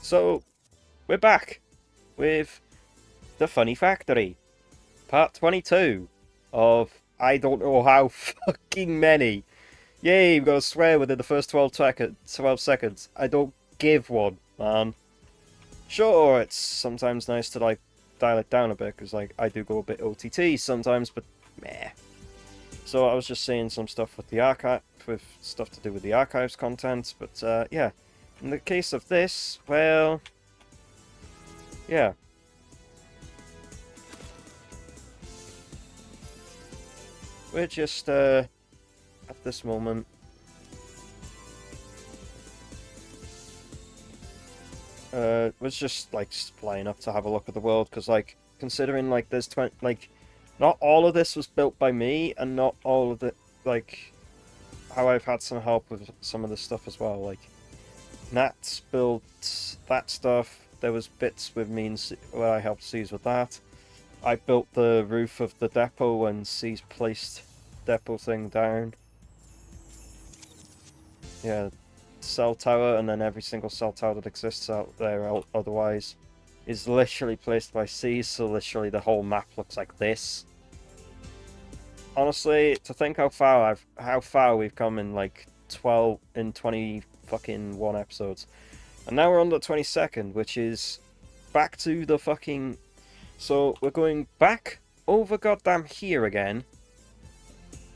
So, we're back with the Funny Factory, part 22 of I don't know how fucking many. Yay, we've got to swear within the first 12 seconds. I don't give one, man. Sure, it's sometimes nice to, like, dial it down a bit, because, like, I do go a bit OTT sometimes, but meh. So I was just saying some stuff with the archive, with stuff to do with the archives content, but, yeah. In the case of this, well, yeah. We're just, at this moment, was just, like, flying up to have a look at the world, because, like, considering, like, there's 20, like, not all of this was built by me, and not all of it, like, how I've had some help with some of this stuff as well, like, Nat's built that stuff, there was bits with me where I helped C's with that. I built the roof of the depot when C's placed depot thing down. Yeah, cell tower, and then every single cell tower that exists out there otherwise is literally placed by C, so literally the whole map looks like this. Honestly, to think how far we've come in like 20 fucking 1 episodes. And now we're on the 22nd, which is back to the fucking... So we're going back over goddamn here again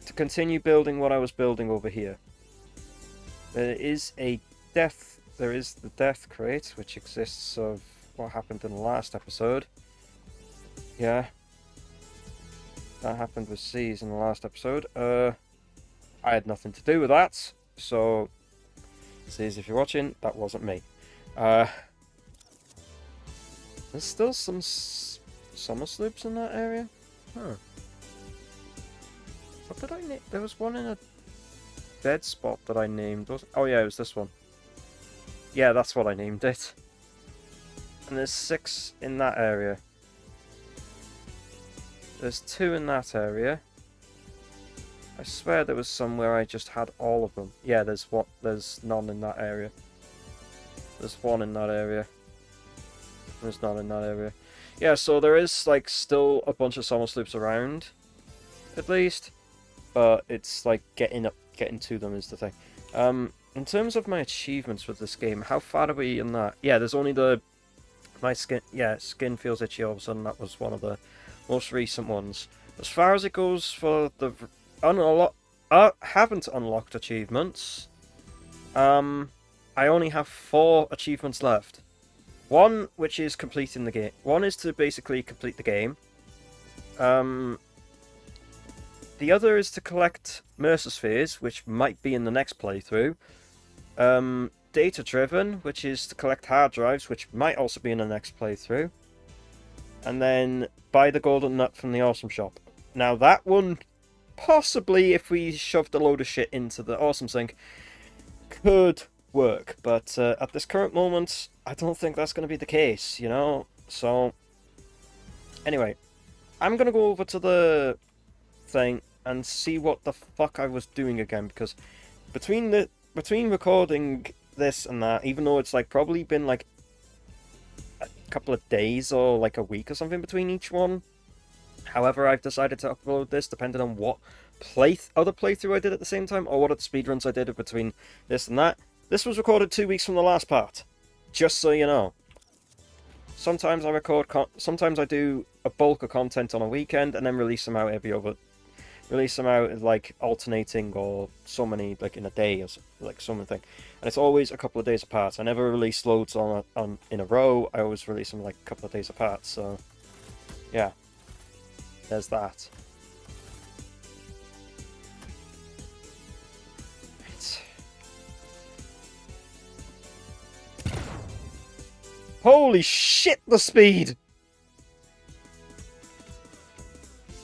to continue building what I was building over here. There is the death crate, which exists of what happened in the last episode. Yeah. That happened with C's in the last episode. I had nothing to do with that, so C's, if you're watching, that wasn't me. There's still some summer sloops in that area? Huh. What did I name? There was one in a dead spot that I named. Oh yeah, it was this one. Yeah, that's what I named it. And there's 6 in that area. There's 2 in that area. I swear there was somewhere I just had all of them. Yeah, there's none in that area. There's 1 in that area. There's none in that area. Yeah, so there is like still a bunch of summer sloops around, at least. But it's like getting to them is the thing. In terms of my achievements with this game, how far are we in that? Yeah, there's only my skin. Yeah, skin feels itchy all of a sudden. That was one of the most recent ones. As far as it goes for the haven't unlocked achievements. I only have 4 achievements left. 1, which is completing the game. 1 is to basically complete the game. The other is to collect Mercer Spheres, which might be in the next playthrough. Data Driven, which is to collect hard drives, which might also be in the next playthrough. And then buy the golden nut from the awesome shop. Now that one, possibly if we shoved a load of shit into the awesome sink, could work. But at this current moment, I don't think that's going to be the case, you know? So, anyway, I'm going to go over to the thing and see what the fuck I was doing again, because between recording this and that, even though it's like probably been like a couple of days or like a week or something between each one, however I've decided to upload this, depending on what other playthrough I did at the same time, or what other speedruns I did between this and that. This was recorded 2 weeks from the last part, just so you know. Sometimes I sometimes I do a bulk of content on a weekend and then release them out like alternating, or so many like in a day, or like something. And it's always a couple of days apart. I never release loads in a row. I always release them like a couple of days apart. So yeah, there's that. Right. Holy shit, the speed!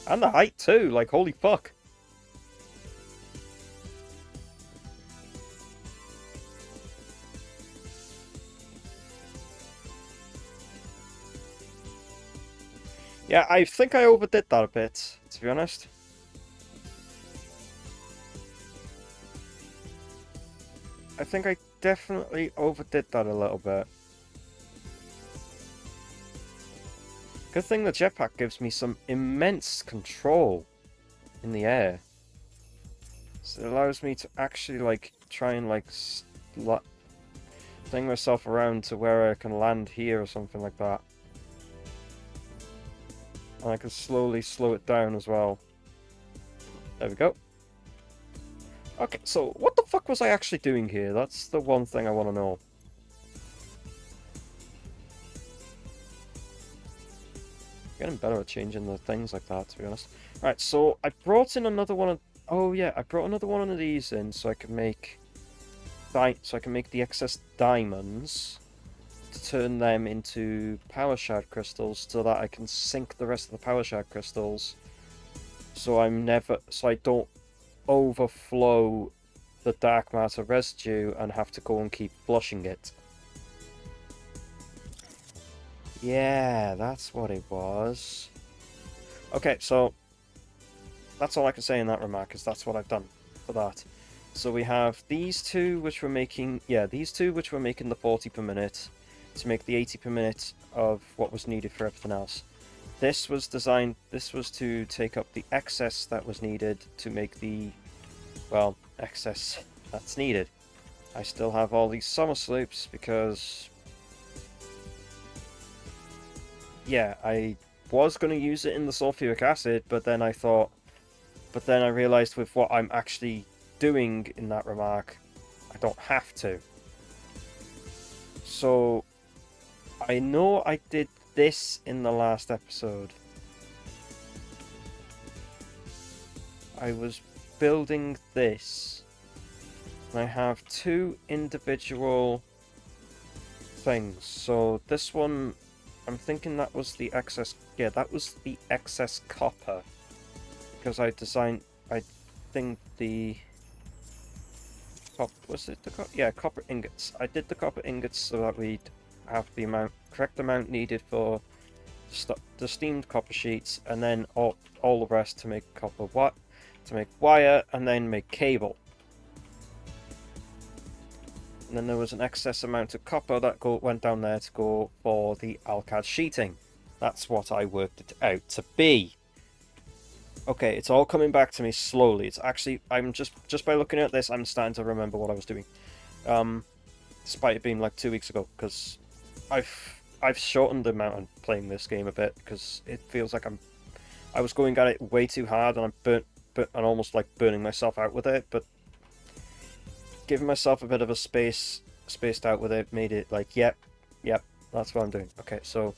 And the height too, like holy fuck. Yeah, I think I overdid that a bit, to be honest. I think I definitely overdid that a little bit. Good thing the jetpack gives me some immense control in the air. So it allows me to actually, like, try and, like, fling myself around to where I can land here or something like that. And I can slowly slow it down as well. There we go. Okay, so what the fuck was I actually doing here? That's the one thing I want to know. Getting better at changing the things like that, to be honest. Alright, so I brought in another one of... Oh yeah, I brought another one of these in so I can make... the excess diamonds to turn them into power shard crystals so that I can sink the rest of the power shard crystals so I don't overflow the dark matter residue and have to go and keep flushing it. Yeah, that's what it was. Okay, so that's all I can say in that remark, is that's what I've done for that. So we have these two, which we're making, these two, which we're making the 40 per minute to make the 80 per minute of what was needed for everything else. This was to take up the excess that was needed to make the, well, excess that's needed. I still have all these summer sloops because, yeah, I was going to use it in the sulfuric acid, but then I realized with what I'm actually doing in that remark, I don't have to. So, I know I did this in the last episode. I was building this, and I have two individual things. So this one, I'm thinking that was the excess, yeah, that was the excess copper, because I think the was it the copper ingots. I did the copper ingots so that we'd have the correct amount needed for the steamed copper sheets, and then all the rest to make wire, and then make cable. And then there was an excess amount of copper that went down there to go for the alcad sheeting. That's what I worked it out to be. Okay, it's all coming back to me slowly. It's actually, I'm just by looking at this, I'm starting to remember what I was doing. Despite it being like 2 weeks ago, because I've shortened the amount I'm playing this game a bit, because it feels like I was going at it way too hard, and I'm almost like burning myself out with it, but giving myself a bit of a spaced out with it made it like, yep, that's what I'm doing. Okay, so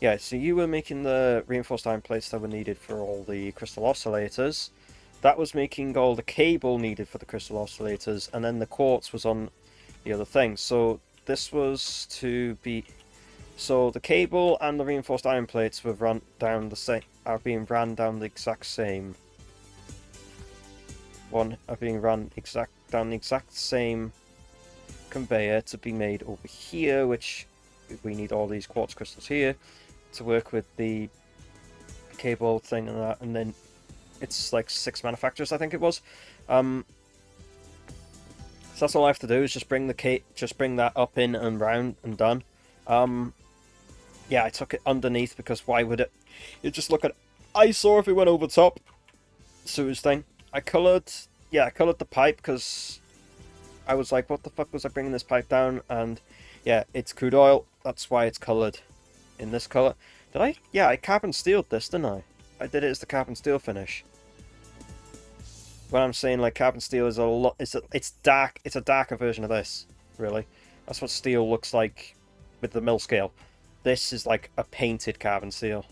yeah, so you were making the reinforced iron plates that were needed for all the crystal oscillators. That was making all the cable needed for the crystal oscillators, and then the quartz was on the other thing. So this was to be... So the cable and the reinforced iron plates were being ran down the exact same... down the exact same conveyor to be made over here, which we need all these quartz crystals here to work with the cable thing and that, and then it's like 6 manufacturers, I think it was. So that's all I have to do is just bring that up in and round and done. Yeah, I took it underneath because why would it? You just look at eyesore if it went over top. Sewage thing. I coloured the pipe because I was like, what the fuck was I bringing this pipe down? And yeah, it's crude oil. That's why it's coloured in this colour. Did I? Yeah, I carbon steeled this, didn't I? I did it as the carbon steel finish. When I'm saying like carbon steel is it's dark. It's a darker version of this, really. That's what steel looks like with the mill scale. This is like a painted carbon steel.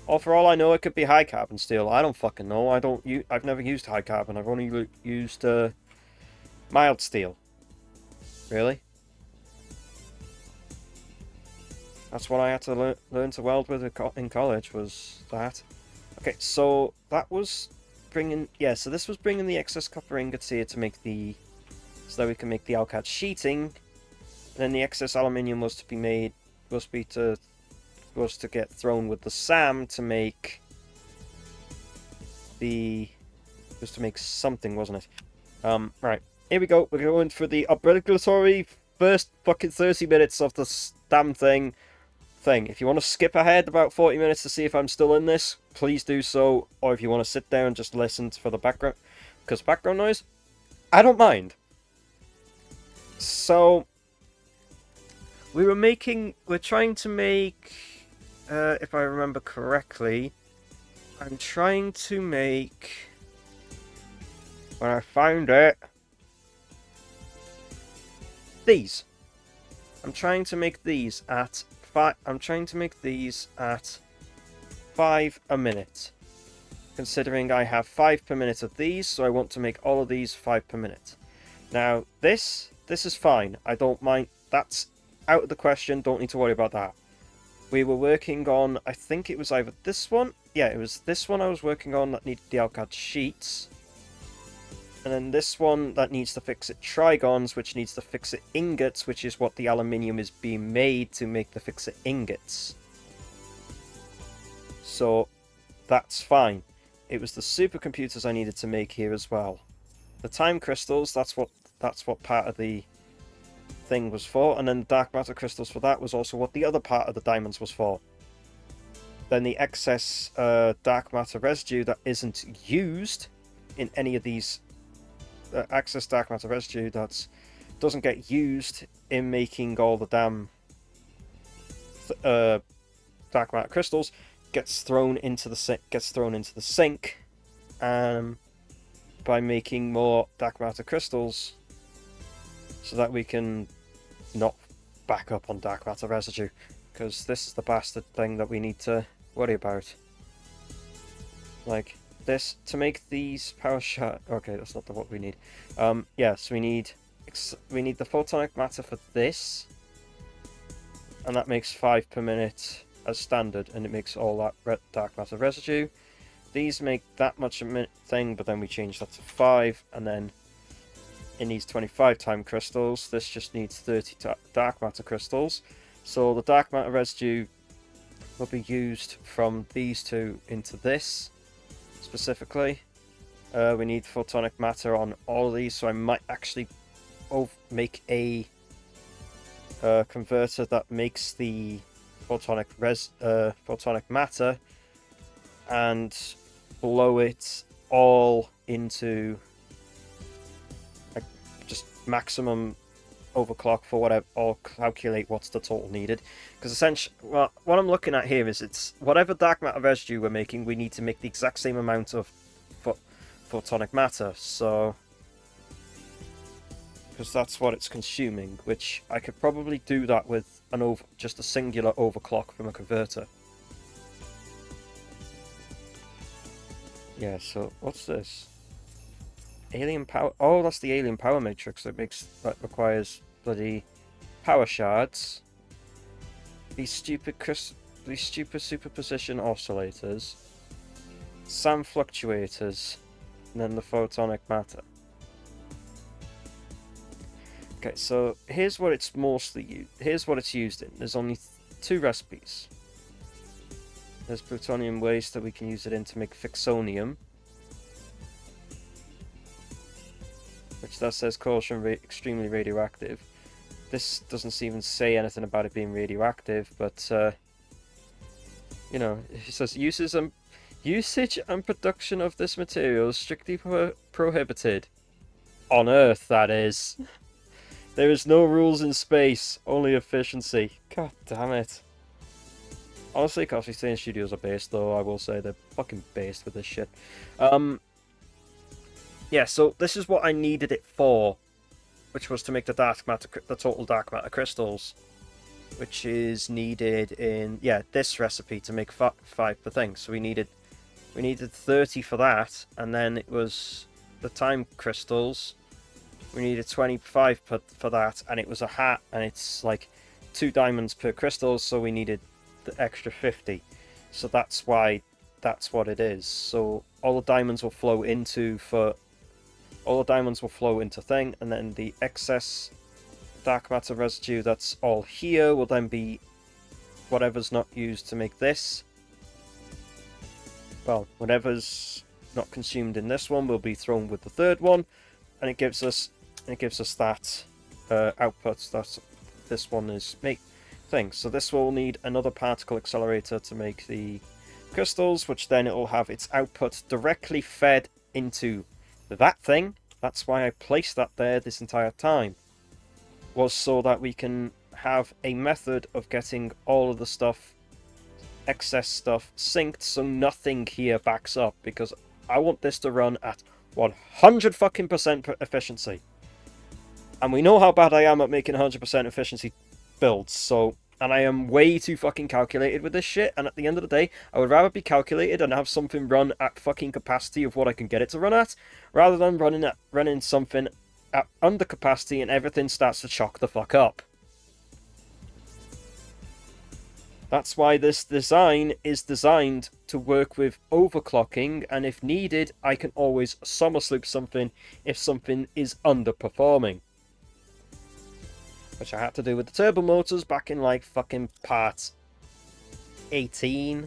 Or for all I know, it could be high carbon steel. I don't fucking know. I've never used high carbon. I've only used mild steel. Really? That's what I had to learn to weld with in college, was that. Okay, so that was bringing... Yeah, so this was bringing the excess copper ingots here to make the... So that we can make the alcad sheeting. And then the excess aluminium was to be made... Was to get thrown with the SAM to make the... Was to make something, wasn't it? Right. Here we go. We're going for the obligatory first fucking 30 minutes of this damn thing. thing. If you want to skip ahead about 40 minutes to see if I'm still in this, please do so. Or if you want to sit there and just listen for the background, because background noise, I don't mind. So, we're trying to make, if I remember correctly, I'm trying to make, when I found it, these. I'm trying to make these at 5 a minute. Considering I have 5 per minute of these, so I want to make all of these 5 per minute. Now, this is fine. I don't mind. That's out of the question. Don't need to worry about that. We were working on, I think it was either this one. Yeah, it was this one I was working on that needed the Alcad sheets. And then this one that needs to fix it trigons, which needs to fix it ingots, which is what the aluminium is being made to make the fix it ingots. So that's fine. It was the supercomputers I needed to make here as well. The time crystals, that's what part of the thing was for, and then the dark matter crystals for that was also what the other part of the diamonds was for. Then the excess dark matter residue that isn't used in any of these excess dark matter residue that doesn't get used in making all the damn dark matter crystals gets thrown into the sink, by making more dark matter crystals, so that we can not back up on dark matter residue, because this is the bastard thing that we need to worry about. Like this to make these power shard. Okay, that's not what we need. Yes, we need the photonic matter for this, and that makes 5 per minute as standard, and it makes all that dark matter residue. These make that much a minute thing, but then we change that to 5, and then it needs 25 time crystals. This just needs 30 dark matter crystals. So the dark matter residue will be used from these two into this specifically. We need photonic matter on all of these, so I might actually make a converter that makes the photonic matter and blow it all into just maximum overclock for whatever, or calculate what's the total needed. Because essentially, well, what I'm looking at here is it's whatever dark matter residue we're making, we need to make the exact same amount of photonic matter. So, because that's what it's consuming, which I could probably do that with just a singular overclock from a converter. Yeah. So what's this? Alien power. Oh, that's the alien power matrix that requires bloody power shards. These stupid superposition oscillators, SAM fluctuators, and then the photonic matter. Okay, so here's what it's used in. There's only 2 recipes. There's plutonium waste that we can use it in to make fixonium, which that says caution extremely radioactive. This doesn't even say anything about it being radioactive, but you know, it says usage and production of this material is strictly prohibited. On Earth, that is. There is no rules in space, only efficiency. God damn it. Honestly, Coffee Stain Studios are based, though. I will say they're fucking based with this shit. Yeah, so this is what I needed it for, which was to make the total dark matter crystals, which is needed in this recipe to make 5 per thing. So we needed 30 for that, and then it was the time crystals. We needed 25 for that, and it was a hat, and it's like 2 diamonds per crystal, so we needed the extra 50. So that's why that's what it is. So all the diamonds will flow into thing, and then the excess dark matter residue that's all here will then be whatever's not used to make this. Well, whatever's not consumed in this one will be thrown with the third one, and it gives us that output that this one is thing. So this will need another particle accelerator to make the crystals, which then it will have its output directly fed into that thing. That's why I placed that there this entire time, was so that we can have a method of getting all of the stuff, excess stuff, synced so nothing here backs up, because I want this to run at 100 fucking percent efficiency. And we know how bad I am at making 100% efficiency builds, so... And I am way too fucking calculated with this shit, and at the end of the day, I would rather be calculated and have something run at fucking capacity of what I can get it to run at, rather than running something at under capacity and everything starts to chock the fuck up. That's why this design is designed to work with overclocking, and if needed, I can always somersloop something if something is underperforming. Which I had to do with the turbo motors back in like fucking part 18,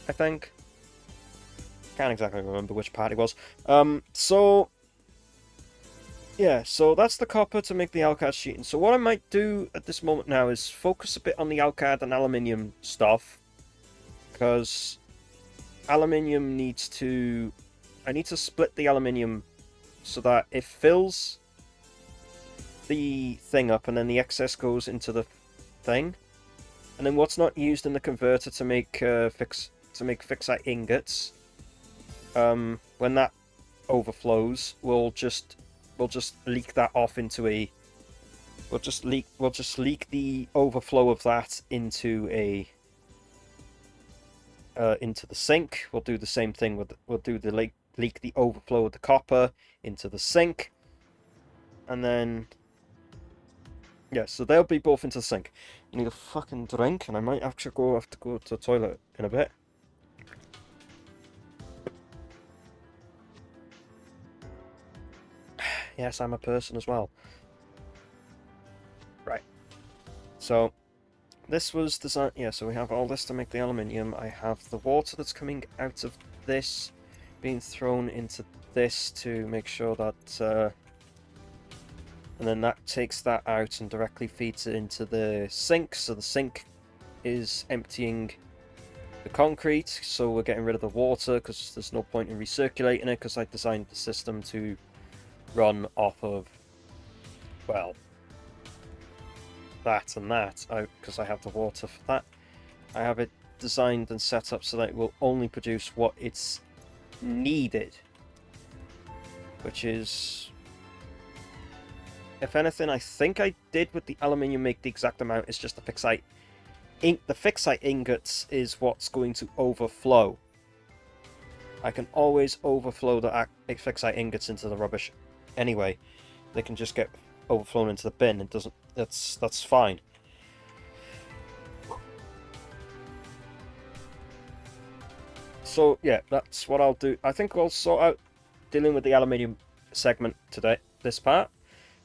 I think. Can't exactly remember which part it was. So that's the copper to make the Alcard sheeting. So what I might do at this moment now is focus a bit on the Alcard and aluminium stuff, because aluminium needs to... I need to split the aluminium so that it fills the thing up and then the excess goes into the thing, and then what's not used in the converter to make fixite ingots, when that overflows, we'll just leak that off into a we'll just leak the overflow of that into a into the sink. We'll do the same thing with leak the overflow of the copper into the sink, and then yeah, so they'll be both into the sink. I need a fucking drink, and I might have to go to the toilet in a bit. Yes, I'm a person as well. Right. So, this was designed... Yeah, so we have all this to make the aluminium. I have the water that's coming out of this being thrown into this to make sure that... and then that takes that out and directly feeds it into the sink. So the sink is emptying the concrete, so we're getting rid of the water because there's no point in recirculating it, because I designed the system to run off of, well, that and that, because I have the water for that. I have it designed and set up so that it will only produce what it's needed, which is... If anything, I think I did with the aluminium make the exact amount. It's just the fixite. The fixite ingots is what's going to overflow. I can always overflow the fixite ingots into the rubbish. Anyway, they can just get overflown into the bin. It doesn't. That's fine. So yeah, that's what I'll do. I think I'll sort out dealing with the aluminium segment today. This part.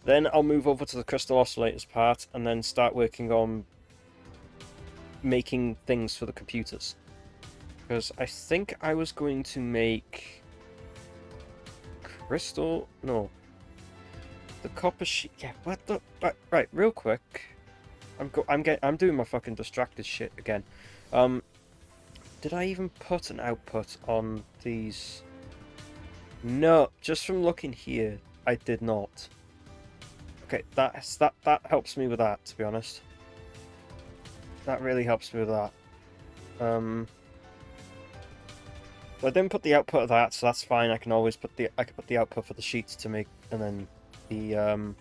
Then I'll move over to the crystal oscillators part, and then start working on making things for the computers. Because I think I was going to make crystal... No. The copper sheet... Yeah, what the... Right, real quick. I'm doing my fucking distracted shit again. Did I even put an output on these? No, just from looking here, I did not. Okay, that helps me with that, to be honest. That really helps me with that. Well, I didn't put the output of that, so that's fine. I can always put the output for the sheets to make, and then the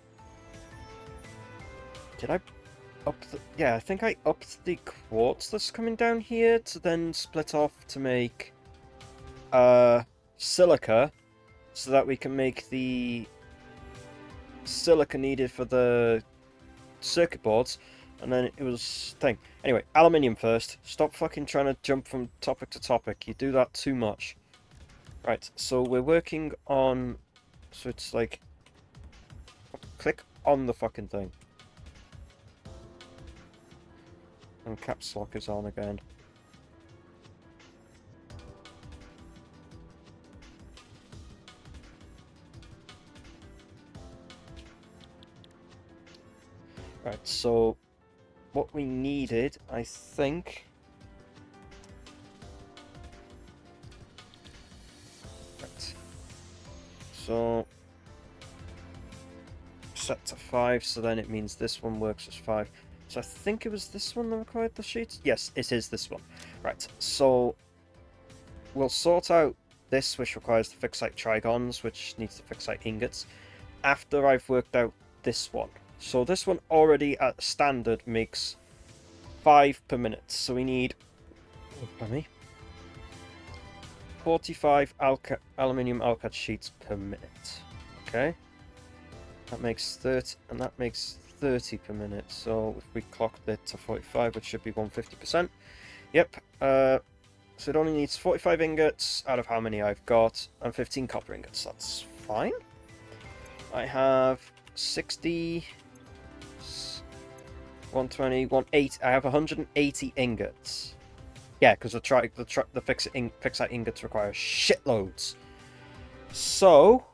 Did I up the... Yeah, I think I upped the quartz that's coming down here to then split off to make silica, so that we can make the silica needed for the circuit boards. And then it was thing. Anyway, aluminium first. Stop fucking trying to jump from topic to topic. You do that too much. Right, so we're working on... So it's like... Click on the fucking thing. And caps lock is on again. Right, so what we needed, I think... Right. So... set to 5, so then it means this one works as 5. So I think it was this one that required the sheets? Yes, it is this one. Right, so we'll sort out this, which requires the fixite trigons, which needs the fixite ingots, after I've worked out this one. So this one already at standard makes 5 per minute, so we need... Oh, pardon me. 45 aluminium alcad sheets per minute. Okay. That makes 30, and that makes 30 per minute. So if we clocked it to 45, it should be 150%. Yep. So it only needs 45 ingots out of how many I've got, and 15 copper ingots. That's fine. I have 60, 120, 180. I have 180 ingots. Yeah, because the fixite ingots require shitloads. So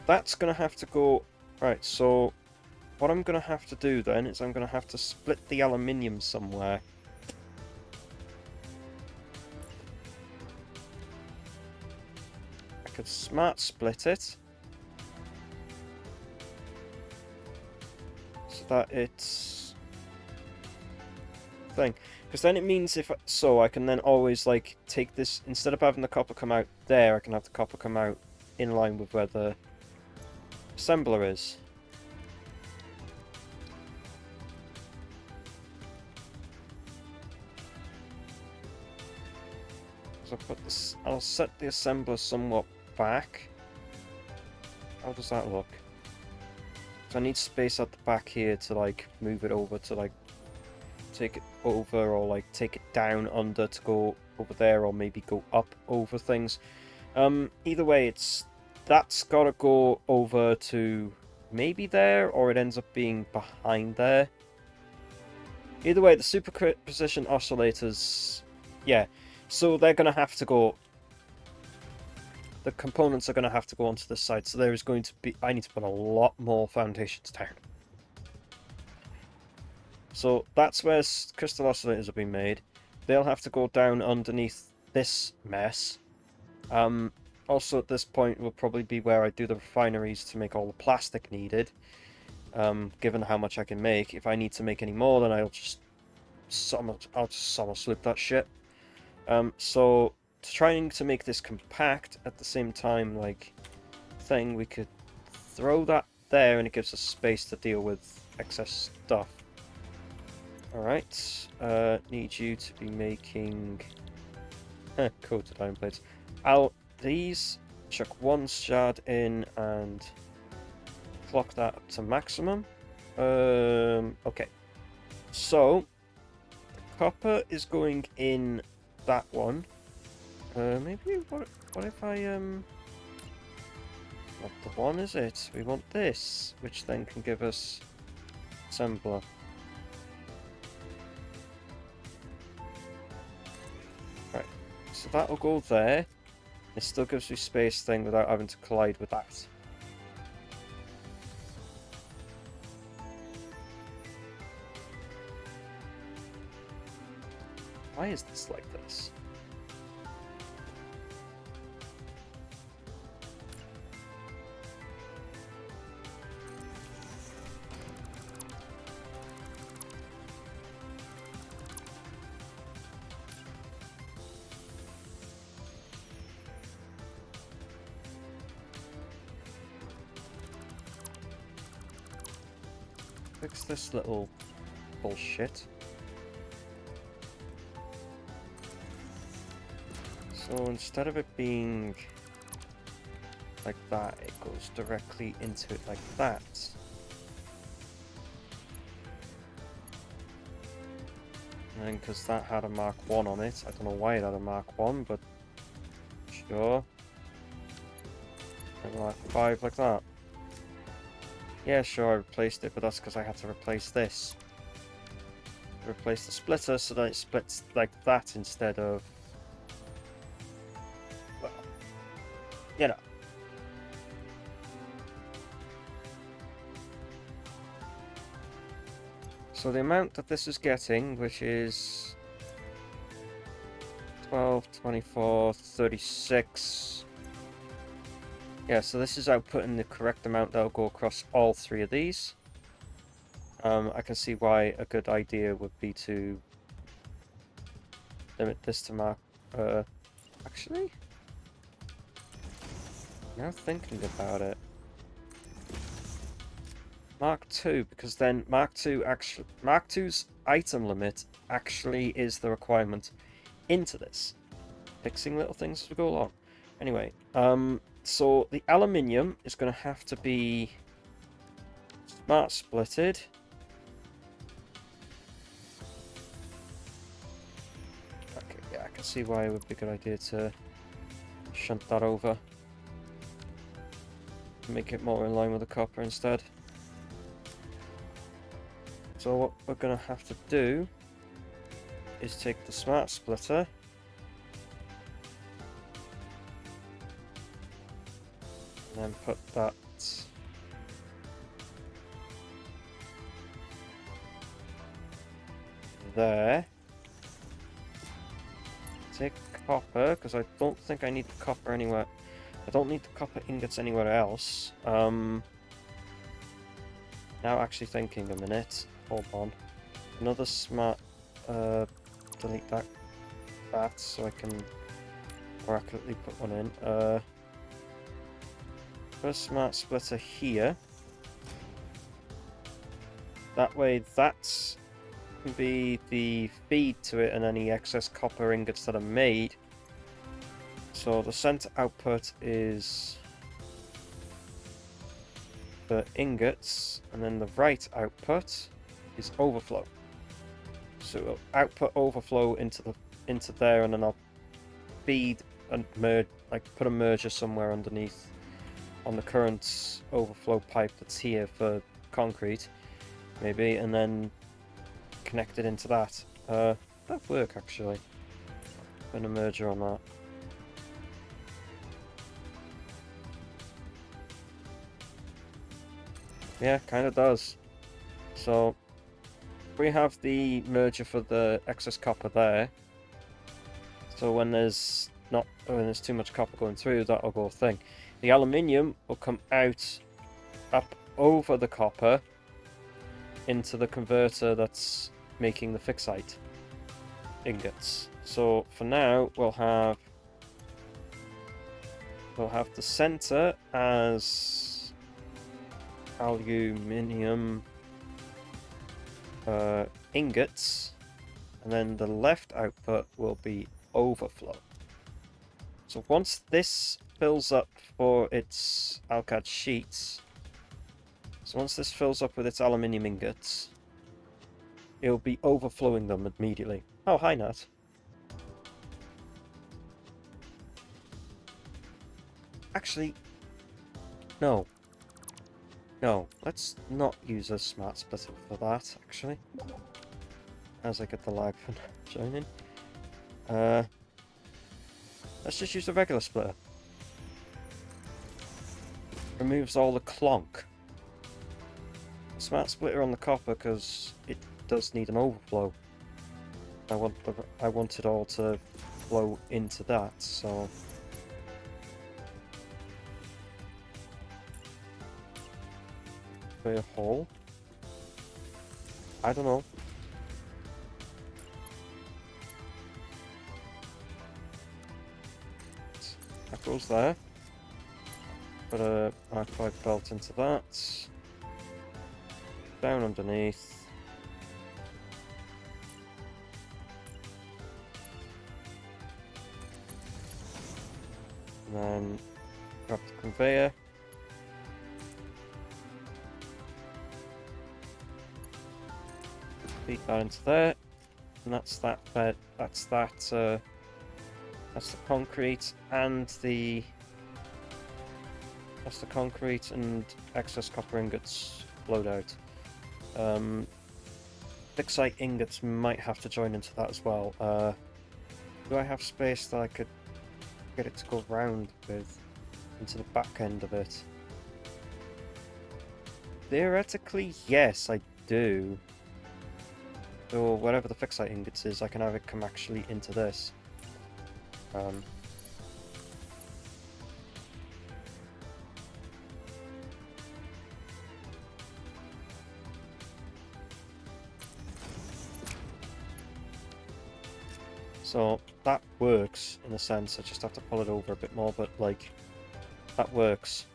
that's going to have to go... Right, so what I'm going to have to do then is I'm going to have to split the aluminium somewhere. I could smart split it. So that it's... thing. Because then it means if... So I can then always, like, take this... Instead of having the copper come out there, I can have the copper come out in line with where the assembler is. So I'll set the assembler somewhat back. How does that look? So I need space at the back here to like move it over to like take it over, or like take it down under to go over there, or maybe go up over things. Either way, that's gotta go over to maybe there, or it ends up being behind there. Either way, the superposition oscillators, yeah, so they're gonna have to go, the components are gonna have to go onto this side, so there is going to be, I need to put a lot more foundations down. So that's where crystal oscillators have been made. They'll have to go down underneath this mess. Also at this point will probably be where I do the refineries to make all the plastic needed. Given how much I can make. If I need to make any more, then I'll just summer slip that shit. So trying to make this compact at the same time, like thing, we could throw that there, and it gives us space to deal with excess stuff. Alright, need you to be making coated iron plates. These, chuck one shard in and clock that up to maximum. Okay. So, the copper is going in that one. Maybe, what if I, what the one is it? We want this, which then can give us assembler. Right, so that'll go there. It still gives me space thing without having to collide with that. Why is this like this? Fix this little bullshit. So instead of it being like that, it goes directly into it like that. And then because that had a Mark 1 on it, I don't know why it had a Mark 1, but sure. And Mark 5 like that. Yeah, sure, I replaced it, but that's because I had to replace this. Replace the splitter so that it splits like that instead of... well, you know. So the amount that this is getting, which is 12, 24, 36. Yeah, so this is outputting the correct amount that'll go across all three of these. I can see why a good idea would be to limit this to Mark. Actually, now thinking about it, Mark II, because then Mark II's item limit actually is the requirement into this. Fixing little things as we go along. Anyway, so the aluminium is going to have to be smart splitted. Okay, yeah, I can see why it would be a good idea to shunt that over. Make it more in line with the copper instead. So what we're going to have to do is take the smart splitter and then put that there. Take copper, because I don't think I need the copper anywhere. I don't need the copper ingots anywhere else. Now actually thinking a minute. Hold on. Another smart... delete that so I can more accurately put one in. Put a smart splitter here. That way that can be the feed to it and any excess copper ingots that are made. So the center output is the ingots, and then the right output is overflow. So it'll output overflow into there, and then I'll feed and merge, like put a merger somewhere underneath on the current overflow pipe that's here for concrete, maybe, and then connect it into that. That'd work actually. Put a merger on that. Yeah, kind of does. So we have the merger for the excess copper there. So when there's too much copper going through, that'll go thing. The aluminium will come out up over the copper into the converter that's making the fixite ingots. So for now, we'll have the center as aluminium ingots, and then the left output will be overflow. So once this fills up for its alcad sheets, so once this fills up with its aluminium ingots, it'll be overflowing them immediately. Oh, hi Nat. Actually, no. No, let's not use a smart splitter for that, actually. As I get the lag for joining. Let's just use a regular splitter. Removes all the clonk. Smart splitter on the copper because it does need an overflow. I want it all to flow into that, so a hole. I don't know. That goes there. Put a R5 belt into that. Down underneath. And then grab the conveyor. Feed that into there, and that's that bed. That's the concrete and the concrete and excess copper ingots flowed out. Fixite ingots might have to join into that as well. Do I have space that I could get it to go round with into the back end of it? Theoretically, yes, I do. So wherever the fixite ingots is, I can have it come actually into this. So that works in a sense. I just have to pull it over a bit more, but like that works.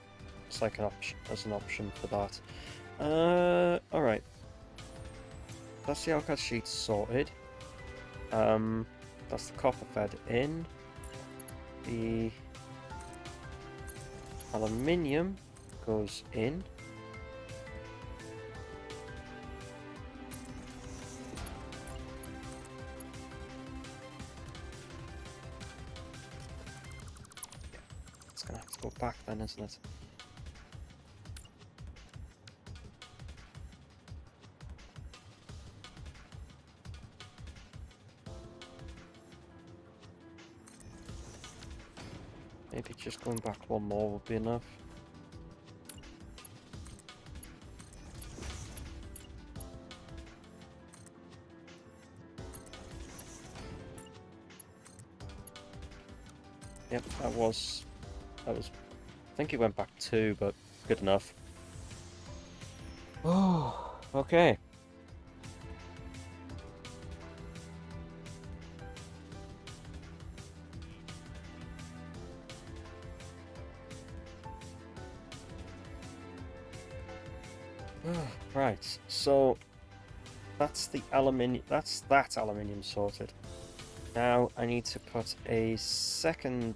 It's like an option as an option for that. All right. That's the alcad sheet sorted. That's the copper fed in. The aluminium goes in. It's gonna have to go back then, isn't it? Maybe just going back one more would be enough. Yep, that was, I think it went back 2, but good enough. Oh, okay. Right, so that's the aluminium, that's that aluminium sorted. Now I need to put a second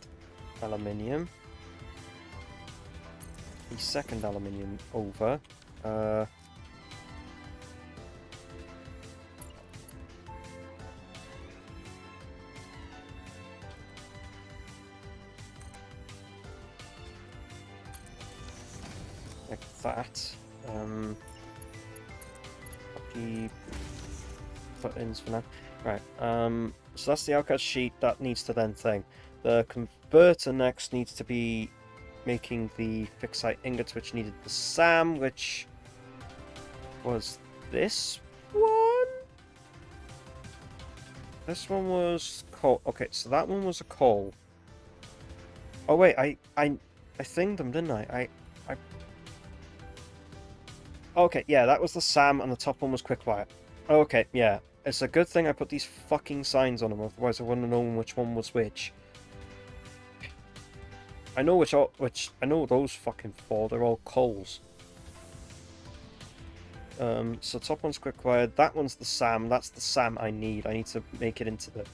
aluminium, over. Like that. Copy buttons for now. Right, so that's the alcad sheet that needs to then thing. The converter next needs to be making the fixite ingots, which needed the SAM, which was this one? This one was coal. Okay, so that one was a coal. Oh wait, I thinged them, didn't I? Okay, yeah, that was the SAM, and the top one was quick-wire. Okay, yeah. It's a good thing I put these fucking signs on them, otherwise I wouldn't have known which one was which. I know I know those fucking 4, they're all coals. So top one's quick-wired, that one's the SAM, that's the SAM I need. I need to make it into the...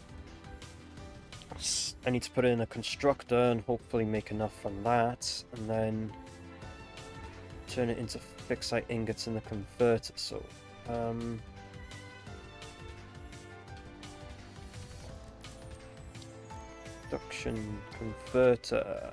I need to put it in a constructor and hopefully make enough from that, and then turn it into fixite ingots in the converter, so... Induction converter.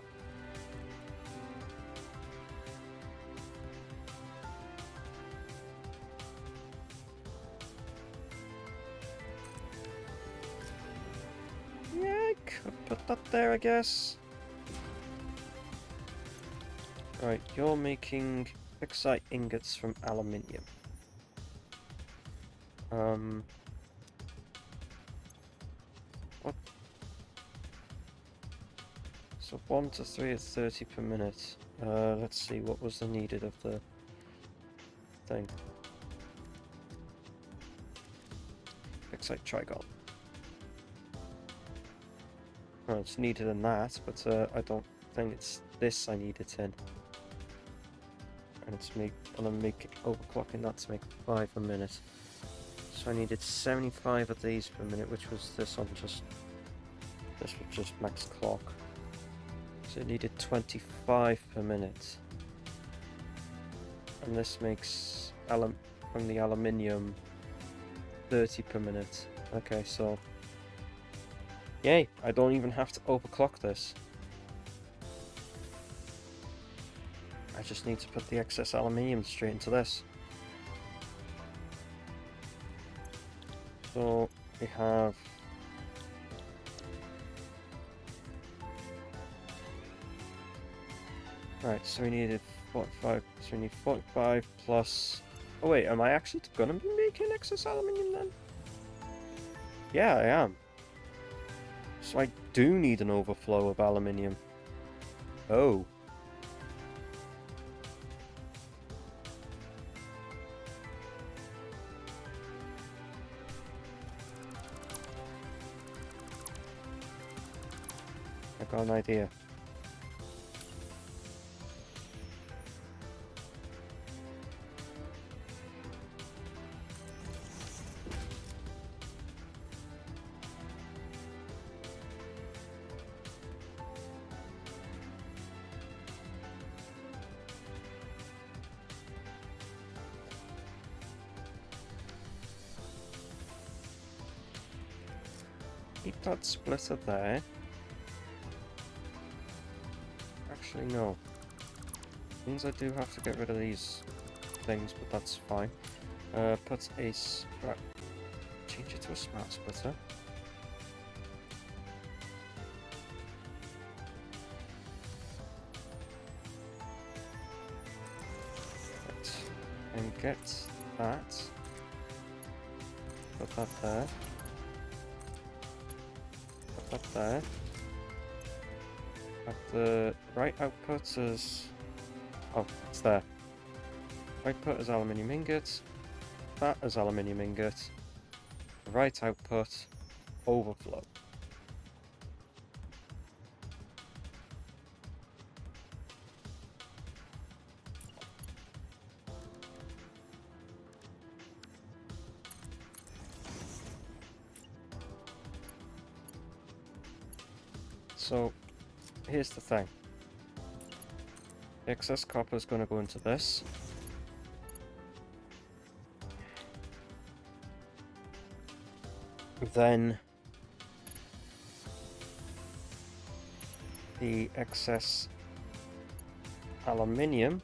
Yeah, I could put that there, I guess. Right, you're making fixite ingots from aluminium. What? So 1 to 3 is 30 per minute. Let's see, what was the needed of the thing? Fixite trigon. Well, it's needed in that, but I don't think it's this I need it in. And it's I'm overclocking that to make 5 a minute. So I needed 75 of these per minute, which was this one this was just max clock. So it needed 25 per minute. And this makes from the aluminium 30 per minute. Okay, so yay, I don't even have to overclock this. I just need to put the excess aluminium straight into this. So we have right, so we needed 45, so we need 45 plus... Oh wait, am I actually gonna be making excess aluminium then? Yeah, I am. So I do need an overflow of aluminium. Oh. I got an idea. Keep that splitter there. Actually, no. Means I do have to get rid of these things, but that's fine. Put a... Right. Change it to a smart splitter. Right. And get that. Put that there. Put that there. At the right output is... Oh, it's there. Output is aluminium ingot. That is aluminium ingot. The right output, overflow. So, here's the thing. Excess copper is going to go into this. Then the excess aluminium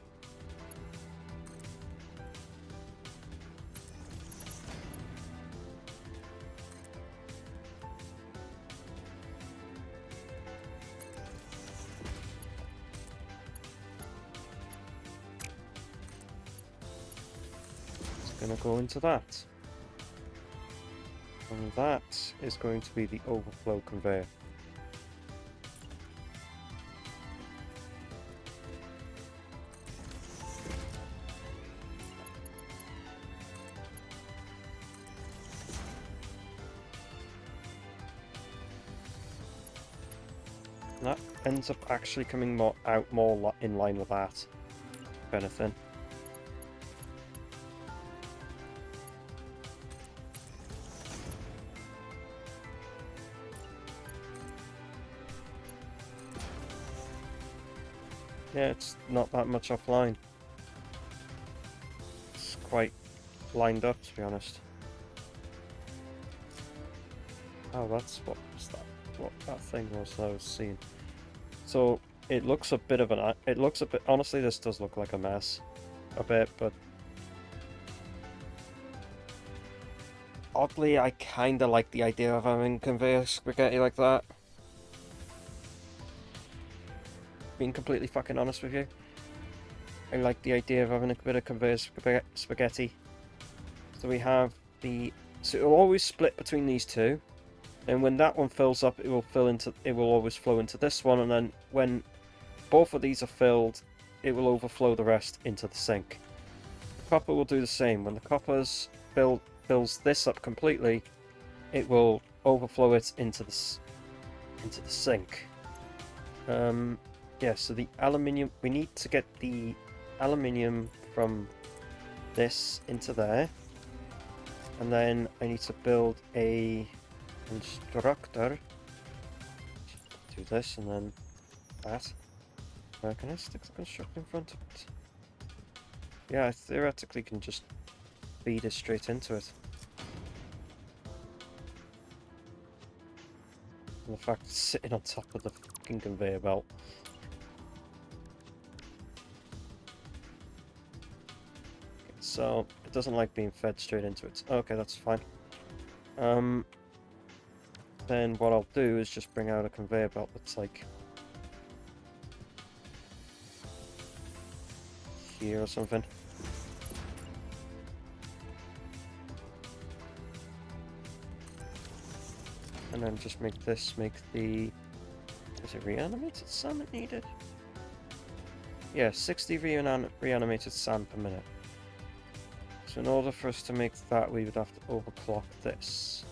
is going to go into that. And that is going to be the overflow conveyor. And that ends up actually coming more in line with that, if anything. Yeah, it's not that much offline. It's quite lined up, to be honest. Oh, that's what was that? What that thing was that I was seeing. So it looks a bit of an. It looks a bit. Honestly, this does look like a mess, a bit. But oddly, I kind of like the idea of having conveyor spaghetti like that. Being completely fucking honest with you, I like the idea of having a bit of conveyor spaghetti. So we have the. So it'll always split between these two. And when that one fills up, it will always flow into this one, and then when both of these are filled, it will overflow the rest into the sink. The copper will do the same. When the copper's fills this up completely, it will overflow it into the sink. Yeah, so the aluminium, we need to get the aluminium from this into there, and then I need to build a constructor. Do this and then that. Can I stick the constructor in front of it? Yeah, I theoretically can just feed it straight into it. And the fact it's sitting on top of the fucking conveyor belt. Okay, so it doesn't like being fed straight into it. Okay, that's fine. Then what I'll do is just bring out a conveyor belt that's like here or something. and then just make this make the... Is it reanimated SAM it needed? Yeah, 60 reanimated SAM per minute. So in order for us to make that, we would have to overclock this.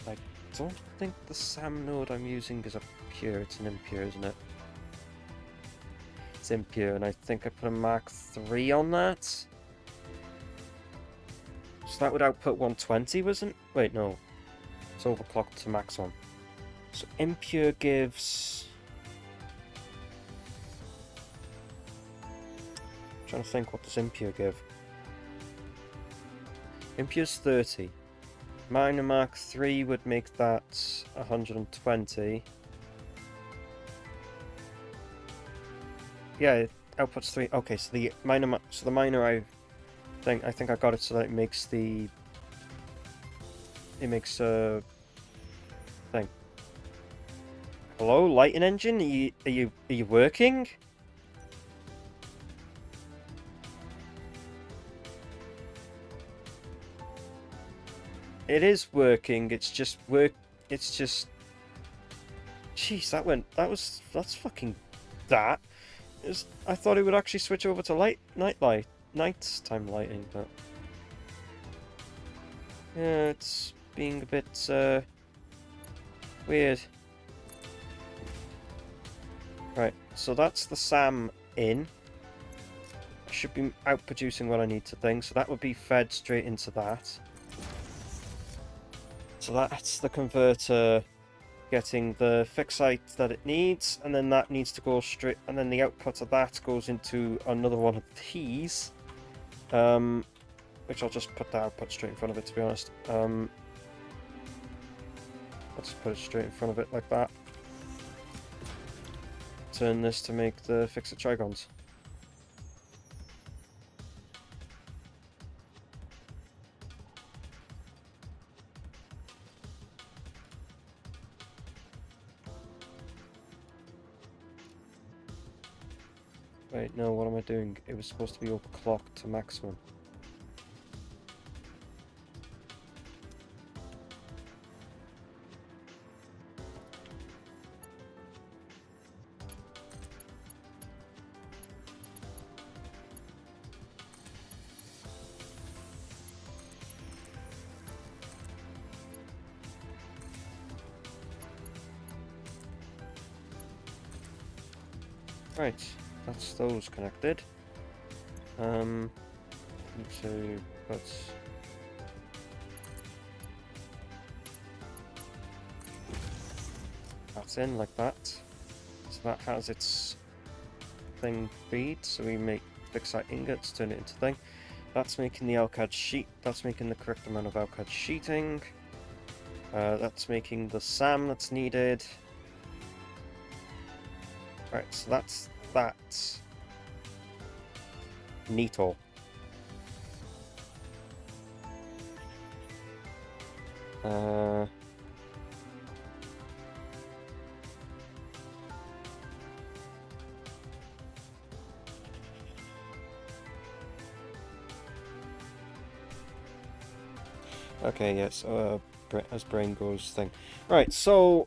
I don't think the SAM node I'm using is a pure, it's an impure, isn't it? It's impure, and I think I put a Mark 3 on that. So that would output 120, wasn't? Wait, no. It's overclocked to max 1. So impure gives... I'm trying to think, what does impure give? Impure's 30. Minor Mark 3 would make that 120. Yeah, it outputs 3. Okay, so the minor I think I got it so that it makes the... It makes thing. Hello, lighting engine? Are you working? It is working. It's just It's just. Jeez, that's fucking that. I thought it would actually switch over to nighttime lighting, but yeah, it's being a bit weird. Right, so that's the SAM in. I should be out producing what I need to think, so that would be fed straight into that. So that's the converter getting the fixite that it needs, and then that needs to go straight, and then the output of that goes into another one of these, which I'll just put the output straight in front of it, to be honest. Let's put it straight in front of it like that. Turn this to make the fixit trigons. Wait, no, what am I doing? It was supposed to be overclocked to maximum. Right, that's those connected. Need to put that in like that. So that has its thing feed, so we make fixite ingots, turn it into thing. That's making the alcad sheet, that's making the correct amount of alcad sheeting. That's making the SAM that's needed. Right, so that's that. Neato. Okay, yes, as brain goes thing. Right, so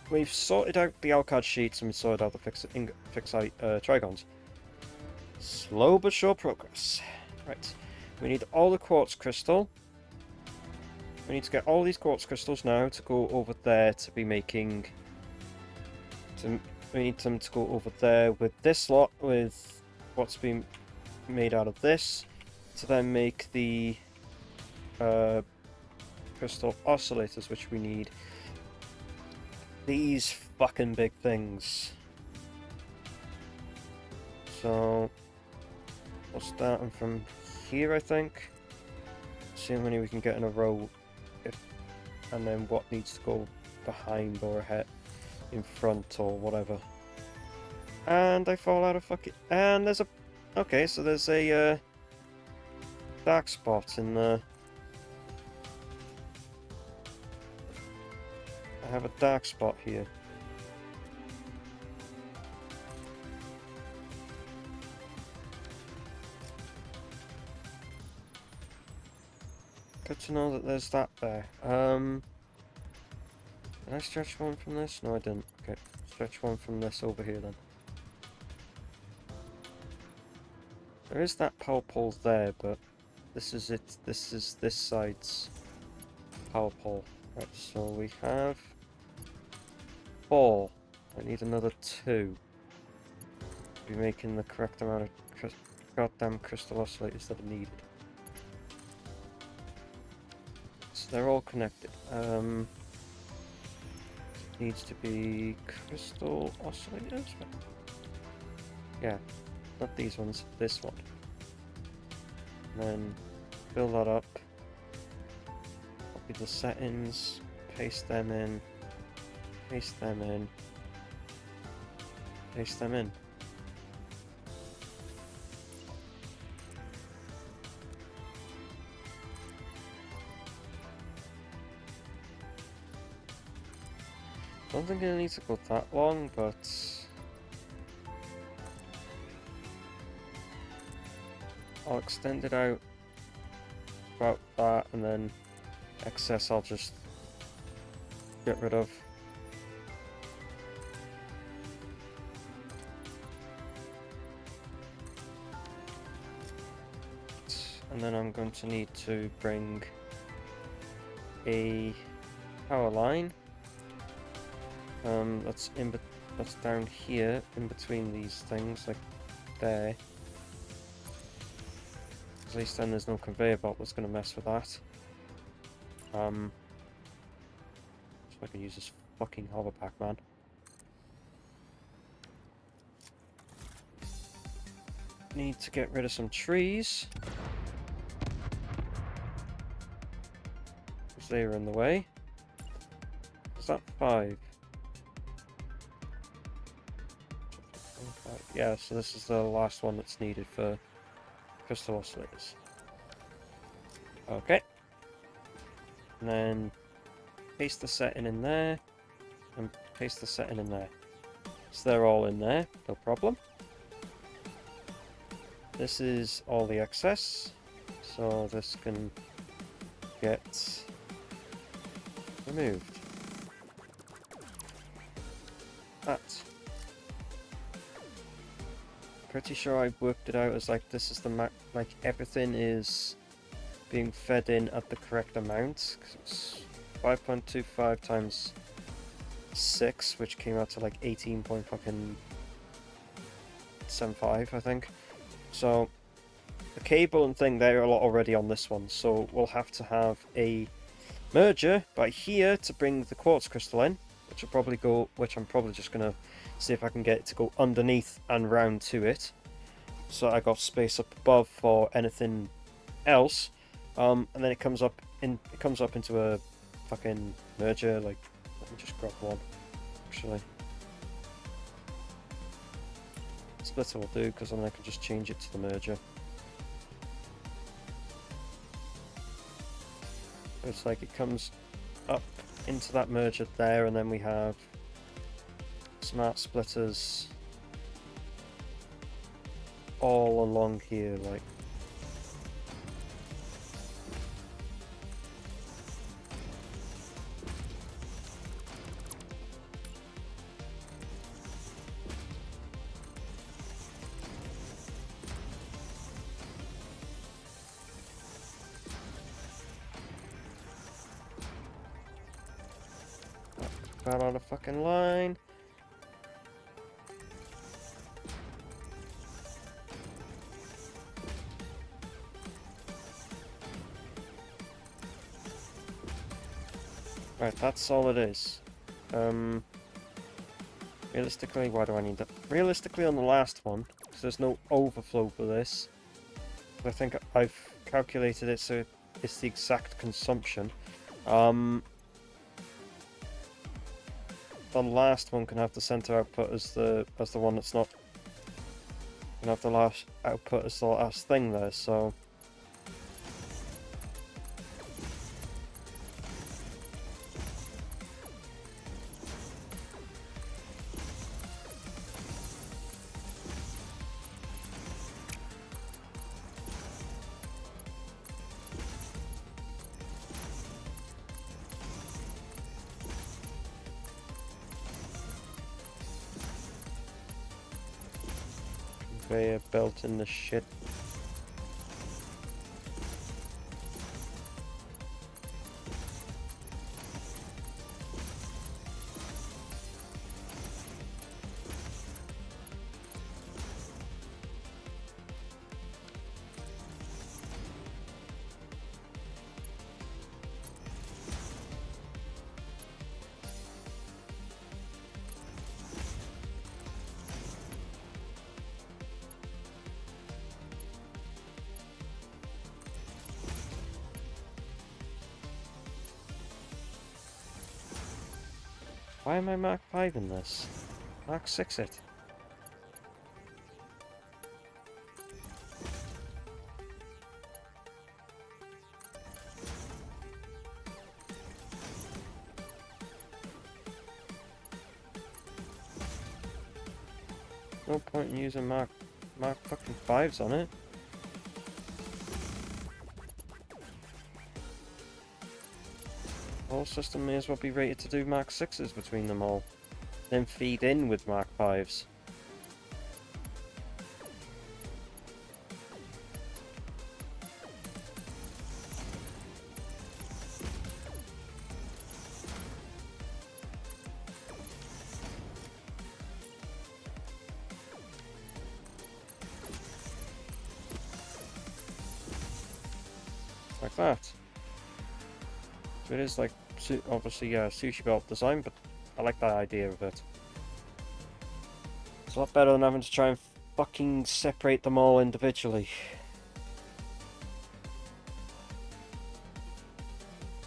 we've sorted out the alcad sheets and we sorted out the fixite trigons. Slow but sure progress. Right, we need all the quartz crystal. We need to get all these quartz crystals now to go over there to be making... we need them to go over there with this lot, with what's been made out of this, to then make the crystal oscillators, which we need these fucking big things. So we'll start them from here, I think. See how many we can get in a row, and then what needs to go behind or ahead, in front or whatever. And I fall out of fucking... And there's a... Okay, so there's a dark spot in the... I have a dark spot here. Good to know that there's that there. Did I stretch one from this? No, I didn't. Okay, stretch one from this over here then. There is that power pole there, but this is it. This is this side's power pole. Right, so we have 4. I need another 2 to be making the correct amount of goddamn crystal oscillators that are needed. So they're all connected. Needs to be crystal oscillators? Yeah, not these ones, this one. And then fill that up. Copy the settings, paste them in, paste them in, paste them in. I don't think it needs to go that long, but I'll extend it out about that, and then excess I'll just get rid of. And then I'm going to need to bring a power line. That's down here in between these things, like there. At least then there's no conveyor belt that's going to mess with that. So I can use this fucking hover pack, man. Need to get rid of some trees, because they are in the way. Is that 5? Yeah, so this is the last one that's needed for crystal oscillators. Okay. And then paste the setting in there, and paste the setting in there. So they're all in there, no problem. This is all the excess, so this can get removed. That. Pretty sure I worked it out as like this is the like everything is being fed in at the correct amount. 'Cause it's 5.25 times 6, which came out to like 18.75, I think. So the cable and thing there are already on this one, so we'll have to have a merger by here to bring the quartz crystal in, which I'm probably just gonna see if I can get it to go underneath and round to it, so I got space up above for anything else. And then it comes up into a fucking merger. Like, let me just grab one actually. Splitter will do, because then I can just change it to the merger. It's like it comes up into that merger there, and then we have smart splitters all along here, like. That on a fucking line. Right, that's all it is. Realistically, why do I need that? Realistically, on the last one, because there's no overflow for this, I think I've calculated it so it's the exact consumption. The last one can have the center output as the one that's not. Can have the last output as the last thing there, so. conveyor belt in the shit. Why am I Mark 5 in this? Mark 6 it. No point in using Mark fucking 5s on it. The whole system may as well be rated to do Mark 6s between them all. Then feed in with Mark 5s. Like that. So it is like, obviously, sushi belt design, but I like that idea of it. It's a lot better than having to try and fucking separate them all individually.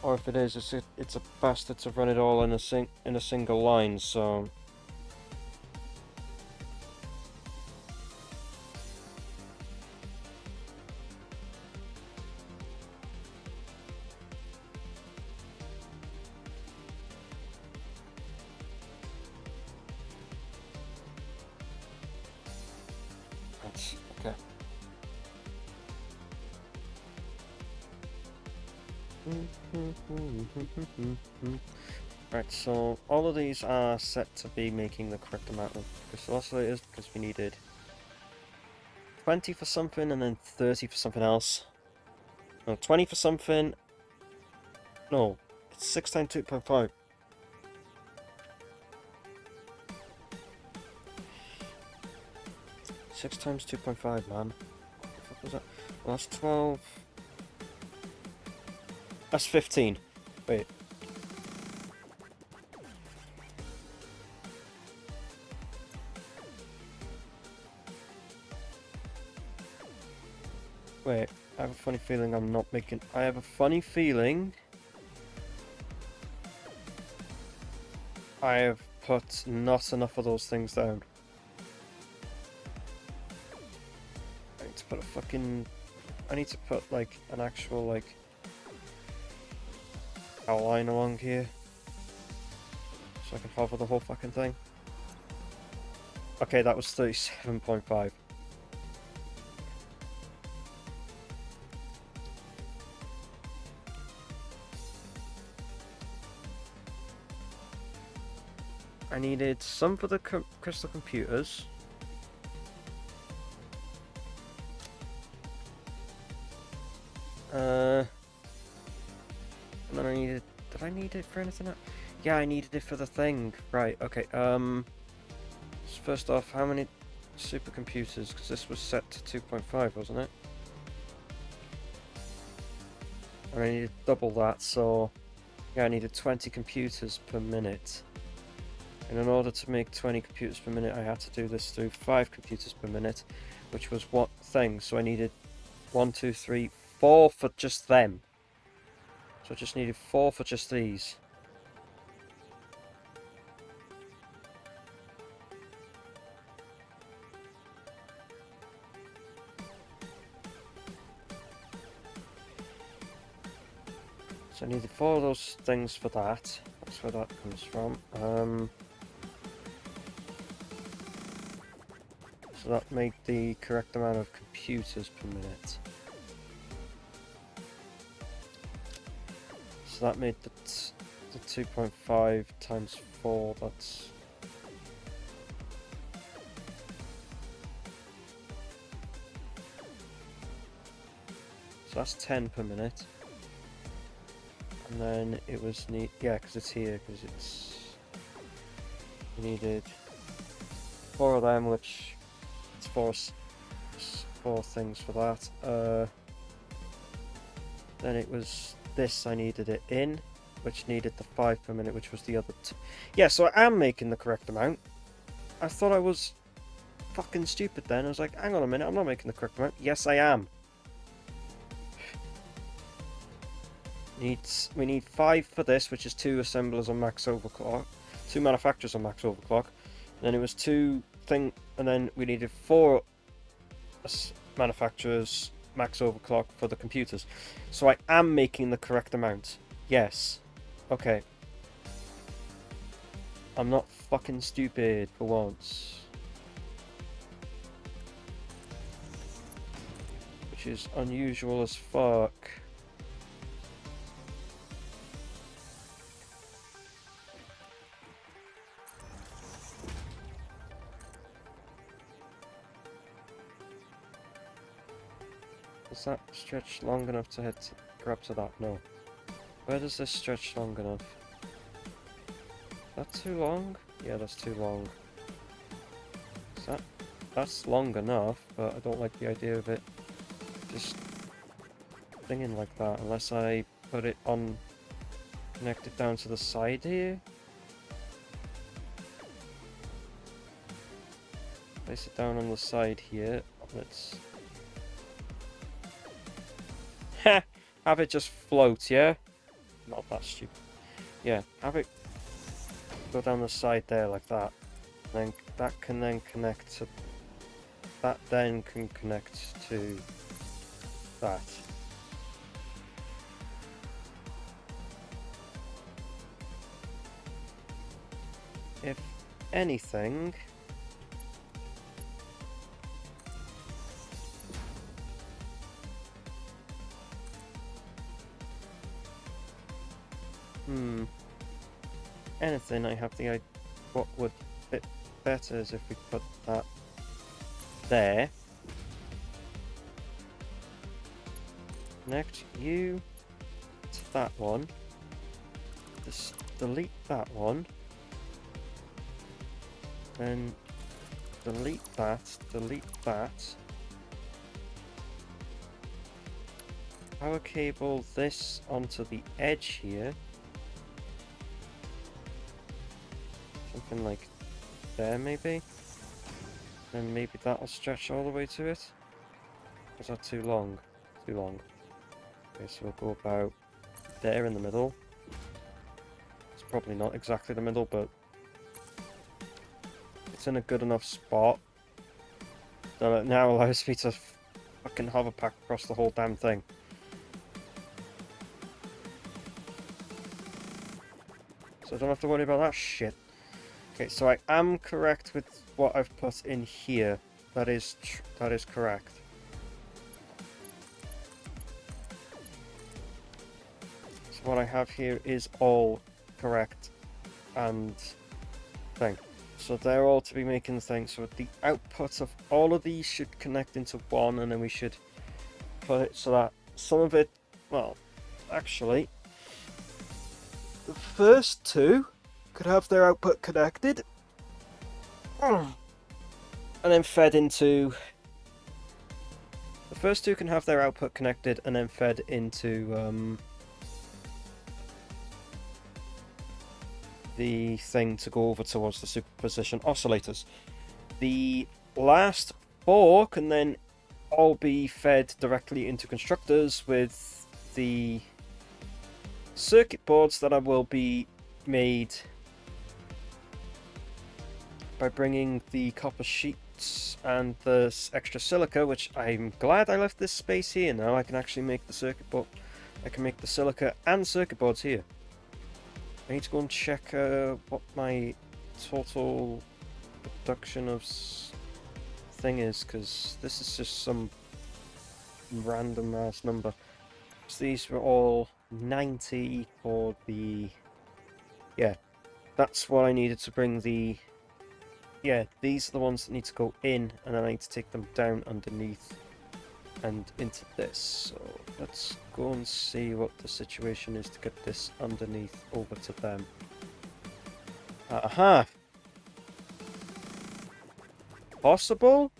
Or if it is, it's a bastard to run it all in a single line, so... That's okay. Right, so all of these are set to be making the correct amount of crystal oscillators because we needed 20 for something and then 30 for something else. No, 20 for something. No, it's 6 times 2.5. Six times 2.5, man. What the fuck was that? Well, that's 12. That's 15. Wait. Wait, I have a funny feeling I'm not making... I have a funny feeling... I have put not enough of those things down. I need to put a fucking... I need to put, like, an actual, like... outline along here. So I can hover the whole fucking thing. Okay, that was 37.5. I needed some for the crystal computers. And then I needed... Did I need it for anything else? Yeah, I needed it for the thing. Right, okay, so first off, how many supercomputers? Because this was set to 2.5, wasn't it? And I needed double that, so... Yeah, I needed 20 computers per minute. And in order to make 20 computers per minute, I had to do this through 5 computers per minute, which was what thing? So I needed 1, 2, 3, 4 for just them. So I just needed 4 for just these. So I needed 4 of those things for that. That's where that comes from. So that made the correct amount of computers per minute. So that made the 2.5 times 4, that's... So that's 10 per minute. And then it was yeah, because it's here, because it's we needed 4 of them, which it's four things for that. Then it was this, I needed it in, which needed the 5 per minute, which was the other yeah, so I am making the correct amount. I thought I was fucking stupid then. I was like, hang on a minute, I'm not making the correct amount. Yes, I am. We need 5 for this, which is 2 assemblers on max overclock, 2 manufacturers on max overclock. And then it was 2 and then we needed 4 manufacturers max overclock for the computers. So I am making the correct amount. Yes. Okay. I'm not fucking stupid for once. Which is unusual as fuck. Does that stretch long enough to grab to that? No. Where does this stretch long enough? Is that too long? Yeah, that's too long. That's long enough, but I don't like the idea of it just thinging like that, unless I put it on, connect it down to the side here. Place it down on the side here. Let's have it just float, yeah? Not that stupid. Yeah, have it go down the side there like that. Then that can then connect to... That then can connect to that. If anything... Anything, I have the idea what would fit better is if we put that there. Connect you to that one. Just delete that one. Then delete that, delete that. Power cable this onto the edge here. Something like there, maybe. Then maybe that'll stretch all the way to it. Is that too long? Too long. Okay, so we'll go about there in the middle. It's probably not exactly the middle, but it's in a good enough spot that it now allows me to fucking hover pack across the whole damn thing. So I don't have to worry about that shit. Okay, so I am correct with what I've put in here. That is correct. So what I have here is all correct and thing. So they're all to be making things. So the output of all of these should connect into one, and then we should put it so that some of it, well, actually, the first 2 could have their output connected and then fed into... The first 2 can have their output connected and then fed into the thing to go over towards the superposition oscillators. The last 4 can then all be fed directly into constructors with the circuit boards that will be made by bringing the copper sheets and the extra silica, which I'm glad I left this space here now. I can actually make the circuit board. I can make the silica and circuit boards here. I need to go and check what my total production of thing is, because this is just some random ass number. So these were all 90 for the... Yeah, that's what I needed to bring the... Yeah, these are the ones that need to go in, and then I need to take them down underneath and into this. So let's go and see what the situation is to get this underneath over to them. Aha! Possible?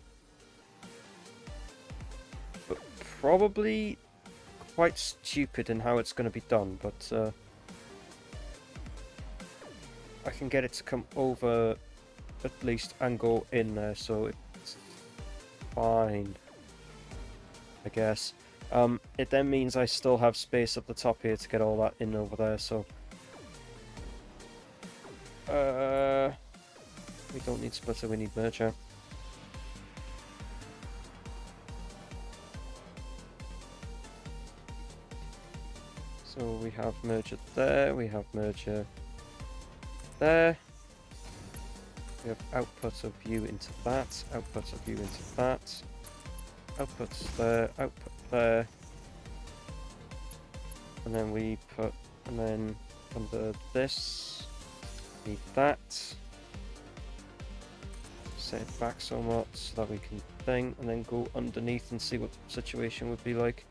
But probably quite stupid in how it's going to be done, but I can get it to come over at least and go in there, so it's fine, I guess. It then means I still have space up the top here to get all that in over there, so we don't need splitter, we need merger. So we have merger there, we have merger there. We have output of view into that, output of view into that, outputs there, output there. And then we put, and then under this, need that. Set it back so much so that we can thing, and then go underneath and see what the situation would be like.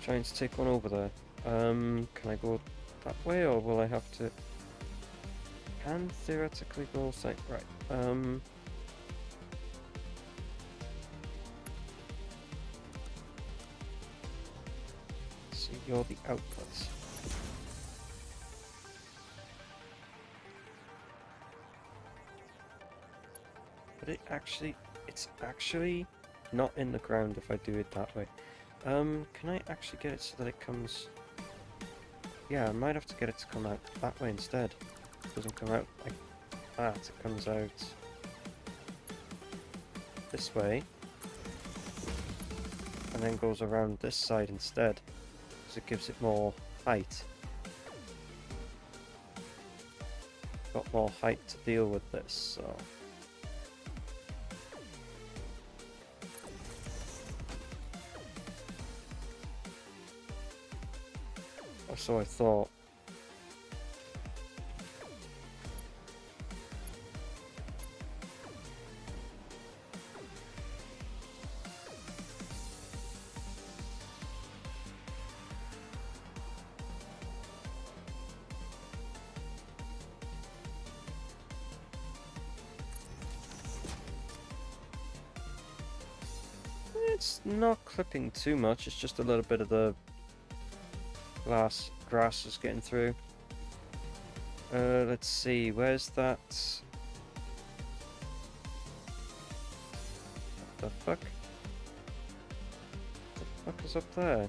Trying to take one over there. Can I go that way, or will I have to? Can theoretically go like right. So you're the outputs. But it's actually not in the ground if I do it that way. Can I actually get it so that it comes? Yeah, I might have to get it to come out that way instead. It doesn't come out like that, it comes out this way. And then goes around this side instead, because it gives it more height. Got more height to deal with this, so... Or so I thought. It's not clipping too much, it's just a little bit of the grass is getting through. Let's see, where's that? What the fuck? What the fuck is up there?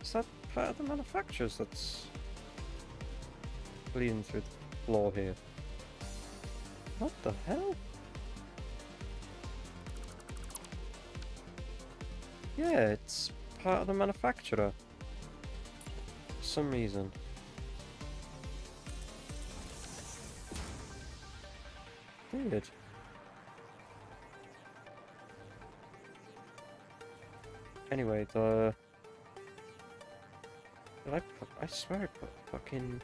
Is that part of the manufacturers that's bleeding through the floor here? What the hell? Yeah, it's part of the manufacturer. For some reason. Weird. Anyway, I swear I put fucking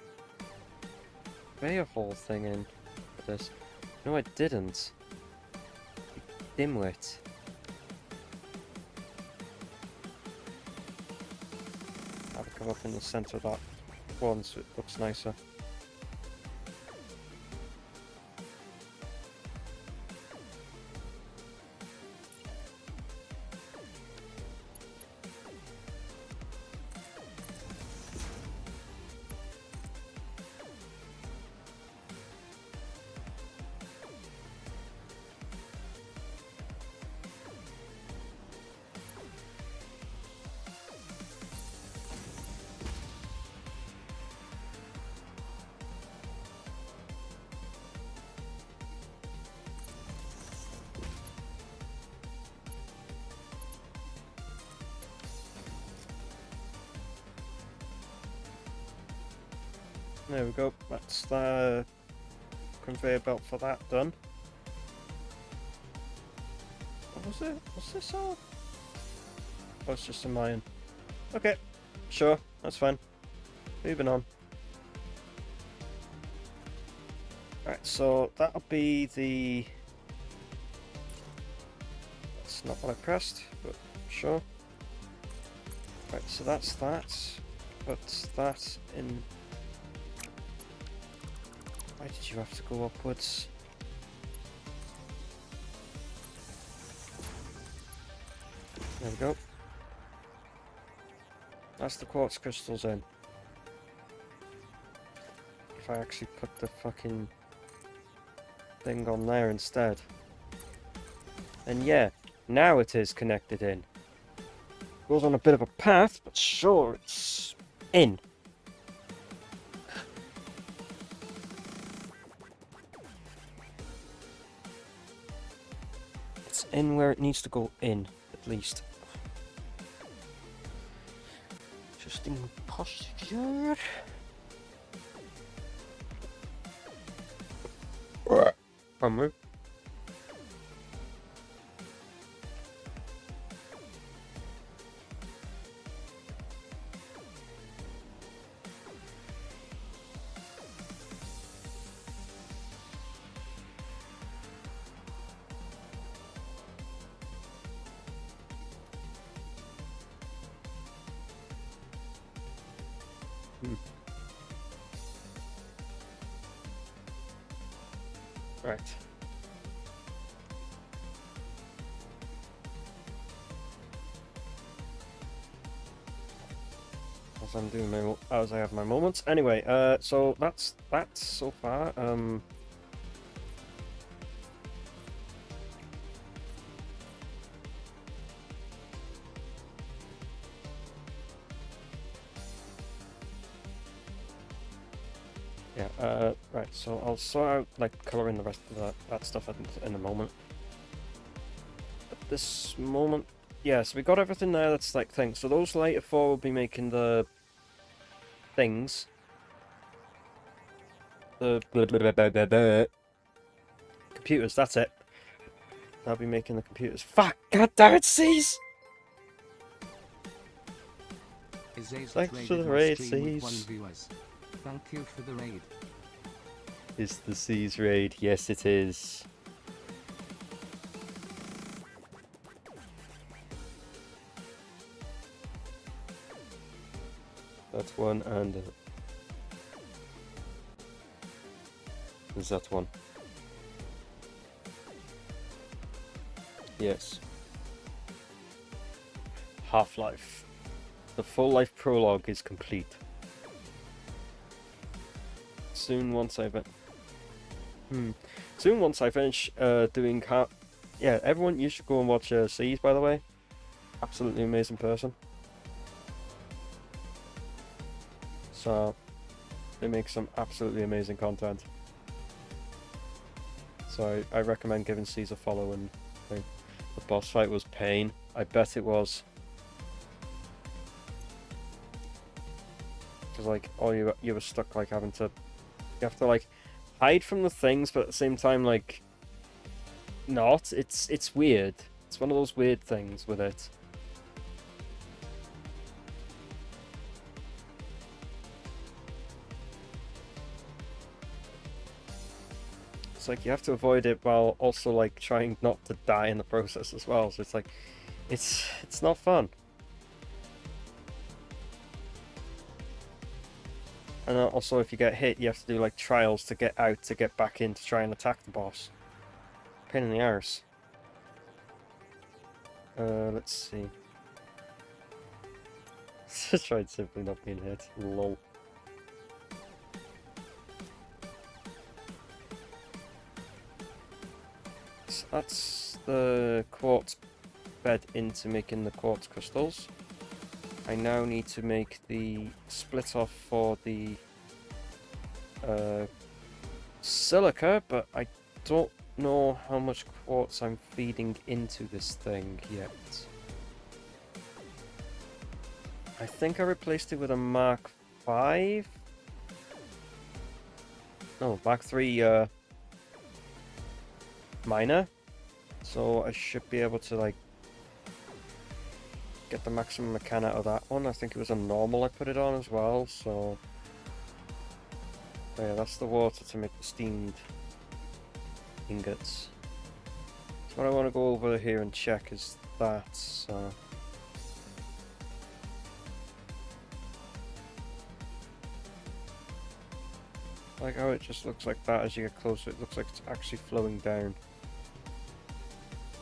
conveyor hole thing in for this. No, I didn't. You dimwit. Have it come up in the center of that one so it looks nicer. There we go, that's the conveyor belt for that done. What was it? Was this all? Oh, it's just a mine. Okay, sure, that's fine. Moving on. Alright, so that'll be the That's not what I pressed, but sure. Right, so that's that. Put that in. Why did you have to go upwards? There we go. That's the quartz crystals in. If I actually put the fucking thing on there instead. And yeah, now it is connected in. Goes on a bit of a path, but sure, it's in. It's in where it needs to go in, at least. Just in posture. One move. Right. As I'm doing my, as I have my moments. Anyway, so that's that so far. Yeah, right, so I'll sort out, like, colouring the rest of that stuff in a moment. At this moment, yeah, so we got everything there that's, like, things. So those later four will be making the things. The computers, that's it. I'll be making the computers. Fuck! God damn it, C's! Thanks for the raid, C's. Thank you for the raid. Is the C's raid? Yes, it is. That's one, and there's that one. Yes. Half-Life. The full life prologue is complete. Soon, once I finish doing yeah, everyone, you should go and watch C's, by the way. Absolutely amazing person. So they make some absolutely amazing content. So I recommend giving C's a follow. And the boss fight was pain. I bet it was. Because like, you were stuck like having to, you have to like hide from the things, but at the same time like not. It's weird. It's one of those weird things with it. It's like you have to avoid it while also like trying not to die in the process as well. So it's like, it's not fun. And also, if you get hit, you have to do like trials to get out, to get back in to try and attack the boss. Pain in the arse. Let's see. Just tried simply not being hit. Lol. So that's the quartz bed into making the quartz crystals. I now need to make the split off for the silica, but I don't know how much quartz I'm feeding into this thing yet. I think I replaced it with a Mark 5. No, Mark 3 miner. So I should be able to like get the maximum I can out of that one. I think it was a normal I put it on as well, so yeah, that's the water to make the steamed ingots. what I want to go over here and check is that, so... Like how it just looks like that as you get closer, it looks like it's actually flowing down.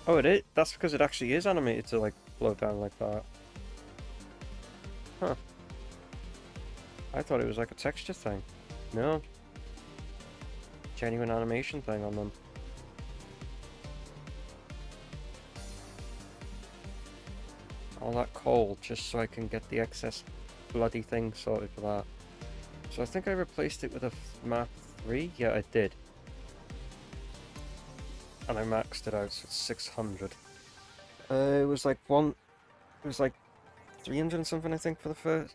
Oh, it is? That's because it actually is animated to, like, flow down like that. Huh. I thought it was like a texture thing. No. Genuine animation thing on them. All that coal, just so I can get the excess bloody thing sorted for that. So I think I replaced it with a map 3? Yeah, I did. And I maxed it out, so it's 600. It was like 300 and something, I think, for the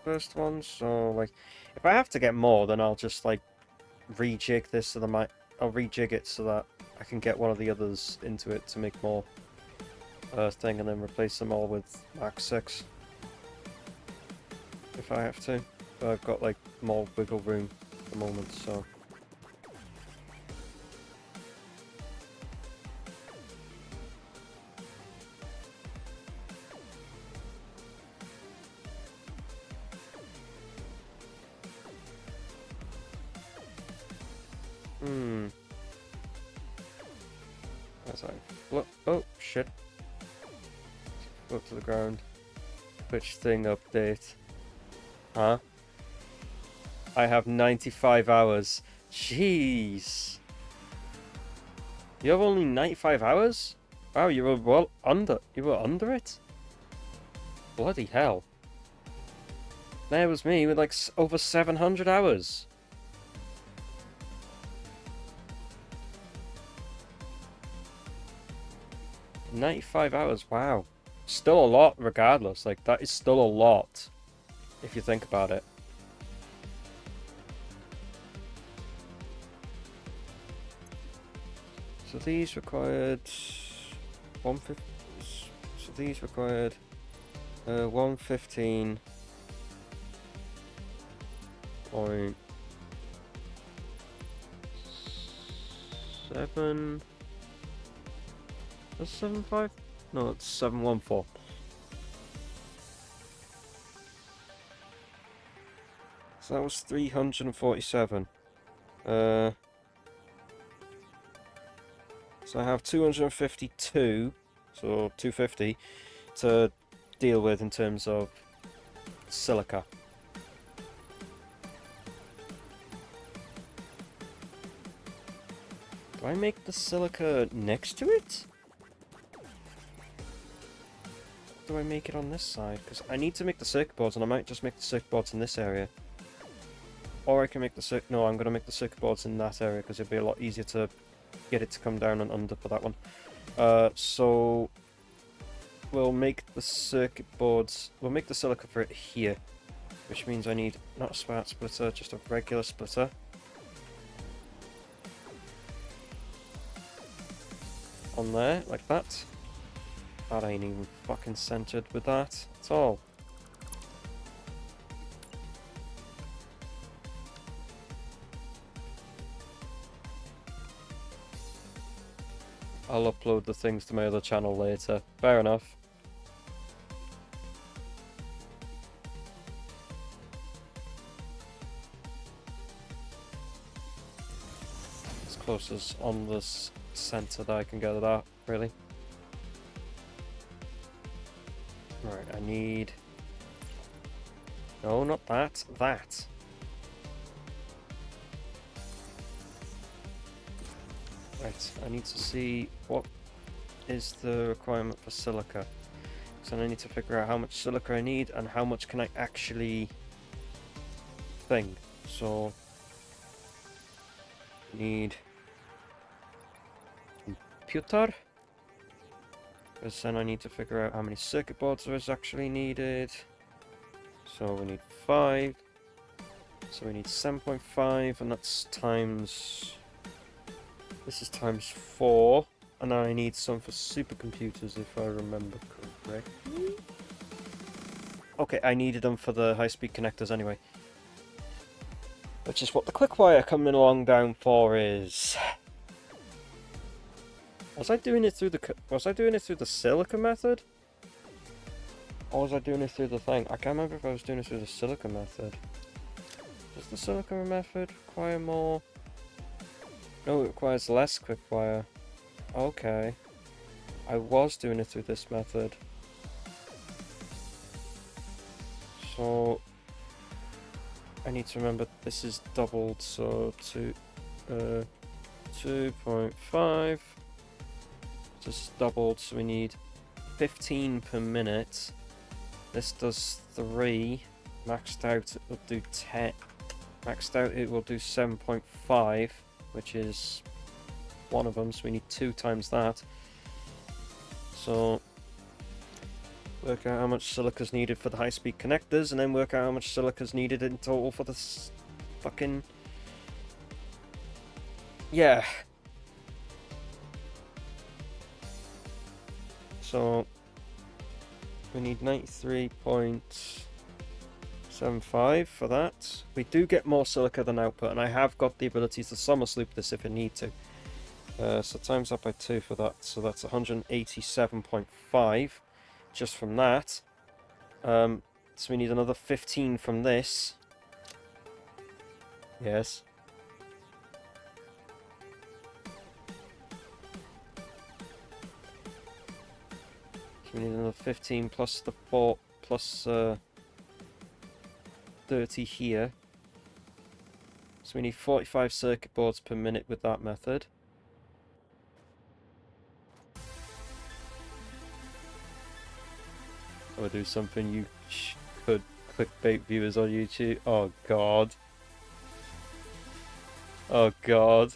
first one. So, like, if I have to get more, then I'll just, like, rejig this so that I'll rejig it so that I can get one of the others into it to make more thing, and then replace them all with max 6. If I have to. But I've got, like, more wiggle room at the moment, so... As I float. Oh, shit. Float to the ground. Which thing update? Huh? I have 95 hours. Jeez. You have only 95 hours? Wow, you were you were under it? Bloody hell. There was me with like over 700 hours. $95 hours, wow. Still a lot regardless, like that is still a lot if you think about it. So these required 150, so these required 115.7. That's 75? No, it's 714. So that was 347. So I have 252, so 250 to deal with in terms of silica. Do I make the silica next to it? Do I make it on this side? Because I need to make the circuit boards, and I might just make the circuit boards in this area. Or I can make the no, I'm going to make the circuit boards in that area, because it'll be a lot easier to get it to come down and under for that one. So we'll make the circuit boards, we'll make the silica for it here, which means I need not a smart splitter, just a regular splitter. On there, like that. That ain't even fucking centered with that at all. I'll upload the things to my other channel later. Fair enough. As close as on this center that I can get to that, really. Right, I need... No, not that. That. Right, I need to see what is the requirement for silica. So I need to figure out how much silica I need and how much can I actually thing. So need computer, because then I need to figure out how many circuit boards there is actually needed. So we need 5. So we need 7.5, and that's times... This is times 4, and I need some for supercomputers if I remember correctly. Okay, I needed them for the high-speed connectors anyway. Which is what the quick wire coming along down for is. Was I doing it through the silica method? Or was I doing it through the thing? I can't remember if I was doing it through the silica method. Does the silica method require more? No, it requires less quick-wire. Okay. I was doing it through this method. So I need to remember this is doubled, so 2.5. Just doubled, so we need 15 per minute. This does 3. Maxed out it will do 10. Maxed out it will do 7.5, which is one of them, so we need 2 times that. So work out how much silica is needed for the high-speed connectors, and then work out how much silica is needed in total for the fucking... Yeah. So we need 93.75 for that. We do get more silica than output, and I have got the ability to somersault loop this if I need to. So times that by 2 for that, so that's 187.5 just from that. So we need another 15 from this. Yes. So we need another 15 plus the 4 plus 30 here. So we need 45 circuit boards per minute with that method. Or do something you could clickbait viewers on YouTube. Oh god. Oh god.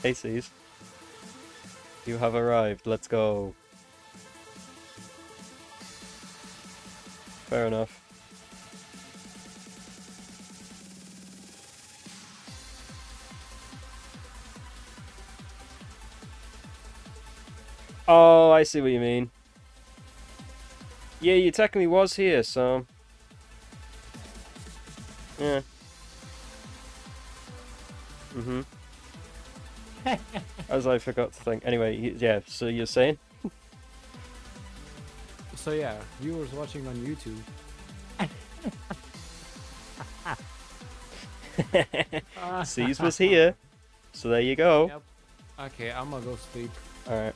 Hey C's. You have arrived, let's go. Fair enough. Oh, I see what you mean. Yeah, you technically was here, so... Yeah. Mm-hmm. As I forgot to think. Anyway, yeah, so you're saying? So yeah, viewers watching on YouTube. C's was here, so there you go. Yep. Okay, I'm gonna go sleep. Alright.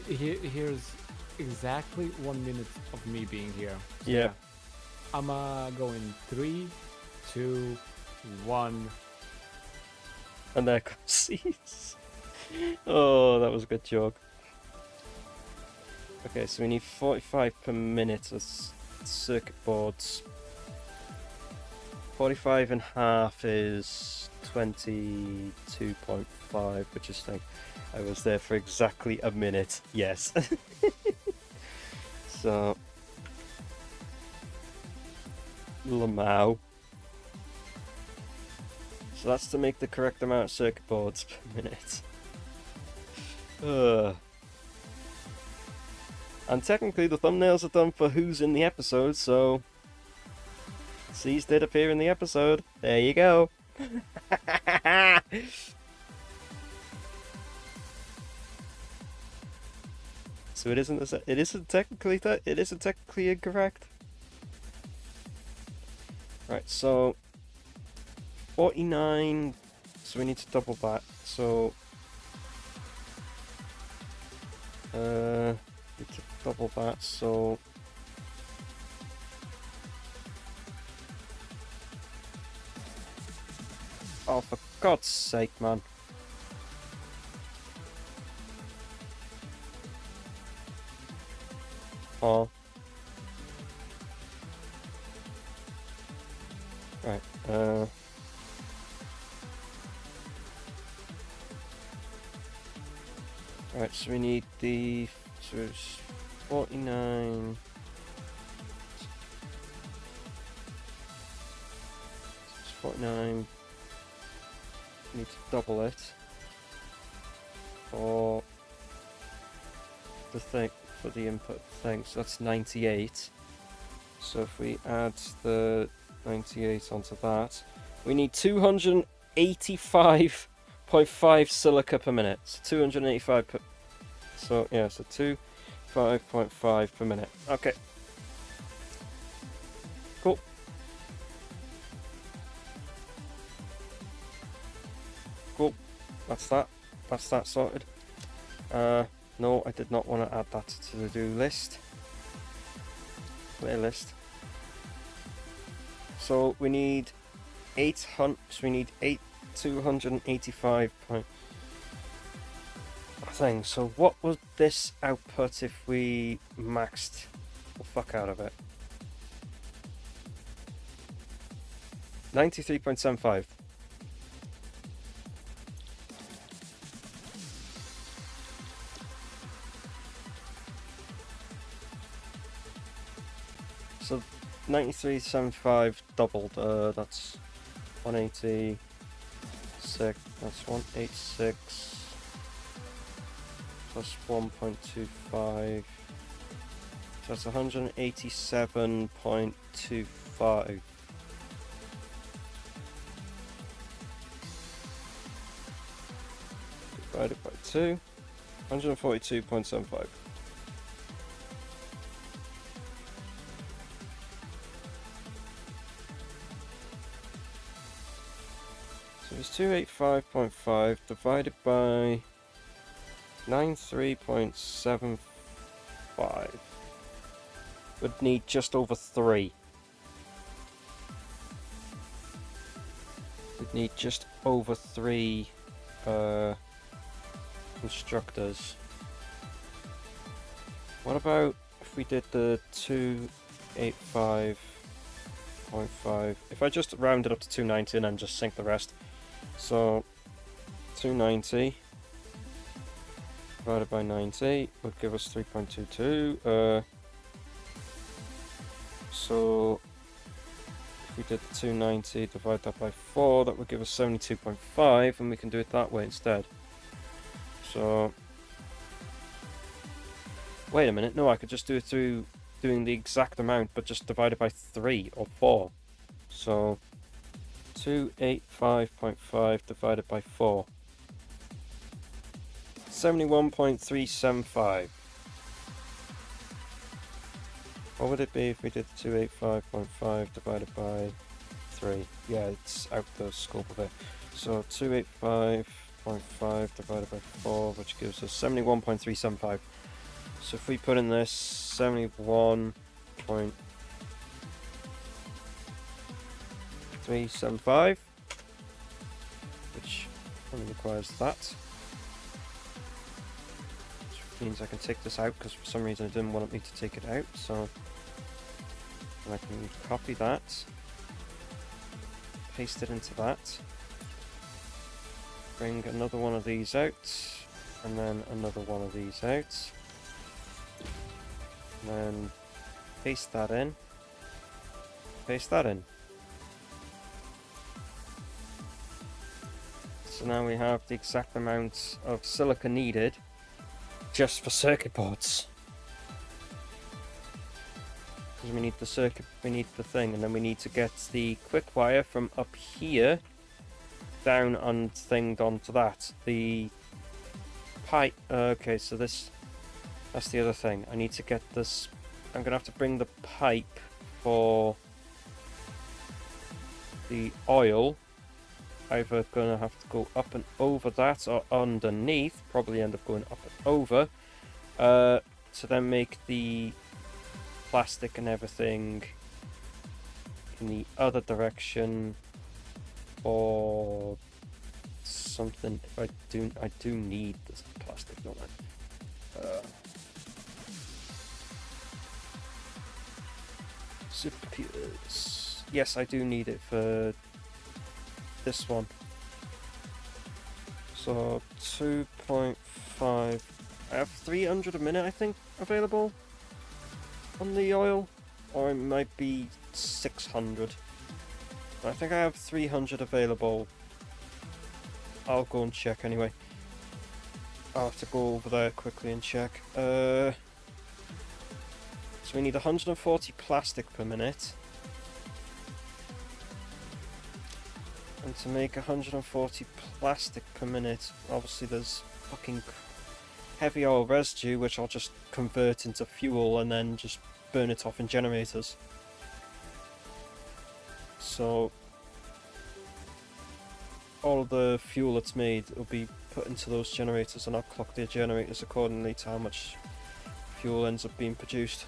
Here's exactly 1 minute of me being here. So Yeah. I'm go in 3, 2, 1. And there comes C's. Oh, that was a good joke. Okay, so we need 45 per minute of circuit boards. 45 and half is 22.5, which is like, I was there for exactly a minute. Yes. So, Lamau. So that's to make the correct amount of circuit boards per minute. And technically the thumbnails are done for who's in the episode, so... C's did appear in the episode. There you go. So it isn't technically incorrect. Right, so 49, so we need to double that. So need to double that, so oh, for God's sake, man. Oh. Right, right, so we need the, so it's 49, it's 49, we need to double it for the thing, for the input thing, so that's 98. So if we add the 98 onto that, we need 285.5 0.5 silica per minute. So 285 per... So, yeah, so 25.5 per minute. Okay. Cool. Cool. That's that. That's that sorted. No, I did not want to add that to the do list. Playlist. So we need 800. So we need 285 point thing. So what was this output if we maxed the fuck out of it? 93.75. So 93.75 doubled. That's 186. That's 186 plus 1.25. So that's 187.25. Divided by 2. 142.75. So it's 285.5 divided by 93.75. Would need just over 3. Would need just over 3 instructors. What about if we did the 285.5? If I just round it up to 290 and then just sync the rest. So 290 divided by 90 would give us 3.22. So if we did the 290, divide that by 4, that would give us 72.5, and we can do it that way instead. So wait a minute, no, I could just do it through doing the exact amount, but just divide it by 3 or 4. So 285.5 divided by 4. 71.375. What would it be if we did 285.5 divided by 3? Yeah, it's out the scope of it. So 285.5 divided by 4, which gives us 71.375. So if we put in this 71.375, which only requires that, which means I can take this out because for some reason it didn't want me to take it out, so I can copy that, paste it into that, bring another one of these out, and then another one of these out, and then paste that in, paste that in. So now we have the exact amount of silica needed just for circuit boards. Because we need the circuit, we need the thing, and then we need to get the quick wire from up here down and thinged onto that. The pipe, okay, so that's the other thing. I need to get this, I'm gonna have to bring the pipe for the oil, either gonna have to go up and over that or underneath, probably end up going up and over, to then make the plastic and everything in the other direction, or something. If I do need this plastic, don't I? Supercomputers. Yes, I do need it for this one. So 2.5. I have 300 a minute, I think, available on the oil, or it might be 600. I think I have 300 available. I'll go and check anyway. I'll have to go over there quickly and check. So we need 140 plastic per minute. And And to make 140 plastic per minute, obviously there's fucking heavy oil residue, which I'll just convert into fuel and then just burn it off in generators. So all of the fuel that's made will be put into those generators, and I'll clock the generators accordingly to how much fuel ends up being produced,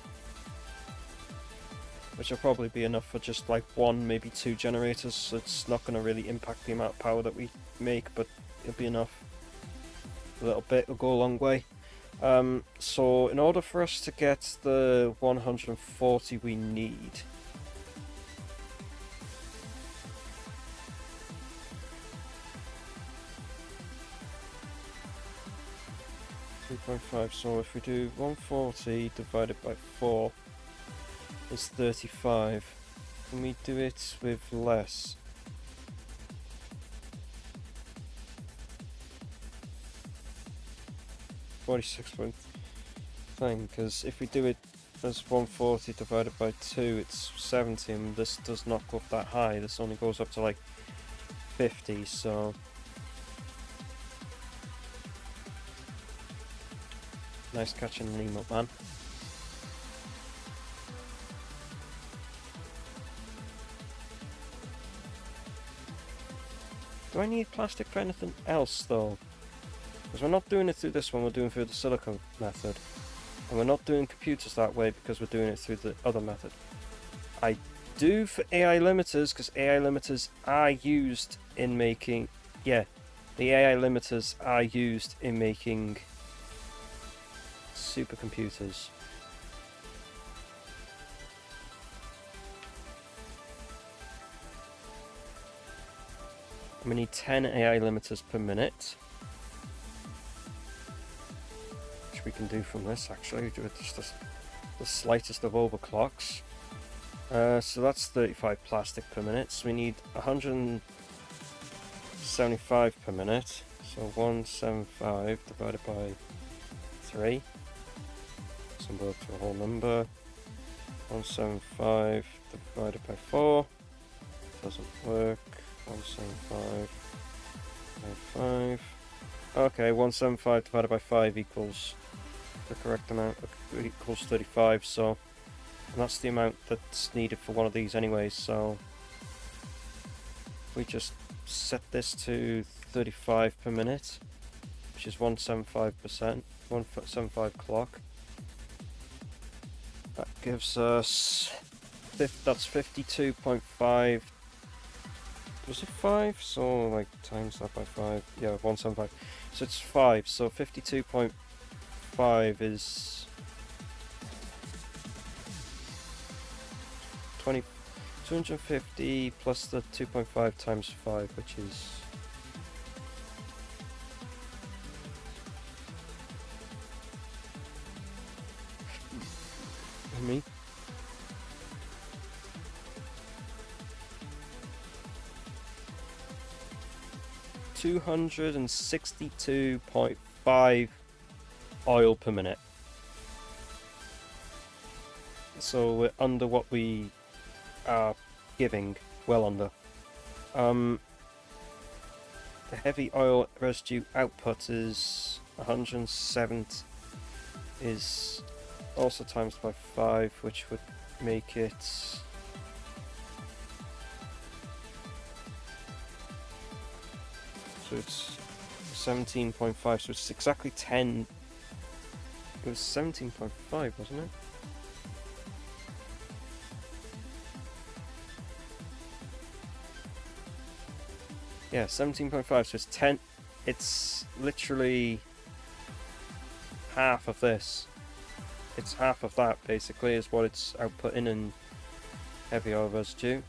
which will probably be enough for just like 1, maybe 2 generators, so it's not going to really impact the amount of power that we make, but it'll be enough. A little bit will go a long way. So in order for us to get the 140 we need, so if we do 140 divided by 4 is 35. Can we do it with less? 46 point thing, because if we do it as 140 divided by 2, it's 70, and this does not go up that high. This only goes up to like 50, so nice catching an email, man. Do I need plastic for anything else though? Because we're not doing it through this one, we're doing it through the silicone method. And we're not doing computers that way because we're doing it through the other method. I do for AI limiters, because AI limiters are used in making... Yeah, the AI limiters are used in making supercomputers. We need 10 AI limiters per minute, which we can do from this actually, do it just the slightest of overclocks. So that's 35 plastic per minute, so we need 175 per minute, so 175 divided by 3, symbol to a whole number, 175 divided by 4, doesn't work. 175 by 5. Okay, 175 divided by 5 equals the correct amount, equals 35, so and that's the amount that's needed for one of these anyway, so we just set this to 35 per minute, which is 175%, 175 clock. That gives us, that's 52.5. Was it 5? So like times that by 5. Yeah, 175. So it's 5. So 52.5 is 250 plus the 2.5 times 5, which is me. $262.5 oil per minute. So we're under what we are giving, well under. The heavy oil residue output is 107, is also times by 5, which would make it so it's 17.5, so it's exactly 10. It was 17.5, wasn't it? Yeah, 17.5, so it's 10. It's literally half of this. It's half of that, basically, is what it's outputting in heavy oil residue.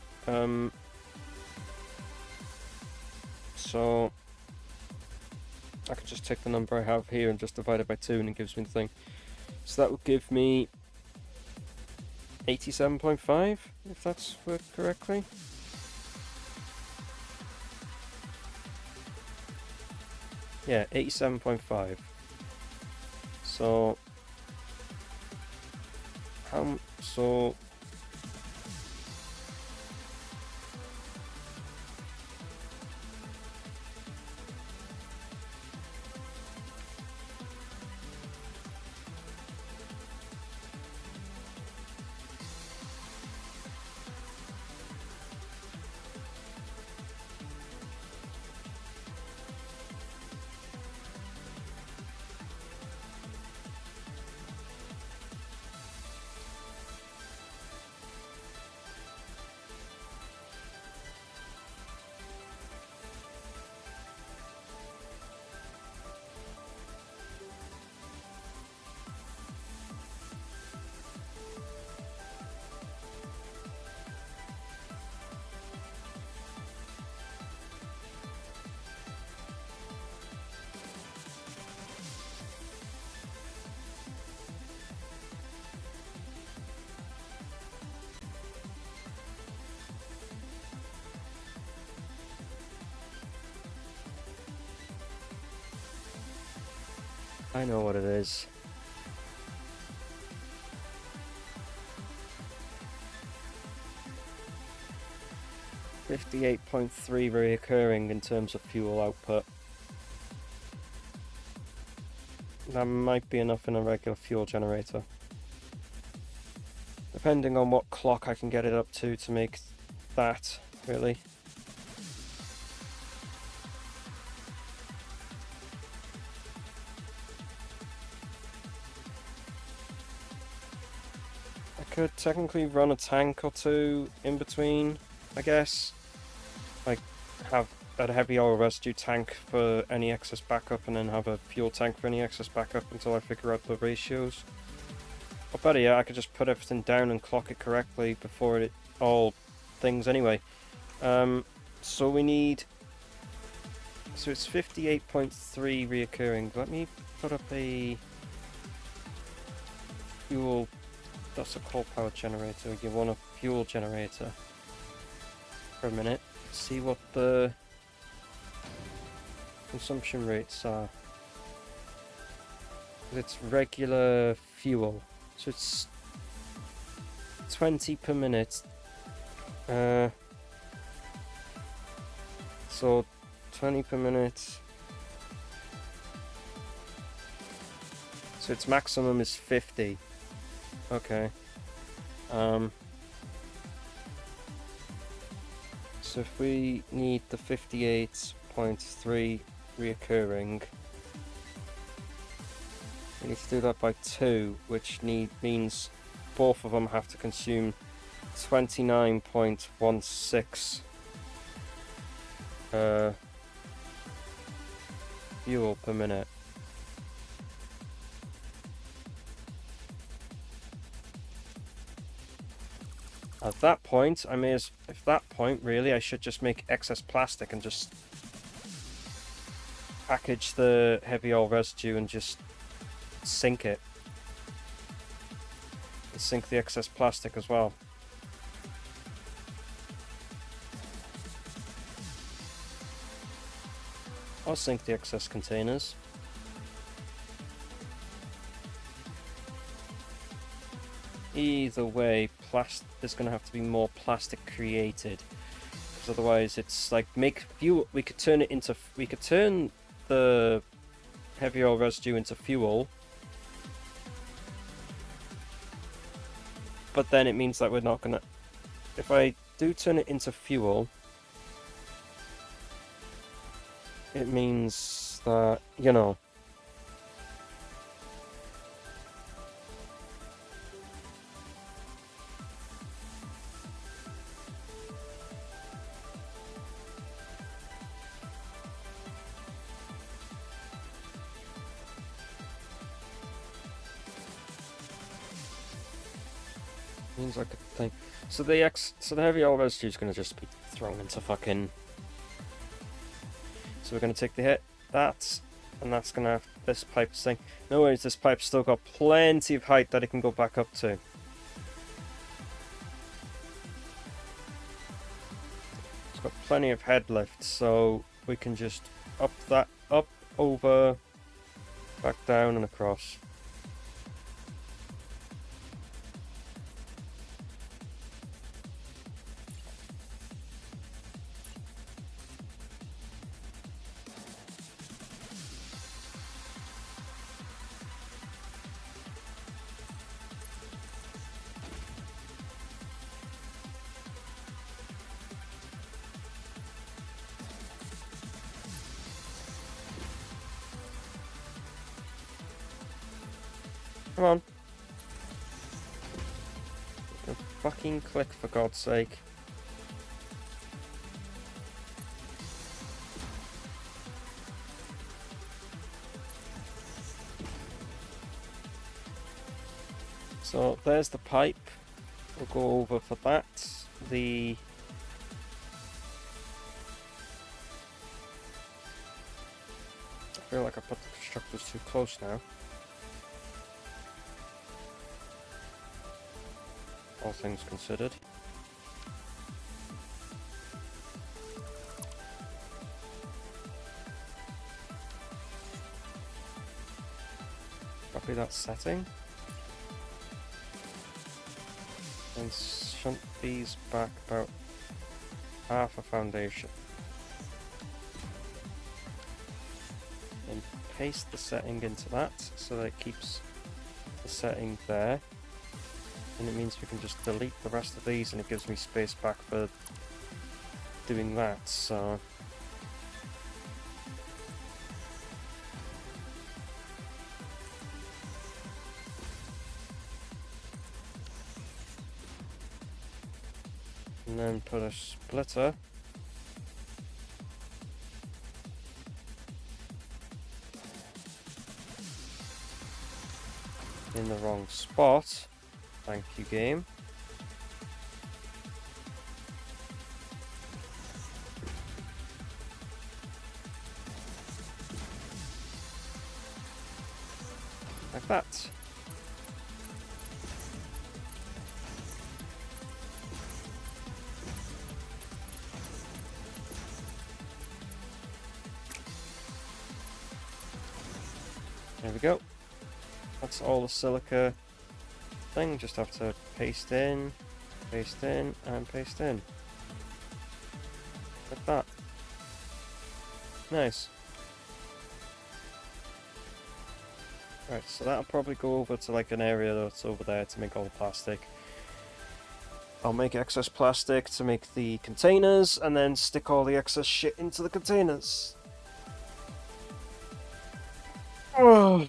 So I could just take the number I have here and just divide it by 2 and it gives me the thing. So that would give me 87.5, if that's worked correctly. Yeah, 87.5. So so I know what it is. $58.3 reoccurring in terms of fuel output. That might be enough in a regular fuel generator. Depending on what clock I can get it up to make that, really. I could technically run a tank or two in between, I guess. Like, have a heavy oil residue tank for any excess backup and then have a fuel tank for any excess backup until I figure out the ratios. Or better yet, I could just put everything down and clock it correctly before it all things anyway. So we need... So it's 58.3 reoccurring. Let me put up a fuel... That's a coal power generator. You want a fuel generator for a minute. See what the consumption rates are. It's regular fuel, so it's 20 per minute. So 20 per minute. So its maximum is 50. Okay. So if we need the 58.3 reoccurring, we need to do that by 2, which means both of them have to consume 29.16 fuel per minute. At that point, really, I should just make excess plastic and just package the heavy oil residue and just sink it. And sink the excess plastic as well. I'll sink the excess containers. Either way, there's going to have to be more plastic created, because otherwise it's like make fuel. We could turn the heavy oil residue into fuel, but then it means that we're not gonna. If I do turn it into fuel, it means that, you know. Means I could think. So the heavy oil residue is going to just be thrown into fucking. So we're going to take the hit, and that's going to have this pipe's thing. No worries, this pipe's still got plenty of height that it can go back up to. It's got plenty of head lift, so we can just up, over, back down and across. Come on. Fucking click, for God's sake. So there's the pipe. We'll go over for that. I feel like I put the constructors too close now. All things considered. exactly that setting. And shunt these back about half a foundation. And paste the setting into that so that it keeps the setting there. And it means we can just delete the rest of these and it gives me space back for doing that, so... And then put a splitter in the wrong spot. Thank you, game. Like that. There we go. That's all the silica thing. Just have to paste in, and paste in. Like that. Nice. Right, so that'll probably go over to like an area that's over there to make all the plastic. I'll make excess plastic to make the containers, and then stick all the excess shit into the containers. Oh.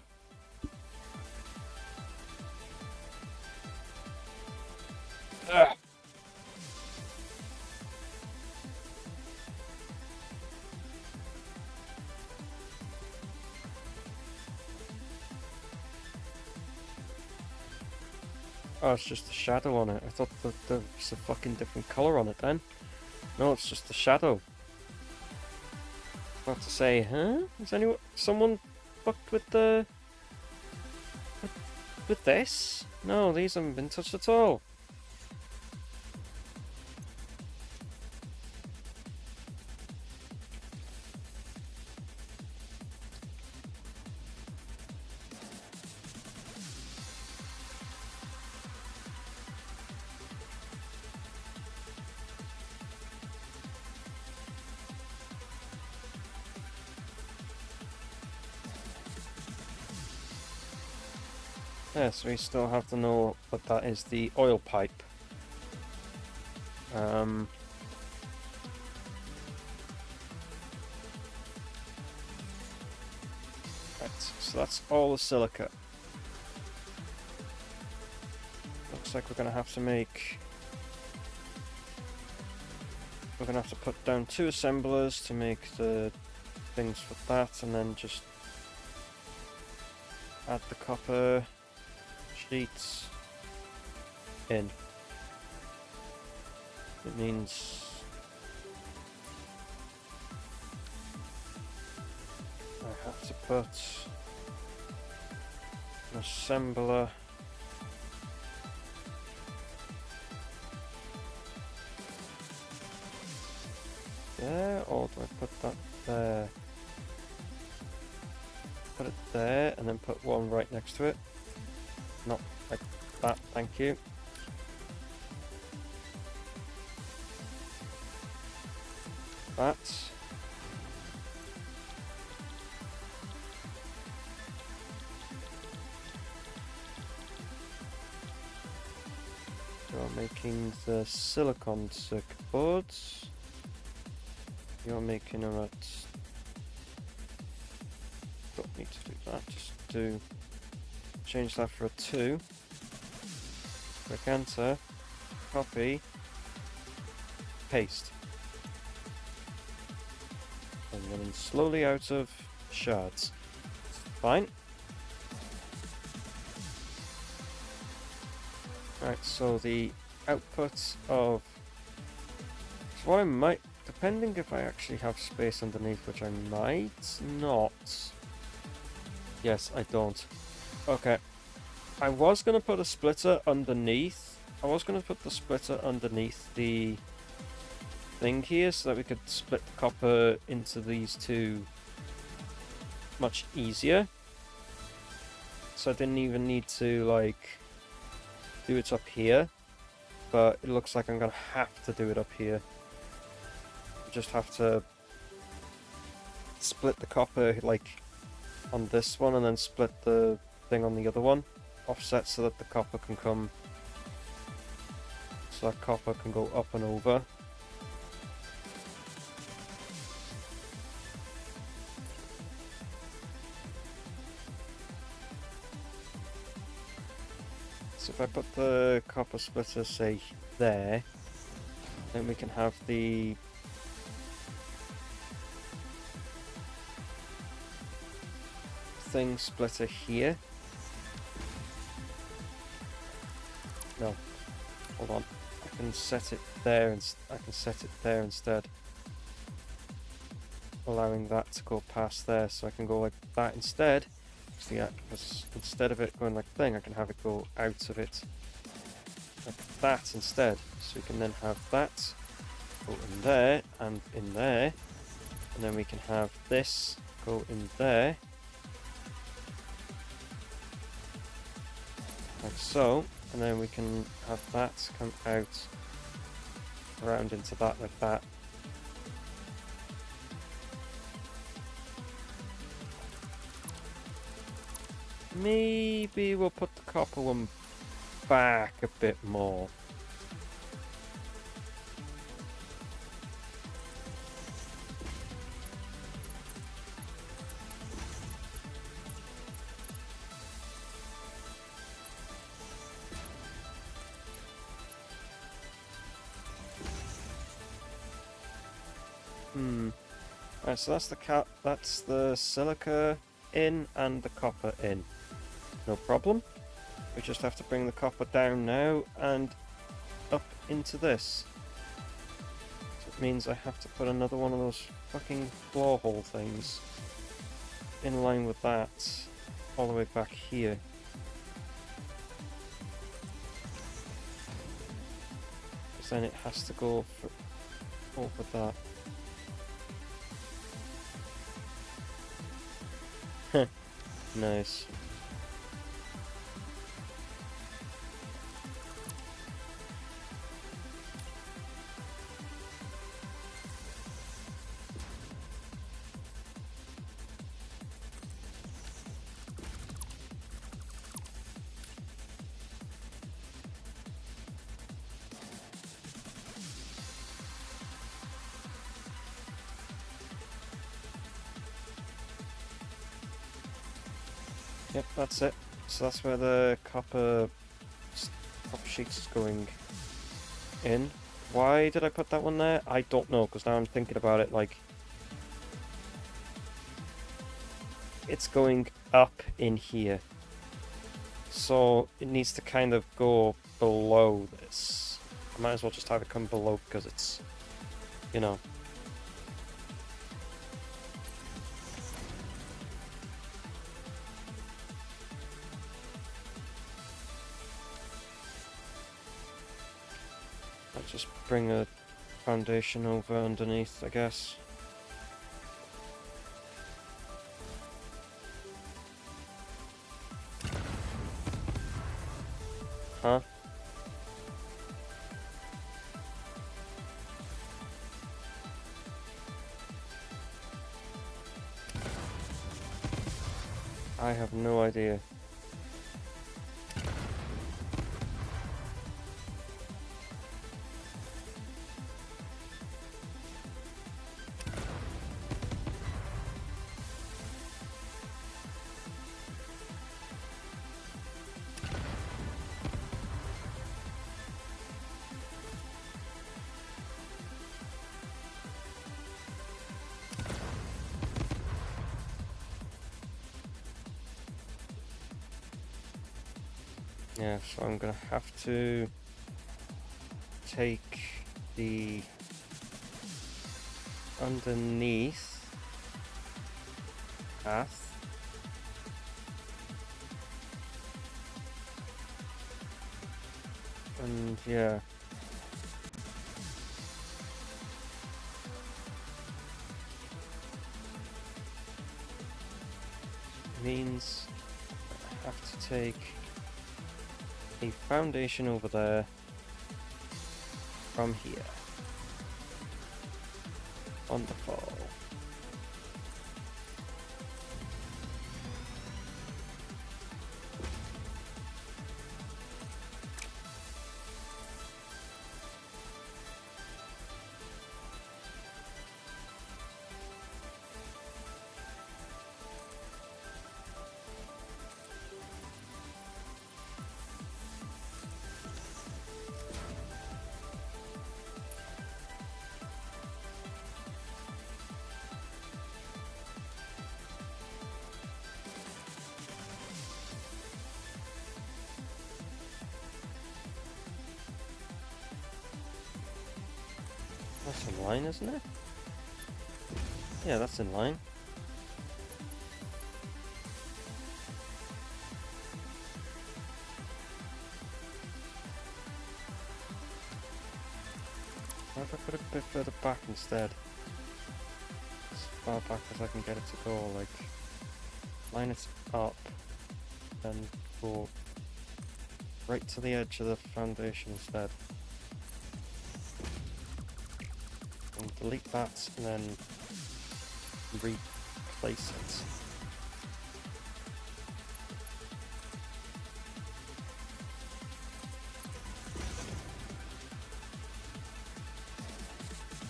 Ugh. Oh, it's just a shadow on it. I thought that there was a fucking different colour on it then. No, it's just a shadow. About to say, huh? Is someone fucked with the... with this? No, these haven't been touched at all. Yes, we still have to know that that is the oil pipe. Right, so that's all the silica. Looks like we're gonna have to make... We're gonna have to put down 2 assemblers to make the things for that, and then just add the copper sheets in. It means I have to put an assembler there, or do I put that there? Put it there and then put one right next to it. Not like that, thank you. That. You're making the silicon circuit boards. You're making them at... Don't need to do that, just do... Change that for a 2. Click enter, copy, paste. And then slowly out of shards. Fine. Right, so the output of... So what I might... Depending if I actually have space underneath, which I might not. Yes, I don't. Okay. I was going to put a splitter underneath. I was going to put the splitter underneath the thing here so that we could split the copper into these two much easier. so I didn't even need to, like, do it up here. But it looks like I'm gonna have to do it up here. I just have to split the copper, like, on this one, and then split the thing on the other one. Offset so that the copper can come... So that copper can go up and over. So if I put the copper splitter, say, there, then we can have the thing splitter here. No, hold on. I can set it there, and I can set it there instead, allowing that to go past there. So I can go like that instead. So yeah, because instead of it going like thing, I can have it go out of it like that instead. So we can then have that go in there and in there, and then we can have this go in there, like so, and then we can have that come out around into that like that. Maybe we'll put the copper one back a bit more. Alright, so that's the silica in and the copper in. No problem. We just have to bring the copper down now and up into this. So it means I have to put another one of those fucking floor hole things in line with that all the way back here. Because then it has to go over that. Nice. Yep, that's it. So that's where the copper sheets is going in. Why did I put that one there? I don't know, because now I'm thinking about it, like, it's going up in here. So it needs to kind of go below this. I might as well just have it come below because it's, you know. Let's just bring a foundation over underneath, I guess. Huh? I have no idea. Yeah, so I'm gonna have to take the underneath path and yeah. Means I have have to take a foundation over there from here. Wonderful. That's in line, isn't it? Yeah, that's in line. Why if I put it a bit further back instead? As far back as I can get it to go, like line it up and go right to the edge of the foundation instead. And delete that and then replace it.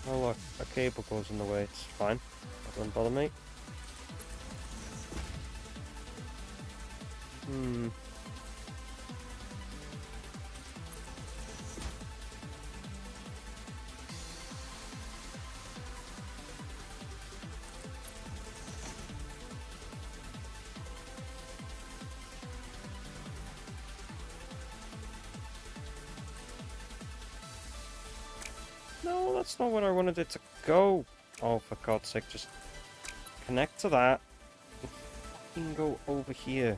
Oh look, a cable goes in the way, it's fine. That doesn't bother me. No, that's not what I wanted it to go. Oh, for God's sake, just connect to that. You can go over here.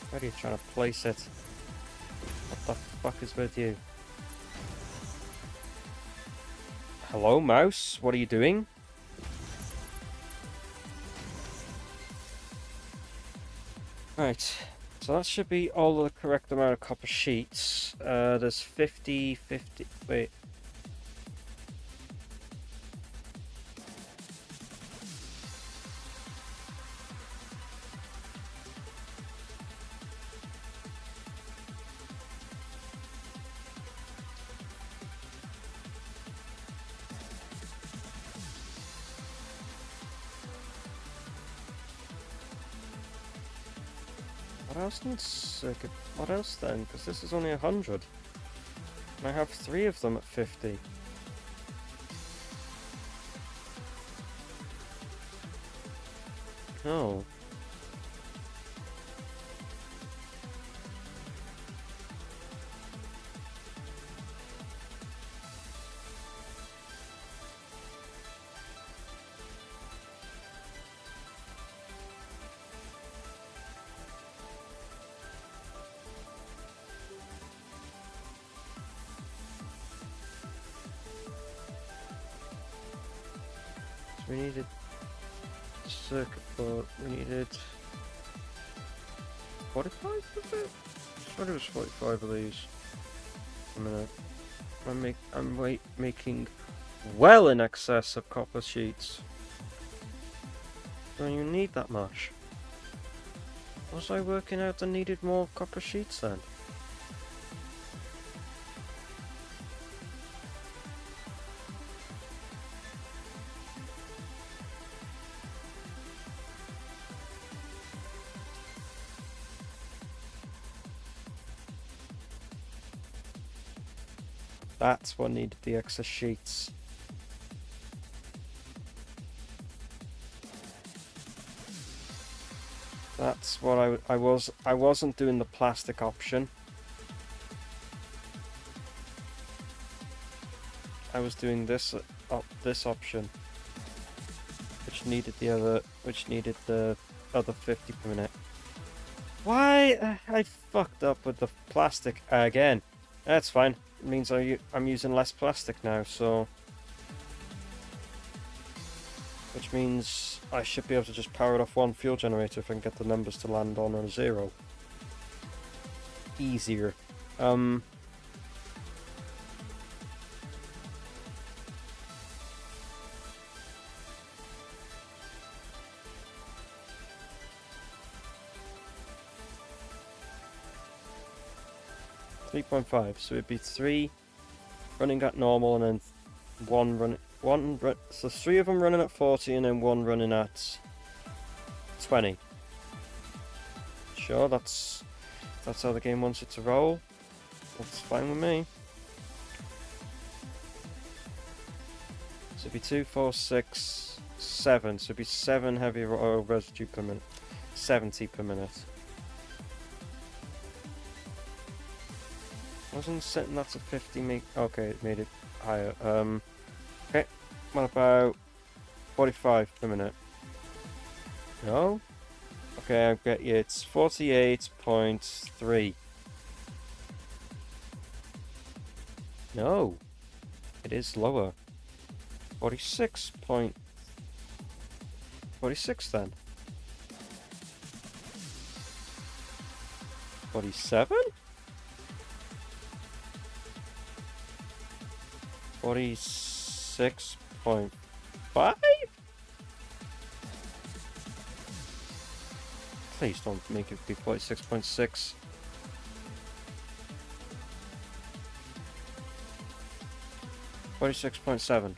Where are you trying to place it? What the fuck is with you? Hello, mouse? What are you doing? Right, so that should be all the correct amount of copper sheets. There's 50, 50... Wait. What else needs circuit? What else then? Because this is only 100. And I have 3 of them at 50. No. We needed circuit board, we needed 45 of it? I thought it was 45 of these. A minute. I'm making well in excess of copper sheets. Don't you need that much? Was I working out I needed more copper sheets then? That's what needed the extra sheets. That's what I wasn't doing the plastic option. I was doing this this option, which needed the other 50 per minute. Why? I fucked up with the plastic again. That's fine. It means I'm using less plastic now, so... Which means I should be able to just power it off one fuel generator if I can get the numbers to land on a 0. Easier. 3.5, so it'd be 3 running at normal and then so 3 of them running at 40 and then 1 running at 20. Sure, that's how the game wants it to roll. That's fine with me. So it'd be 2, 4, 6, 7. So it'd be 7 heavy oil residue per minute. 70 per minute. Wasn't setting that to 50 okay, it made it higher. Okay, what about 45 per minute? No? Okay, I'll get you, it's 48.3. No, it is lower. 46 then. 47? 46.5? Please don't make it be 46.6. $46.7.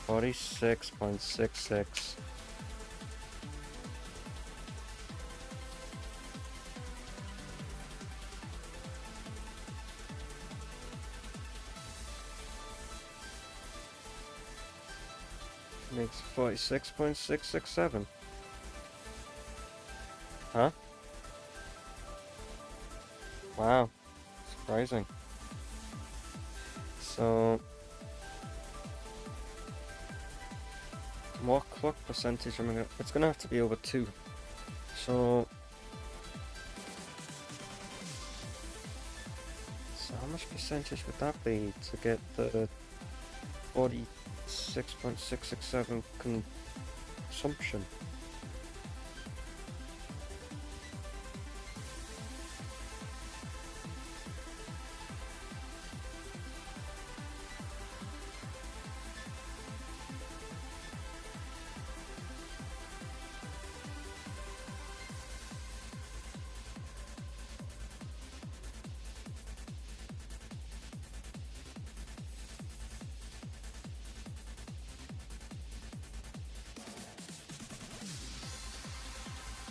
$46.66. Makes 46.667. Huh? Wow. Surprising. So... what clock percentage am I gonna... It's gonna have to be over 2. So... So how much percentage would that be to get the 46.667 consumption?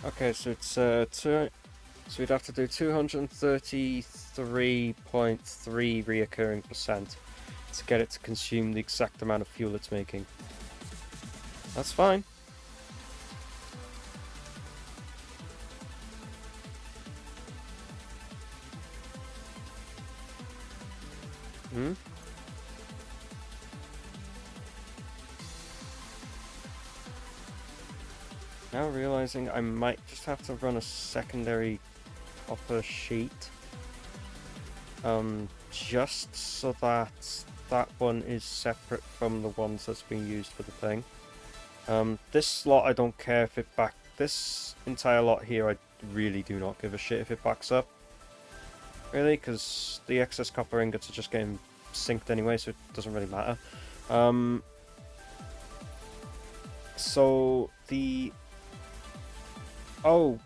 Okay, so it's so we'd have to do 233.3 reoccurring percent to get it to consume the exact amount of fuel it's making. That's fine. Hmm? Now realizing I might just have to run a secondary copper sheet. Just so that that one is separate from the ones that's being used for the thing. This slot I don't care if it this entire lot here I really do not give a shit if it backs up. Really, because the excess copper ingots are just getting synced anyway, so it doesn't really matter. So the... Oh,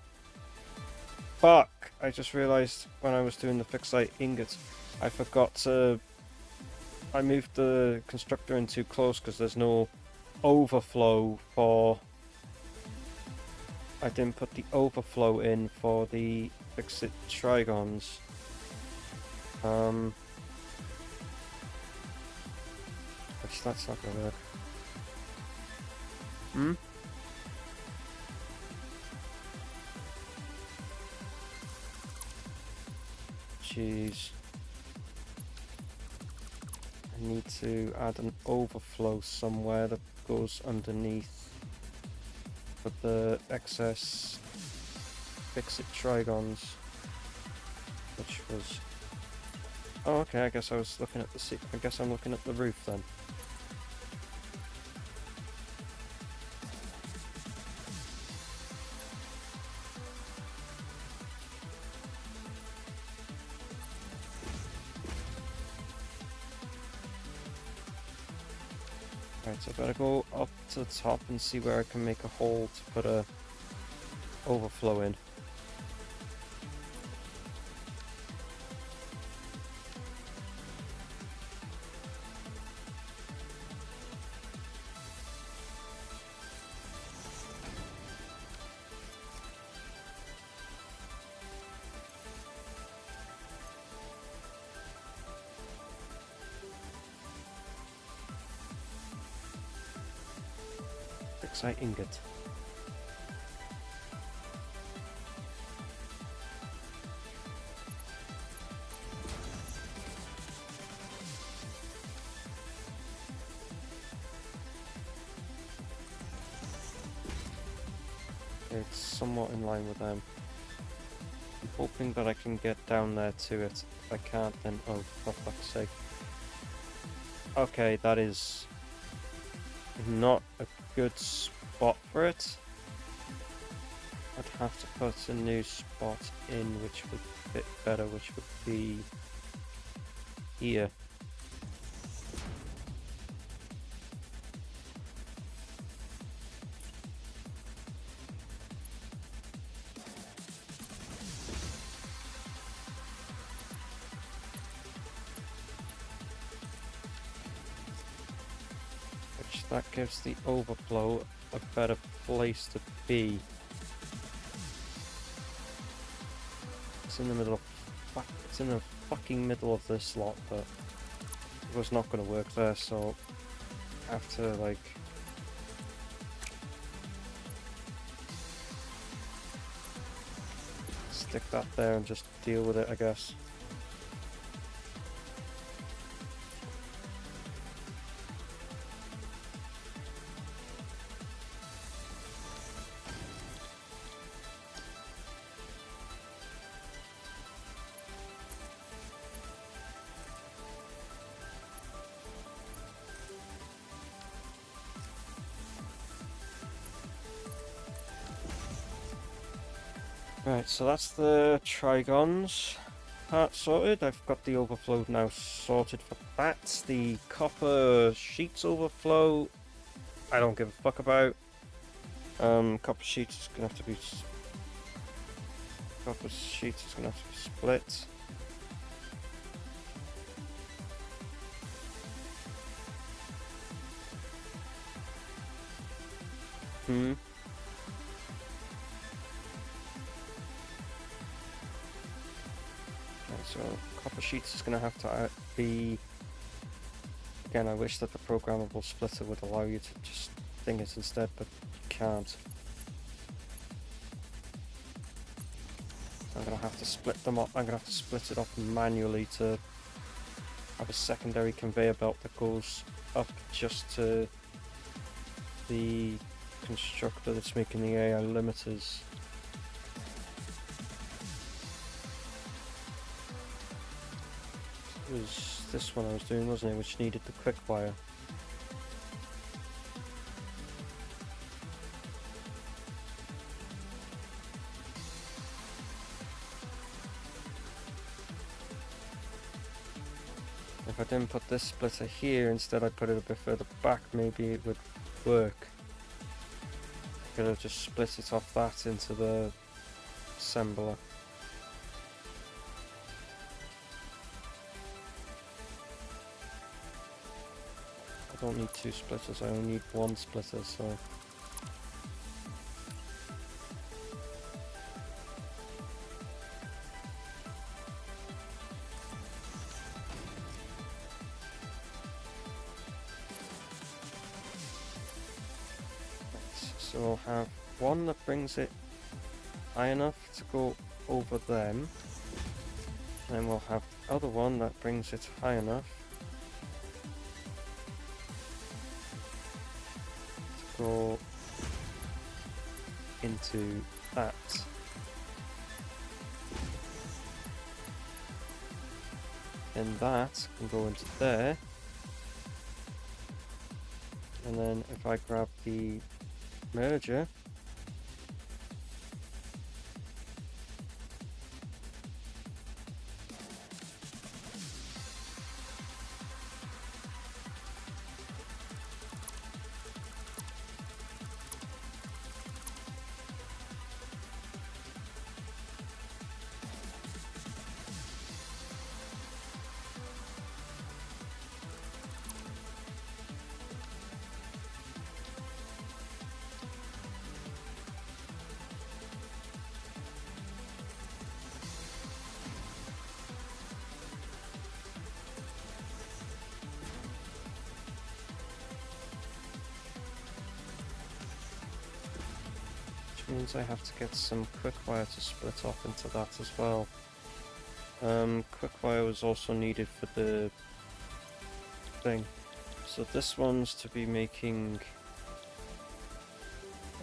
fuck! I just realised when I was doing the fixed site ingots, I forgot to... I moved the constructor in too close because there's no overflow for... I didn't put the overflow in for the fixed it trigons. Which that's not gonna work. Hmm? Jeez. I need to add an overflow somewhere that goes underneath for the excess fix-it trigons, which was... Oh, okay, I guess I was looking at the... I guess I'm looking at the roof then. Right, so I better go up to the top and see where I can make a hole to put a overflow in. Fixite ingot. It's somewhat in line with them. I'm hoping that I can get down there to it. If I can't, then oh, for fuck's sake. Okay, that is not a good spot for it. I'd have to put a new spot in which would fit better, which would be here. That gives the overflow a better place to be. It's in the middle of it's in the fucking middle of this slot, but it was not going to work there, so I have to like stick that there and just deal with it, I guess. Right, so that's the Trigons part sorted. I've got the overflow now sorted for that. The copper sheets overflow, I don't give a fuck about. Copper sheets is gonna have to be split. So copper sheets is going to have to be... Again, I wish that the programmable splitter would allow you to just thing it instead, but you can't. I'm going to have to split them up. I'm going to have to split it up manually to have a secondary conveyor belt that goes up just to the constructor that's making the AI limiters. It was this one I was doing, wasn't it, which needed the quick wire. If I didn't put this splitter here, instead I put it a bit further back, maybe it would work. Could have just split it off that into the assembler. I don't need two splitters, I only need one splitter, so... So we'll have one that brings it high enough to go over them. Then we'll have the other one that brings it high enough to go into that. And that can go into there. And then if I grab the merger, which means I have to get some quick wire to split off into that as well. Quick wire was also needed for the thing. So this one's to be making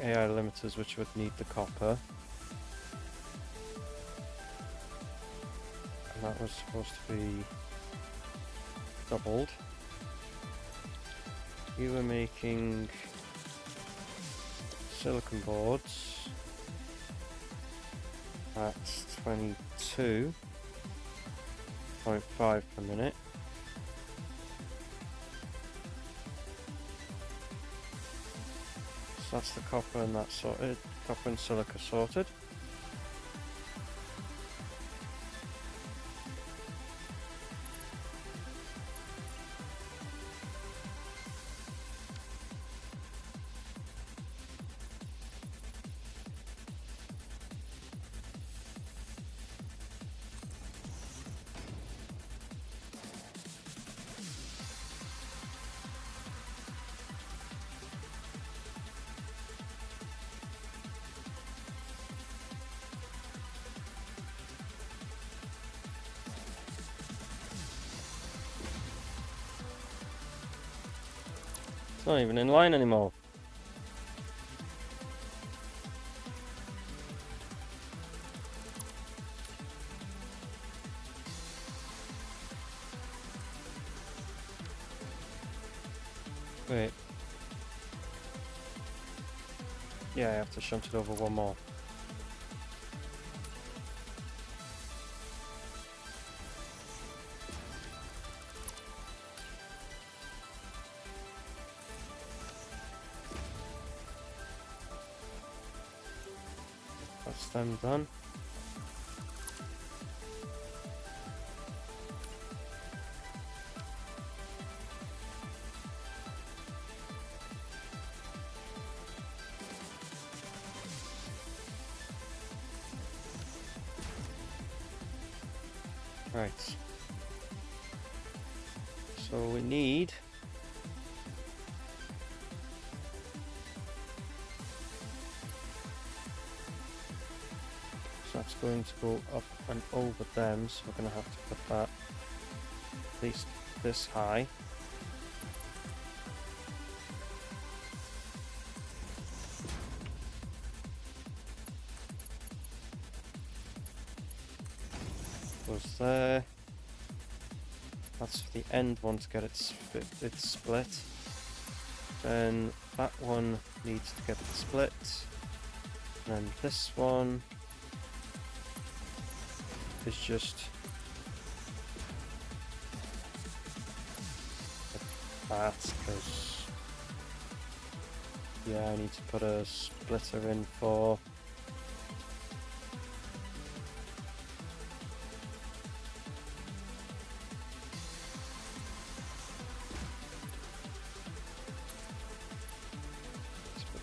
AI limiters, which would need the copper. And that was supposed to be doubled. You were making silicon boards at 22.5 per minute. So that's the copper and that sorted. Copper and silica sorted. It's not even in line anymore. Wait. Yeah, I have to shunt it over one more. That's them done. Right. So we need so that's going to go up and over them, so we're going to have to put that at least this high. Goes there. That's for the end one to get it split. Then that one needs to get it split. And then this one is just that, because yeah, I need to put a splitter in for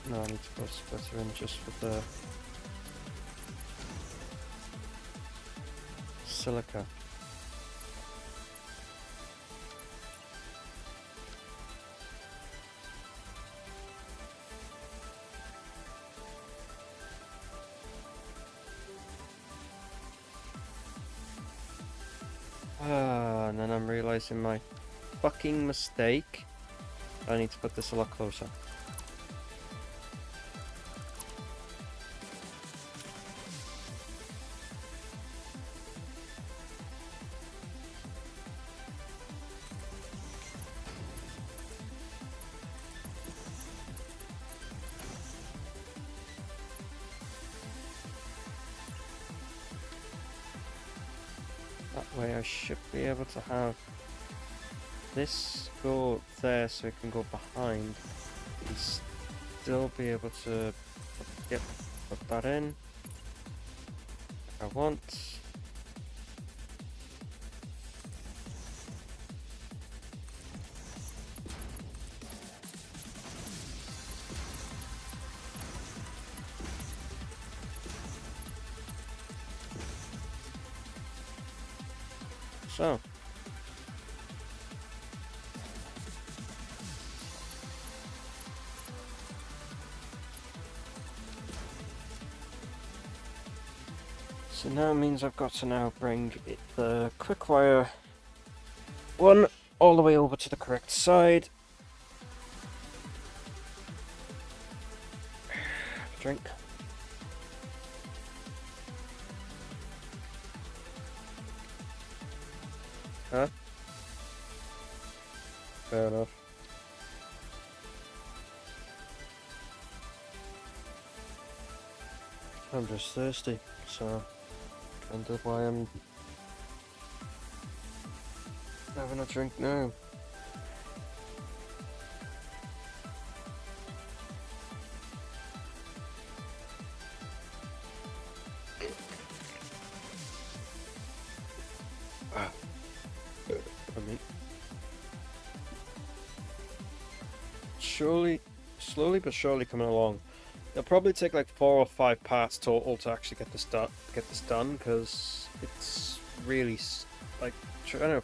no, I need to put a splitter in just for the silica. And then I'm realizing my fucking mistake. I need to put this a lot closer. That way I should be able to have this go there so it can go behind and still be able to, yep, put that in if I want. So. So now it means I've got to now bring the quick wire one all the way over to the correct side. Drink. Huh? Fair enough. I'm just thirsty, so kind of why I'm having a drink now. I mean, slowly but surely coming along. It'll probably take like 4 or 5 parts total to actually get this done, because it's really like trying to.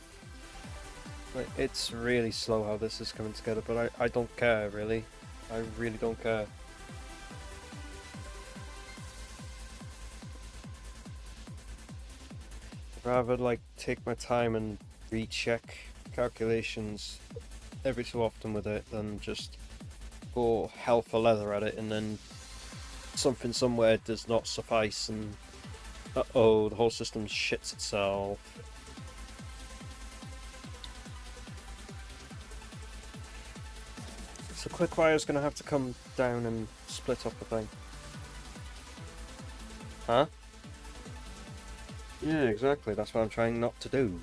Like, it's really slow how this is coming together, but I don't care really. I really don't care. I'd rather like take my time and recheck calculations every so often with it than just go hell for leather at it and then something somewhere does not suffice and uh-oh, the whole system shits itself. So Quickwire's gonna have to come down and split up the thing. Huh? Yeah, exactly, that's what I'm trying not to do.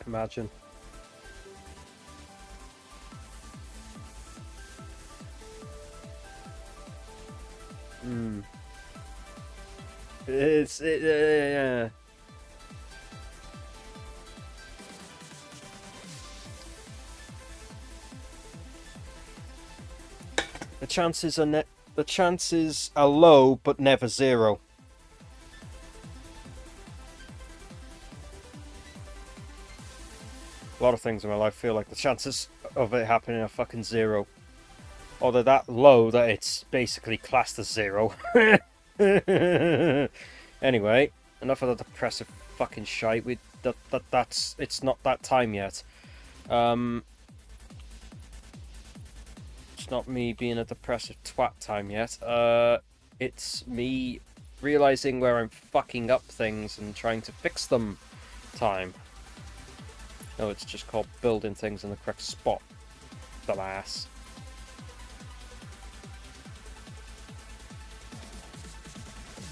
Imagine. Yeah. The chances are low, but never zero. A lot of things in my life feel like the chances of it happening are fucking zero. Or they're that low that it's basically classed as zero. Anyway, enough of the depressive fucking shite. It's not that time yet. It's not me being a depressive twat time yet. It's me realizing where I'm fucking up things and trying to fix them time. No, it's just called building things in the correct spot. Dumbass.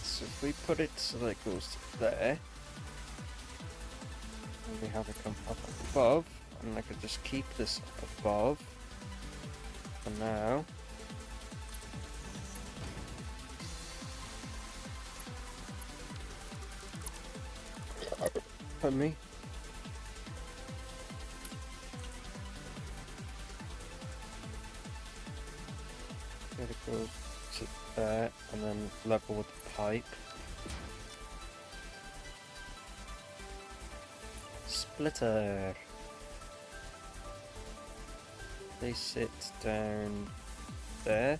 So if we put it so that it goes to there, and we have it come up above, and I could just keep this up above for now. Pardon me. Go to there, and then level with the pipe. Splitter. They sit down there.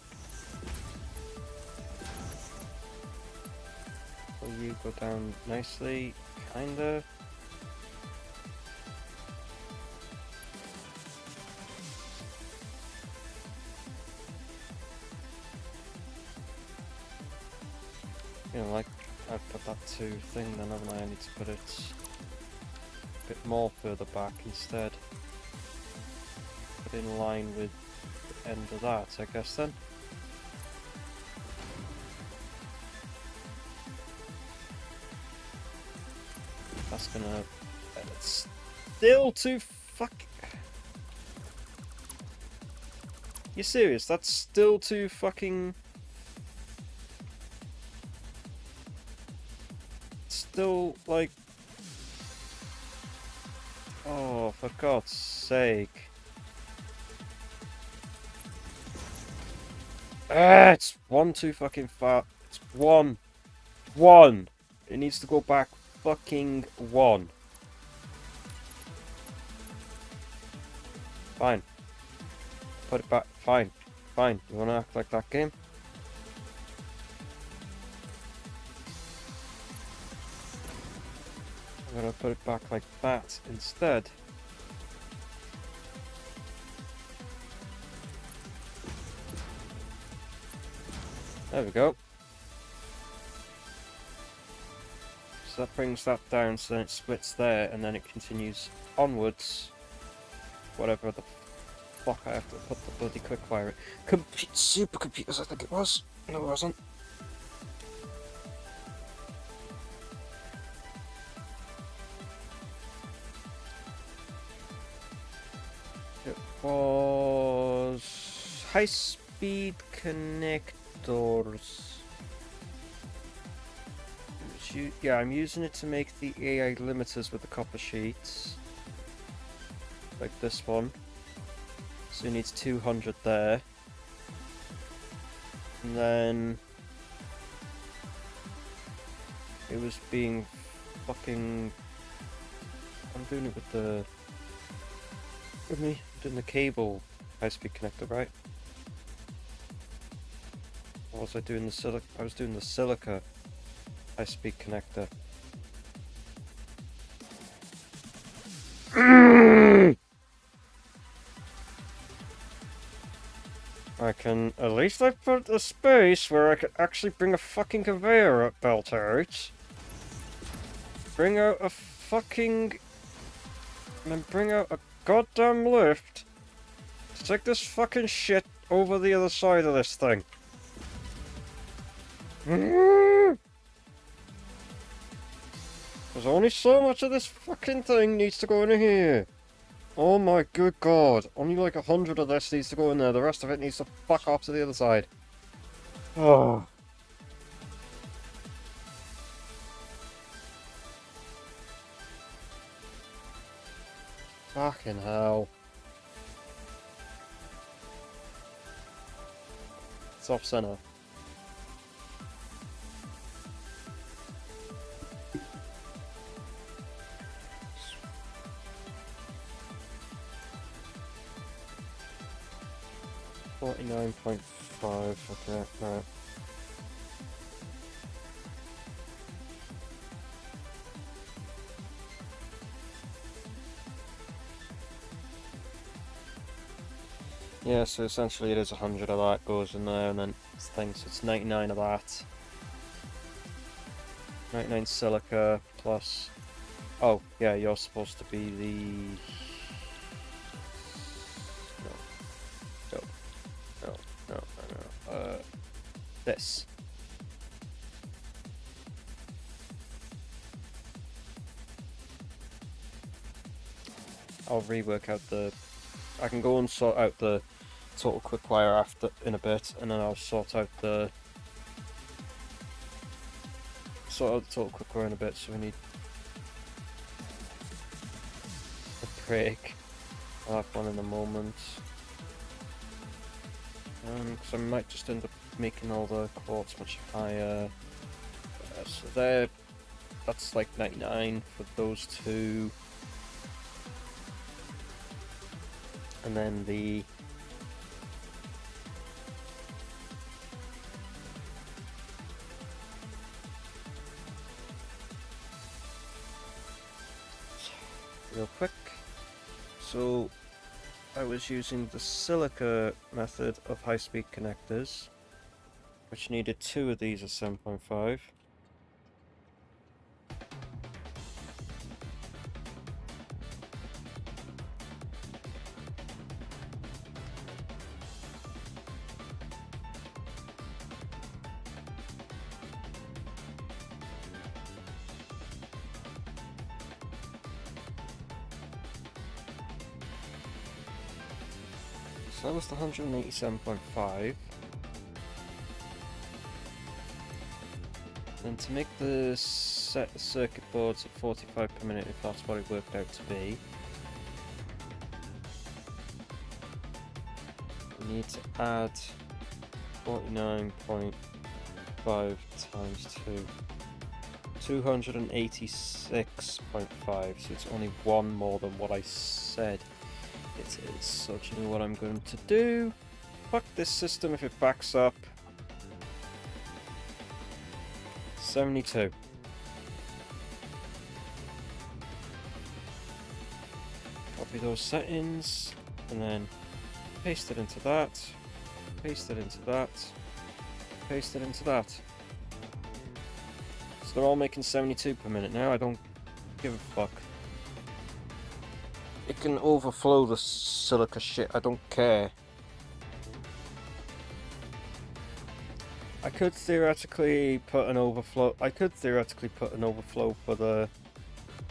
Will you go down nicely? Kinda. You know, like, I've put that 2 thing then, haven't I? I need to put it a bit more further back instead. Put in line with the end of that, I guess then. That's gonna... It's still too fuck... You serious? That's still too fucking... Still, like... Oh, for God's sake. It's one too fucking far. It's one. One! It needs to go back fucking 1. Fine. Put it back. Fine. Fine. You wanna act like that game? I'm gonna put it back like that instead. There we go. So that brings that down, so then it splits there, and then it continues onwards. Whatever the fuck I have to put the bloody quickfire in. Supercomputers, I think it was. No, it wasn't. It was high-speed connectors. Yeah, I'm using it to make the AI limiters with the copper sheets. Like this one. So it needs 200 there. And then... It was being fucking... I'm doing it with the... With me? I'm doing the cable high-speed connector, right? Or was I doing the silica? I was doing the silica high-speed connector. I can, at least I put a space where I could actually bring a fucking conveyor belt out. Bring out a fucking... And then bring out a goddamn lift to take this fucking shit over the other side of this thing. There's only so much of this fucking thing needs to go in here. Oh my good god. Only like 100 of this needs to go in there. The rest of it needs to fuck off to the other side. Oh. Fucking hell. It's off center. $49.5, okay, right. Yeah, so essentially it is 100 of that goes in there, and then it's things, it's 99 of that. 99 silica plus... Oh, yeah, you're supposed to be the... No. This. I'll rework out the... I can go and sort out the total quick-wire after in a bit, and then I'll sort out the... total quick-wire in a bit, so we need... a break. I'll have one in a moment. Because I might just end up making all the quartz much higher. So that's like 99 for those two. And then the real quick. So I was using the silica method of high-speed connectors, which needed 2 of these at 7.5. So that was the 187.5. And to make the circuit boards at 45 per minute, if that's what it worked out to be, we need to add 49.5 times 2. 286.5, so it's only 1 more than what I said it is. So do you know what I'm going to do? Fuck this system if it backs up. 72. Copy those settings, and then paste it into that, paste it into that, paste it into that. So they're all making 72 per minute now. I don't give a fuck. It can overflow the silica shit, I don't care. I could theoretically put an overflow for the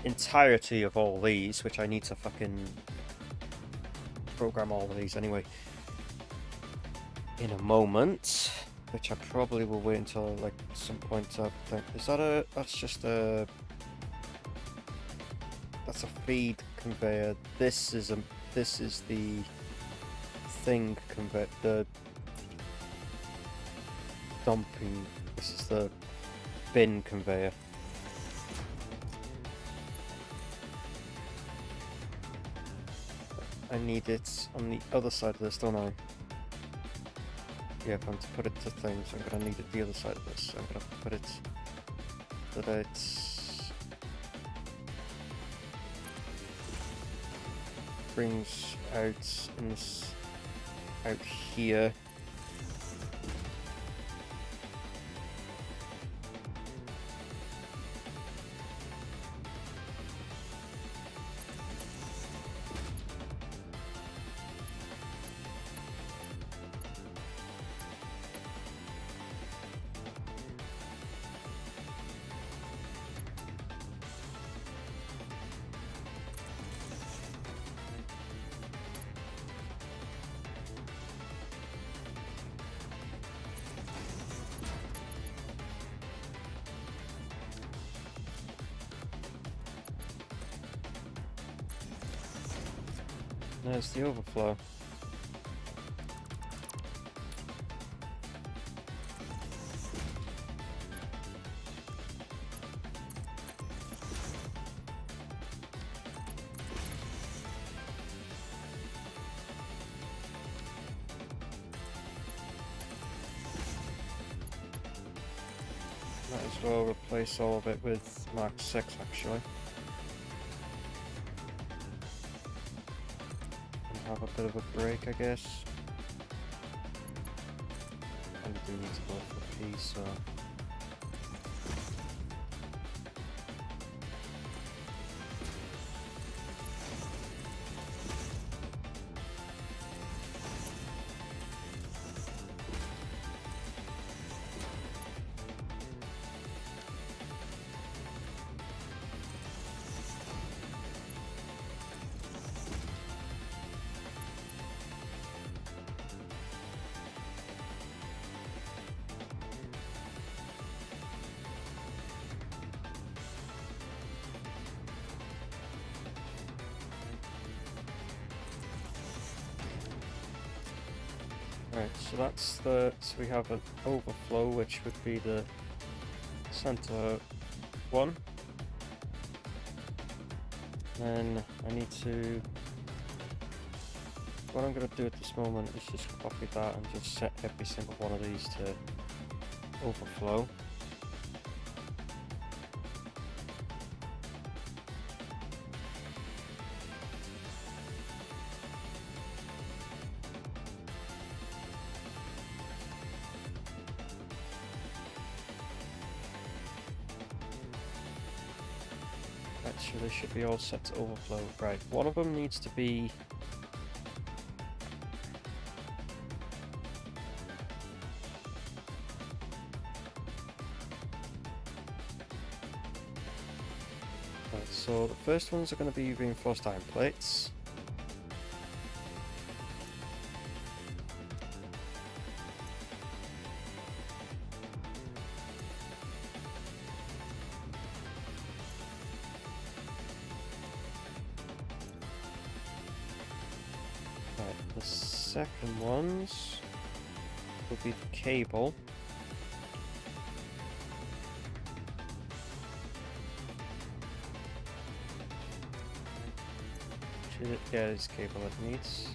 entirety of all these, which I need to fucking program all of these anyway in a moment, which I probably will wait until like some point up there. Is that that's a feed conveyor. This is the thing conveyor, the dumping. This is the bin conveyor. I need it on the other side of this, don't I? Yeah, if I'm to put it to things, I'm gonna need it the other side of this. I'm gonna put it so that it's brings out in this out here. There's the overflow. Might as well replace all of it with Mark 6 actually. Have a bit of a break, I guess. I do need to go for peace, so Right, so that's the, so we have an overflow, which would be the center one. Then I need to, what I'm going to do at this moment is just copy that and just set every single one of these to overflow. Actually, they should be all set to overflow. Right, one of them needs to be right, so the first ones are going to be reinforced iron plates. Right, the second ones will be the cable. Yeah, it's cable it needs.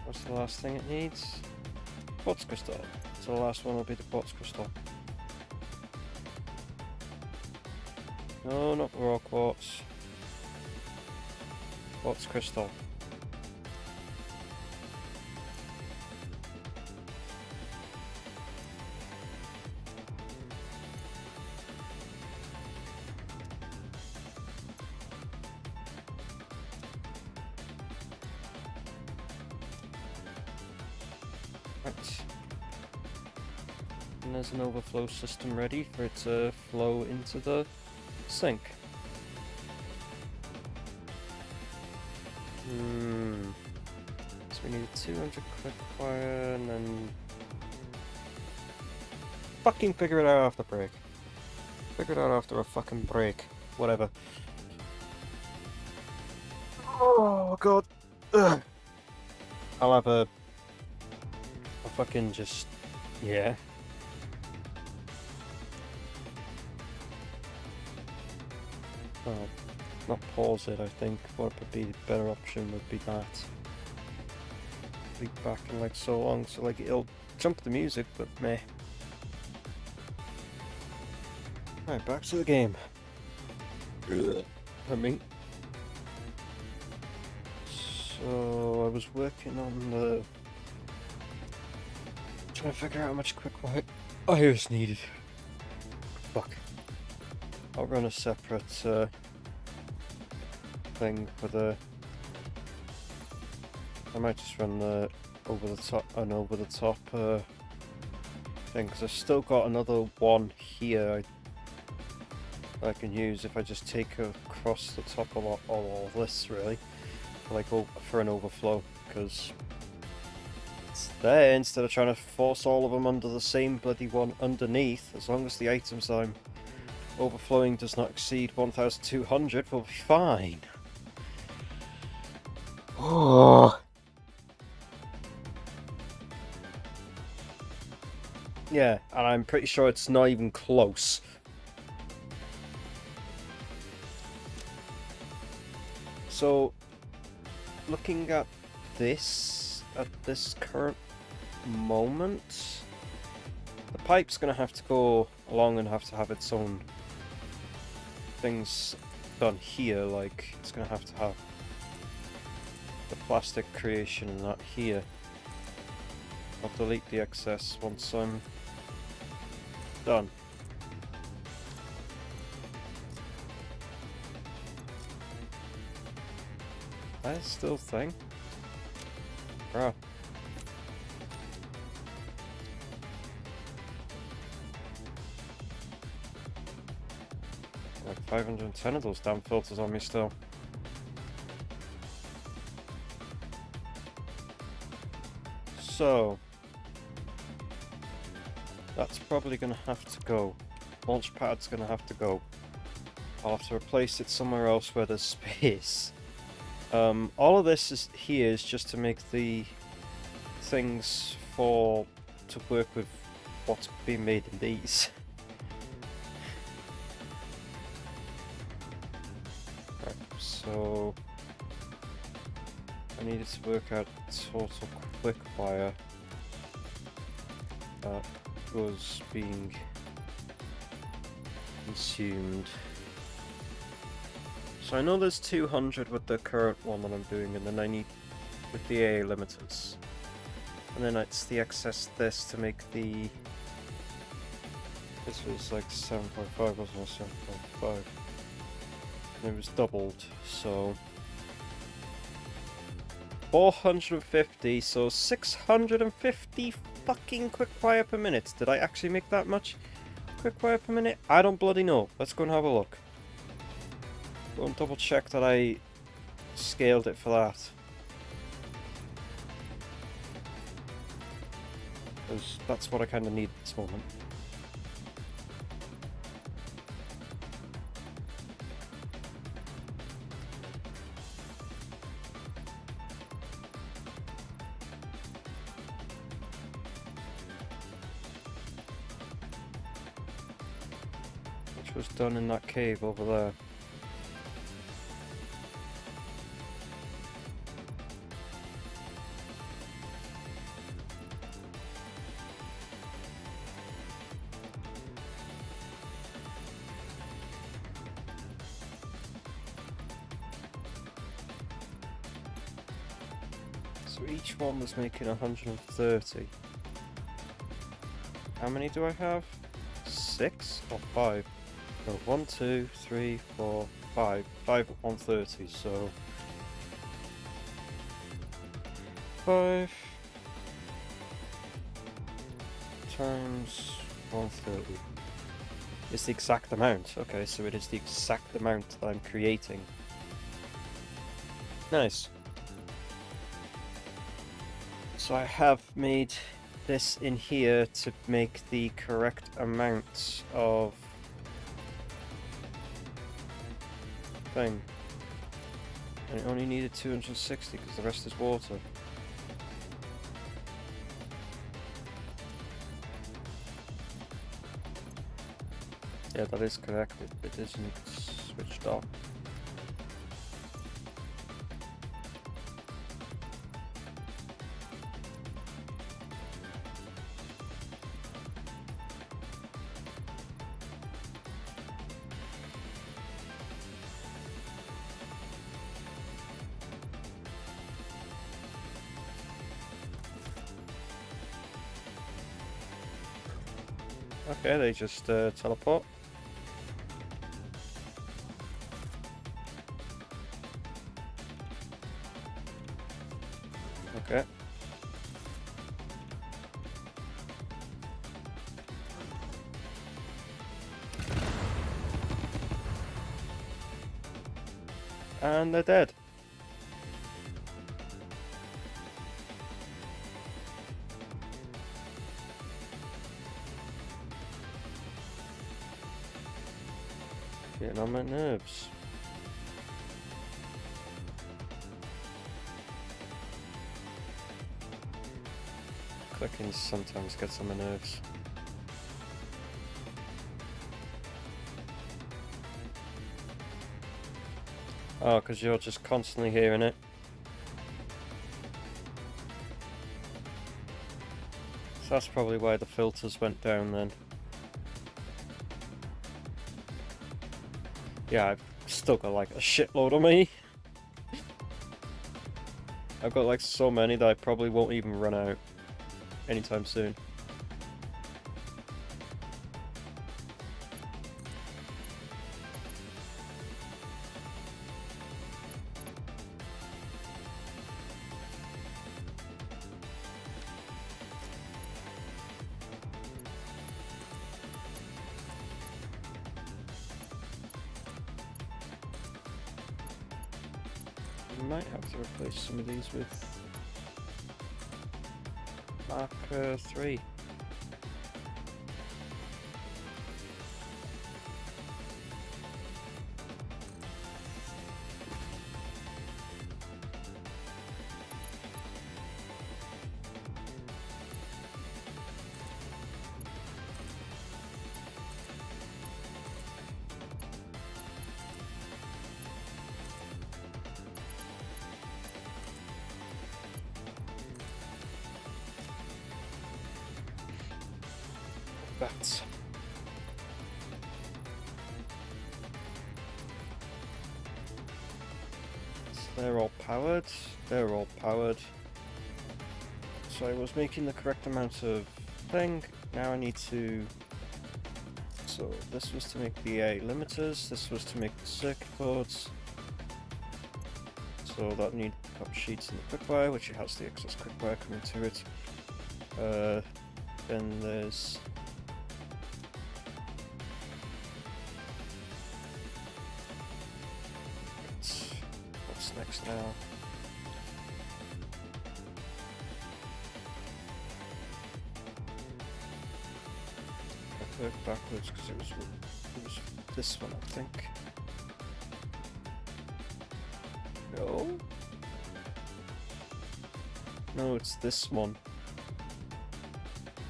What's the last thing it needs? Quartz crystal. So the last one will be the quartz crystal. No, not the raw quartz. Quartz crystal. Right. And there's an overflow system ready for it to flow into the sink. So we need 200 quick wire and then fucking figure it out after break. Figure it out after a fucking break. Whatever. Oh god. Ugh. I'll have a fucking just, yeah. Oh, not pause it, I think. What would be the better option would be that. Be back in like so long, so like it'll jump the music, but meh. Right, back to the game. I mean, so I was working on the, trying to figure out how much quick wire is needed. Fuck. I'll run a separate thing for the. I might just run the over the top thing, because I've still got another one here I can use if I just take across the top of all this, really, for an overflow, because it's there instead of trying to force all of them under the same bloody one underneath. As long as the items I'm overflowing does not exceed 1,200, we'll be fine. Oh. Yeah, and I'm pretty sure it's not even close. So, looking at this current moment, the pipe's going to have to go along and have to have its own things done here, like it's going to have the plastic creation and that here. I'll delete the excess once I'm done. That's still a thing. Bro. Like 510 of those damn filters on me still. So that's probably gonna have to go. Launch pad's gonna have to go. I'll have to replace it somewhere else where there's space. All of this is here is just to make the things to work with what's being made in these. Right, so I needed to work out total quick wire that was being consumed. So I know there's 200 with the current one that I'm doing, and then I need with the AA limiters. And then it's the excess this to make the... This was like 7.5, wasn't it? 7.5. And it was doubled, so... 450, so 650 fucking quick wire per minute. Did I actually make that much quick wire per minute? I don't bloody know. Let's go and have a look. Go and double check that I scaled it for that. Because that's what I kind of need at this moment. Which was done in that cave over there. So each one was making 130. How many do I have? 6 or 5? No, 1, 2, 3, 4, 5. 5 at 130, so... 5 times 130 is the exact amount. Okay, so it is the exact amount that I'm creating. Nice. So I have made this in here to make the correct amount of thing. And it only needed 260 because the rest is water. Yeah, that is correct. It isn't switched off. Okay, they just teleport. Okay. And they're dead. Getting on my nerves. Clicking sometimes gets on my nerves. Oh, because you're just constantly hearing it. So that's probably why the filters went down then. Yeah, I've still got like a shitload on me. I've got like so many that I probably won't even run out anytime soon. I might have to replace some of these with Marker 3. That. They're all powered. They're all powered. So I was making the correct amount of thing. Now I need to. So this was to make the A limiters. This was to make the circuit boards. So that need pop sheets in the quickwire, which it has the excess quickwire coming to it. Then there's. What's next now? I worked backwards because it was this one, I think. No. No, it's this one.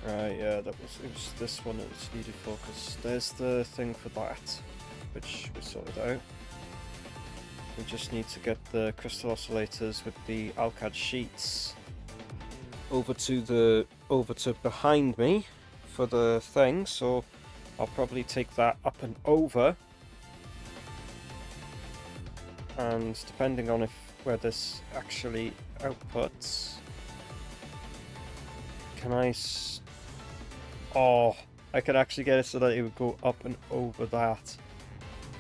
Right, yeah, it was this one it was needed for, because there's the thing for that, which we sorted out. We just need to get the crystal oscillators with the Alcad sheets over to behind me for the thing, so I'll probably take that up and over, and depending on where this actually outputs, I could actually get it so that it would go up and over that.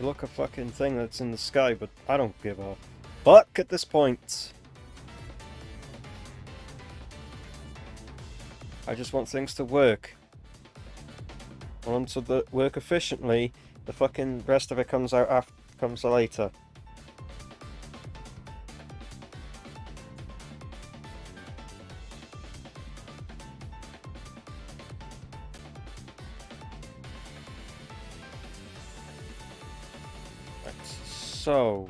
Look, a fucking thing that's in the sky, but I don't give a fuck at this point. I just want things to work. I want them to work efficiently. The fucking rest of it comes later. So,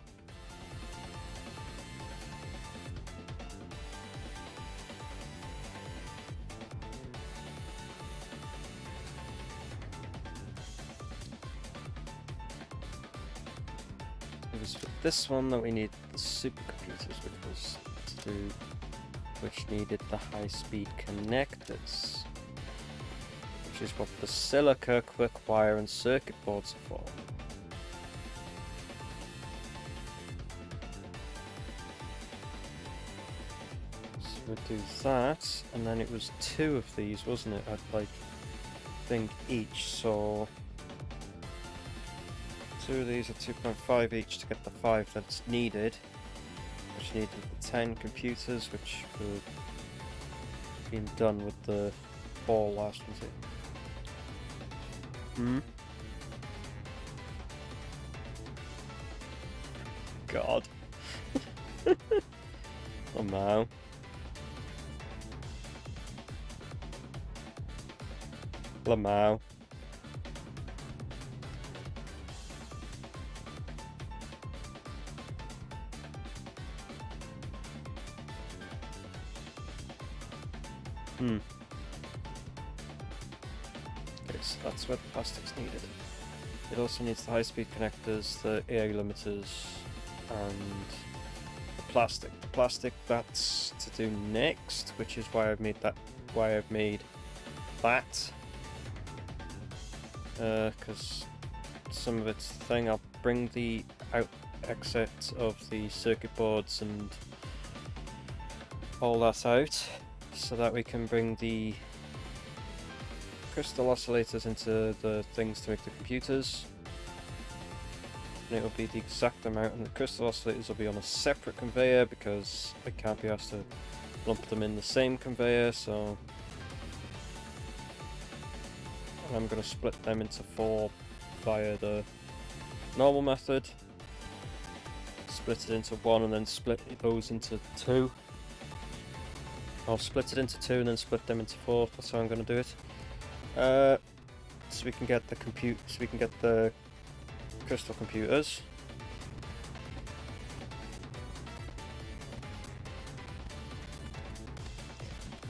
it was for this one that we need the supercomputers, which needed the high-speed connectors, which is what the silica, quickwire, and circuit boards are for. We'll do that, and then it was 2 of these, wasn't it? I'd think each, so 2 of these are 2.5 each to get the 5 that's needed, which needed the 10 computers, which were being done with the 4 last, was it? God. Oh no. Lamau. Okay, so that's where the plastic's needed. It also needs the high-speed connectors, the air limiters, and the plastic. The plastic that's to do next, which is why I've made that. Because some of its thing, I'll bring the exit of the circuit boards and all that out, so that we can bring the crystal oscillators into the things to make the computers. And it will be the exact amount, and the crystal oscillators will be on a separate conveyor because I can't be asked to lump them in the same conveyor, so I'm going to split them into 4 via the normal method, split it into 1, and then split those into 2. I'll split it into 2 and then split them into 4. That's how I'm going to do it. So we can get the crystal computers.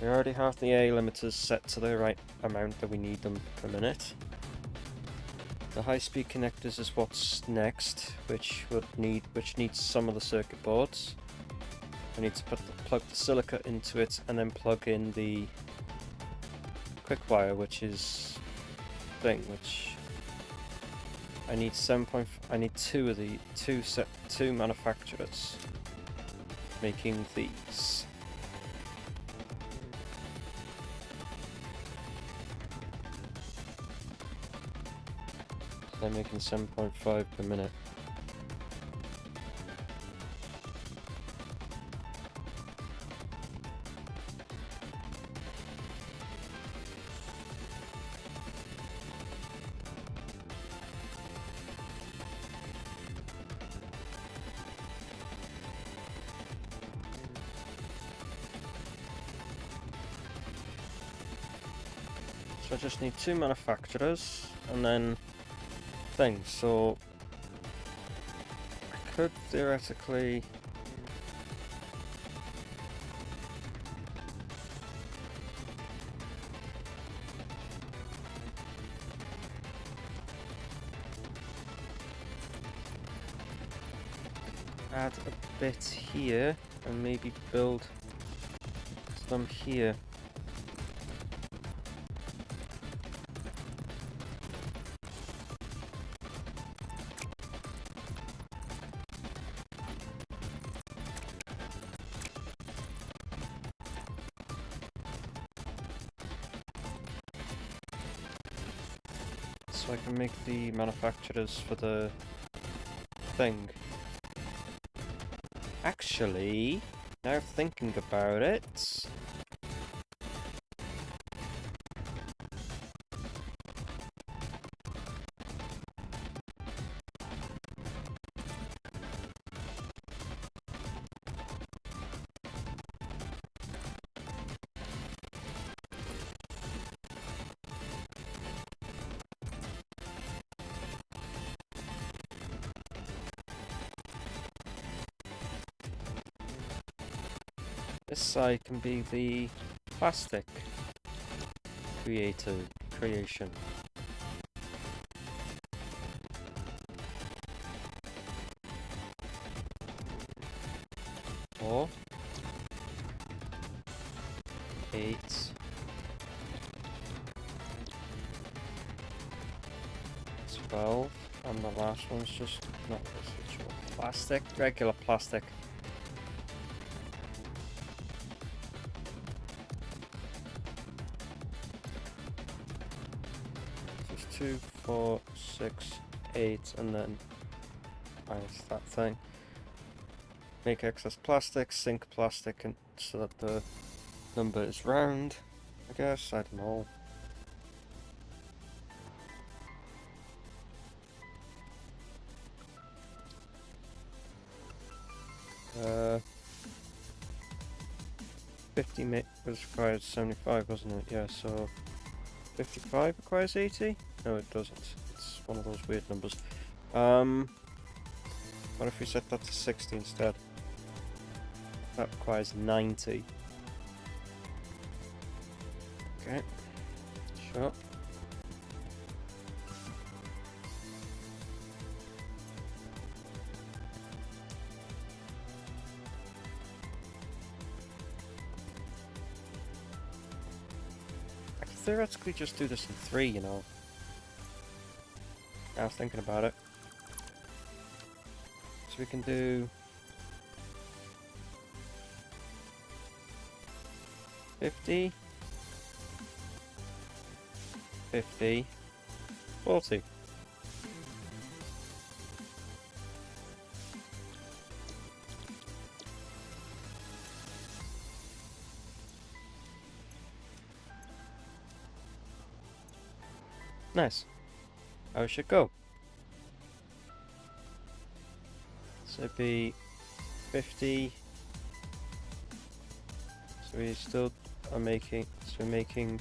We already have the A limiters set to the right amount that we need them per minute. The high-speed connectors is what's next, which needs some of the circuit boards. I need to plug the silica into it and then plug in the quick wire, which is which I need I need two manufacturers making these. They're making 7.5 per minute. So I just need 2 manufacturers and then things. So I could theoretically add a bit here and maybe build some here. So I can make the manufacturers for the thing. Actually, now thinking about it, this side can be the plastic creation. Or 8. And the last one's just not residual plastic, regular plastic. Just 2, 4, 6, 8, and then minus that thing. Make excess plastic, sink plastic, and so that the number is round. I guess, I don't know. Uh, 50 was required 75, wasn't it? Yeah, so 55 requires 80? No, it doesn't. It's one of those weird numbers. What if we set that to 60 instead? That requires 90. Okay, sure. I could theoretically just do this in 3, you know. I was thinking about it. So we can do 50, 50, 40. Nice. How it should go. So it'd be 50. So we still are making, so we're making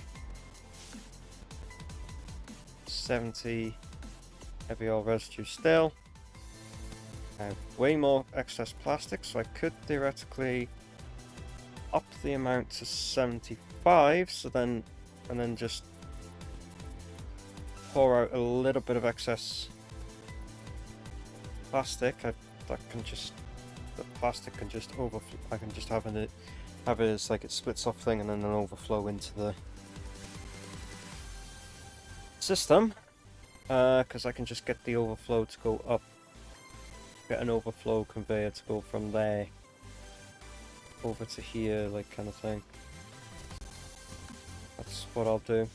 70 heavy oil residue still. I have way more excess plastic, so I could theoretically up the amount to 75, so then, and then just pour out a little bit of excess plastic. That can just, the plastic can just overflow. I can just have it as like it splits off thing and then an overflow into the system, because I can just get the overflow to go up, get an overflow conveyor to go from there over to here, like kind of thing. That's what I'll do.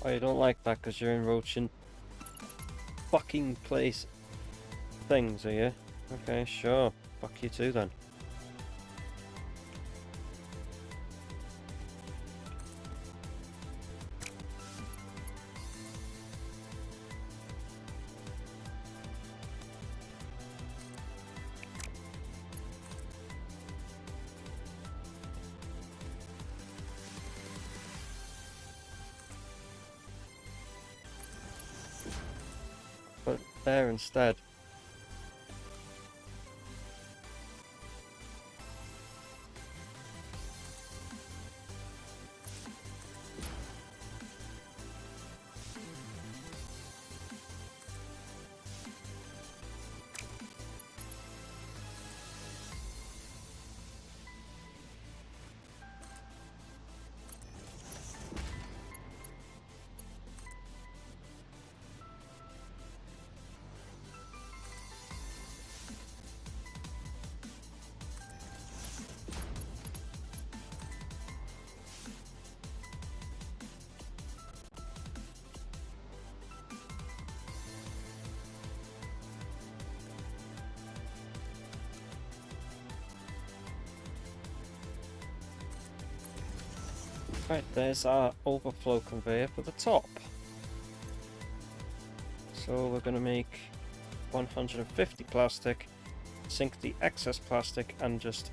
Oh, you don't like that because you're encroaching fucking place things, are you? Okay, sure. Fuck you too then. But there instead. Right, there's our overflow conveyor for the top. So we're going to make 150 plastic, sink the excess plastic, and just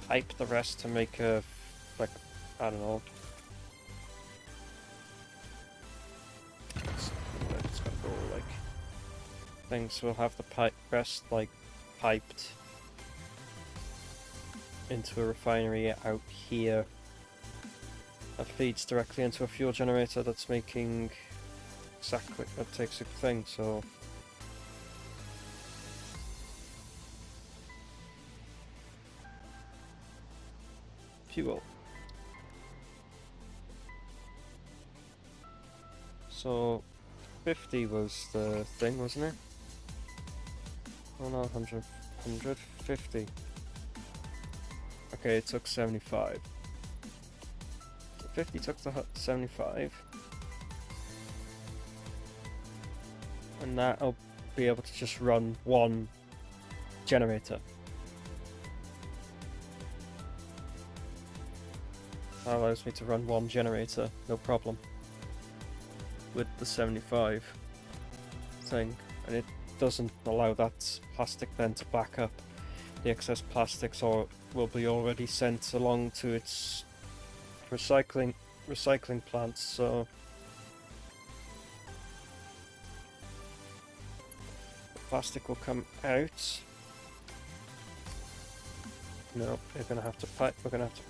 pipe the rest to make a, like, I don't know. It's got to go like things. So we'll have the rest like piped into a refinery out here that feeds directly into a fuel generator that's making exactly, that takes a thing, so fuel. So 50 was the thing, wasn't it? Oh no, 150. Okay, it took 75. So 50 took the 75. And that I'll be able to just run one generator. That allows me to run one generator, no problem. With the 75 thing. And it doesn't allow that plastic then to back up. The excess plastics will be already sent along to its recycling plants, so the plastic will come out. No, we're gonna have to put the pipe. We have to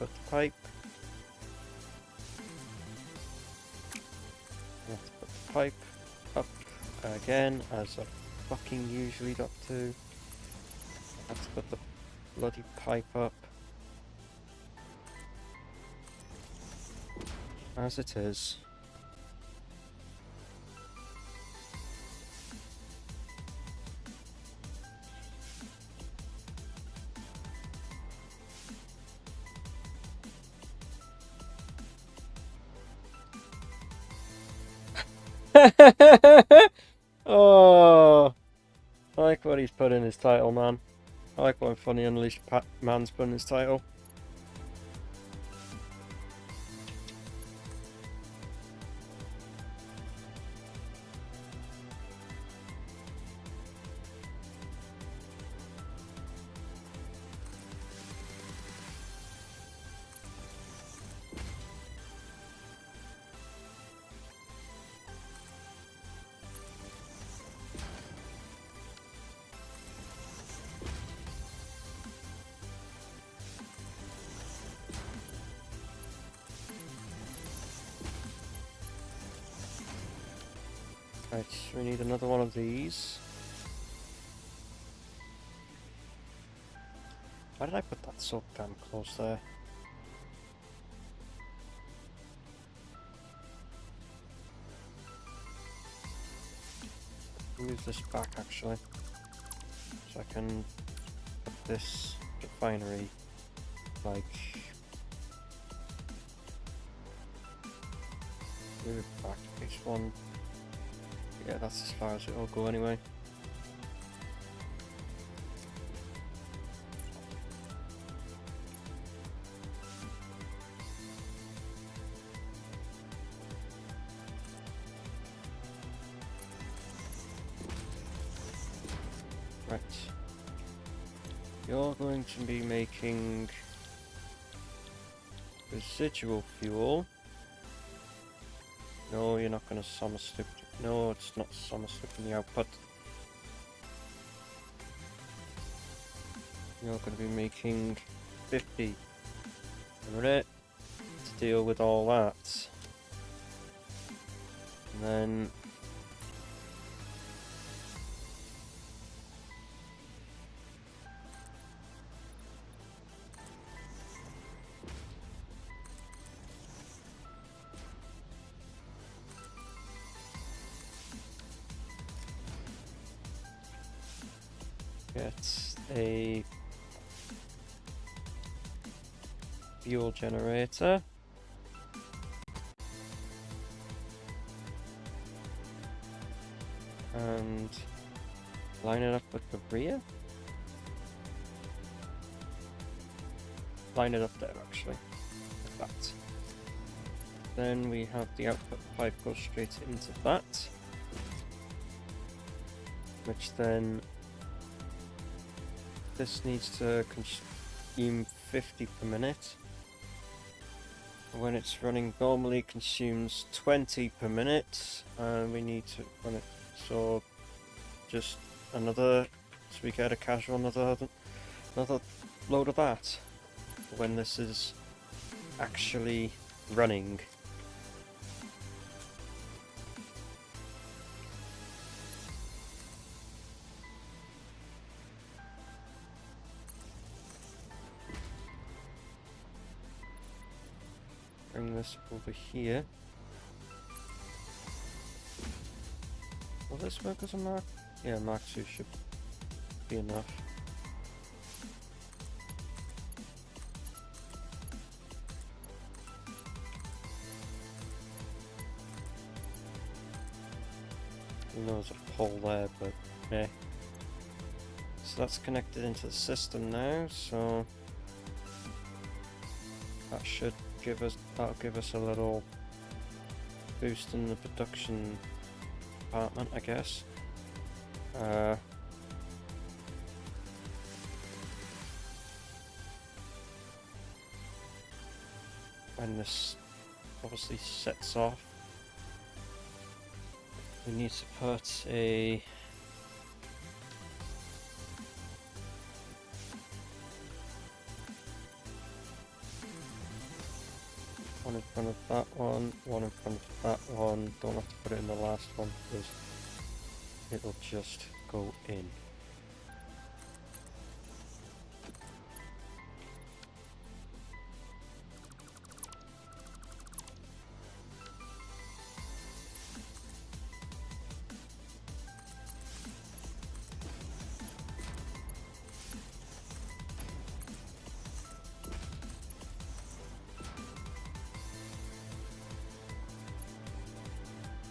put the pipe up again, as I fucking usually got to. Have to put the bloody pipe up. As it is. Oh, I like what he's put in his title, man. I like what Funny Unleashed Man's put in his title. Right, we need another one of these. Why did I put that so damn close there? Move this back actually, so I can put this refinery like move it back to page 1. Yeah, that's as far as it'll go anyway. Right. You're going to be making residual fuel. No, you're not going to summer slip. No, it's not summer slip in the output. You're going to be making 50 a minute to deal with all that. And then get a fuel generator. And line it up with the rear. Line it up there actually, like that. Then we have the output pipe go straight into that, which then this needs to consume 50 per minute. When it's running normally it consumes 20 per minute, and we need to run it so just another, so we get a casual another load of that when this is actually running. Bring this over here. Will this work as a Mark? Yeah, Mark 2 should be enough. I know there's a pole there, but yeah. So that's connected into the system now, so that'll give us a little boost in the production department, I guess. When this obviously sets off, we need to put a one in front of that one in front of that one. Don't have to put it in the last one because it'll just go in.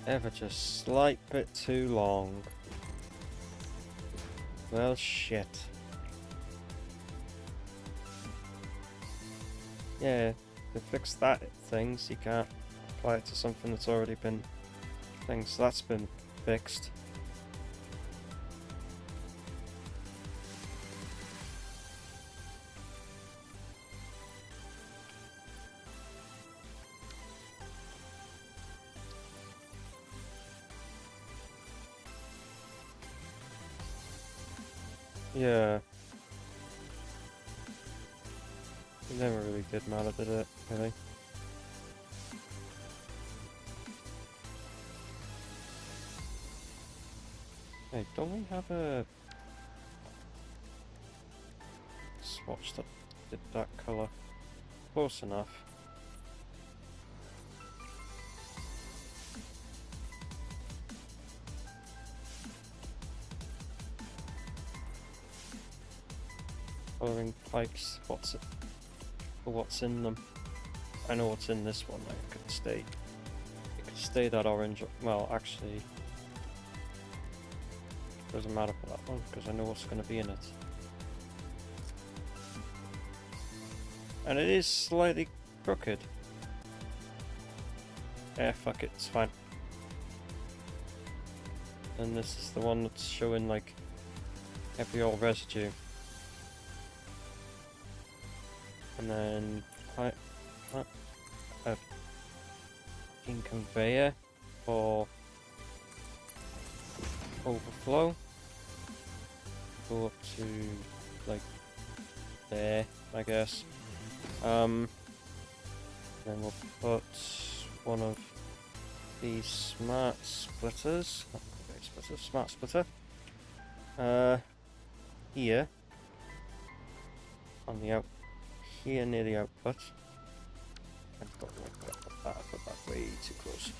Ever just slight bit too long. Well, shit. Yeah, to fix that things, you can't apply it to something that's already been things. So that's been fixed. Yeah. It never really did matter, did it? Really? Hey, don't we have a swatch that did that colour? Close enough. Colouring pipes, what's it? For what's in them? I know what's in this one. It could stay that orange. Well, actually, doesn't matter for that one because I know what's going to be in it. And it is slightly crooked. Yeah, fuck it, it's fine. And this is the one that's showing like every old residue. And then a fucking conveyor for overflow. Go up to like there, I guess. Then we'll put one of these smart splitters. Smart splitter. Here. On the out. Here near the output. I put that way too close.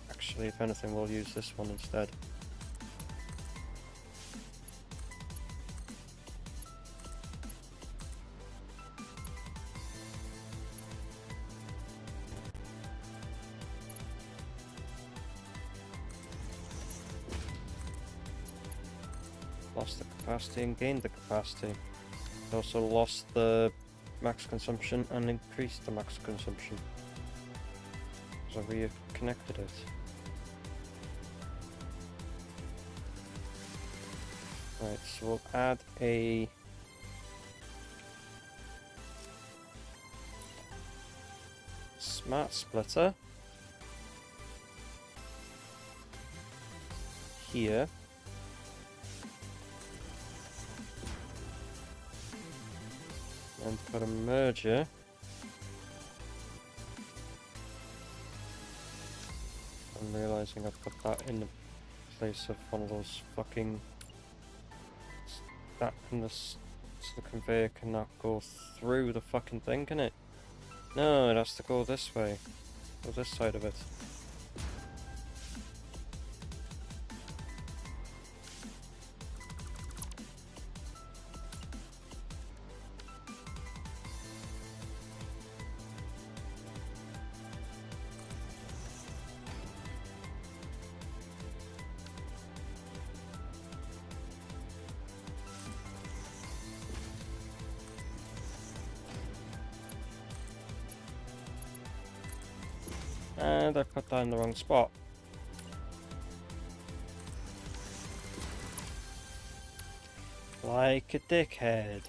Actually, if anything, we'll use this one instead. Lost the capacity and gained the capacity. Also lost the max consumption and increased the max consumption. So we have connected it. Right, so we'll add a smart splitter here. And put a merger I'm realizing I put that in the place of one of those fucking that can this so the conveyor cannot go through the fucking thing, can it? No, it has to go this way. Go this side of it. And I put that in the wrong spot. Like a dickhead.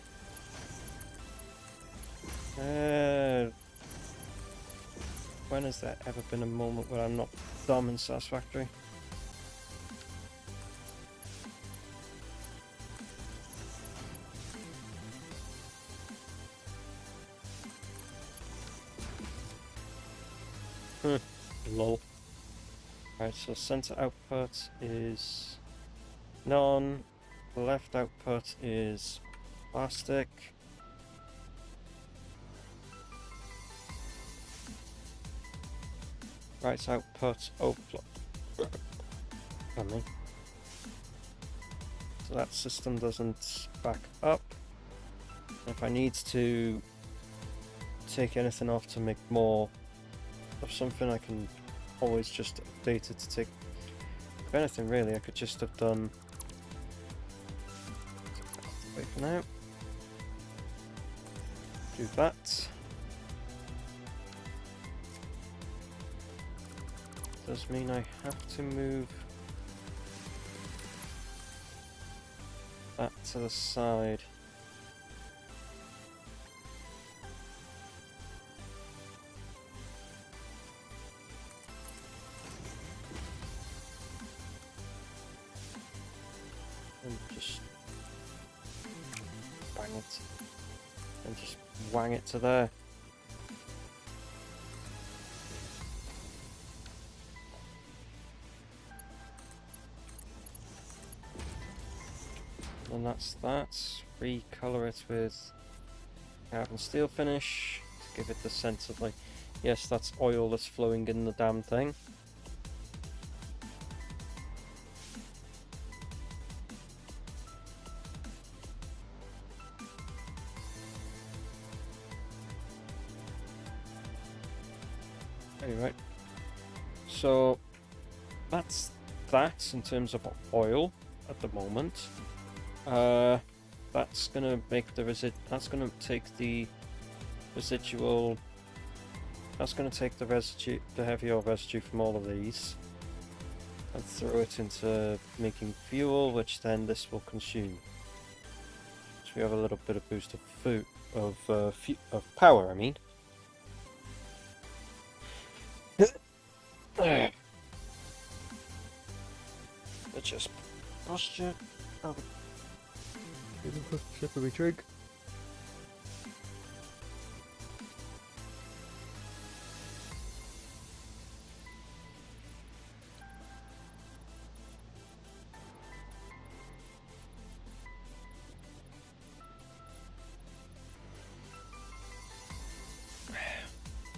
When has there ever been a moment where I'm not dumb in Satisfactory? Lol. Right, so center output is none. Left output is plastic. Right output overflow. Pardon me. So that system doesn't back up. If I need to take anything off to make more of something, I can always just update it to take... If anything, really, I could just have done... Wait for now. Do that. Does mean I have to move that to the side. And just bang it. And just wang it to there. And that's that. Recolor it with carbon steel finish to give it the sense of like, yes, that's oil that's flowing in the damn thing. Anyway, so that's that in terms of oil at the moment. That's gonna make the that's gonna take the residual. That's gonna take the residue, the heavy oil residue from all of these, and throw it into making fuel, which then this will consume. So we have a little bit of boost of food of power. I mean. It's just posture. Oh. Slippery twig.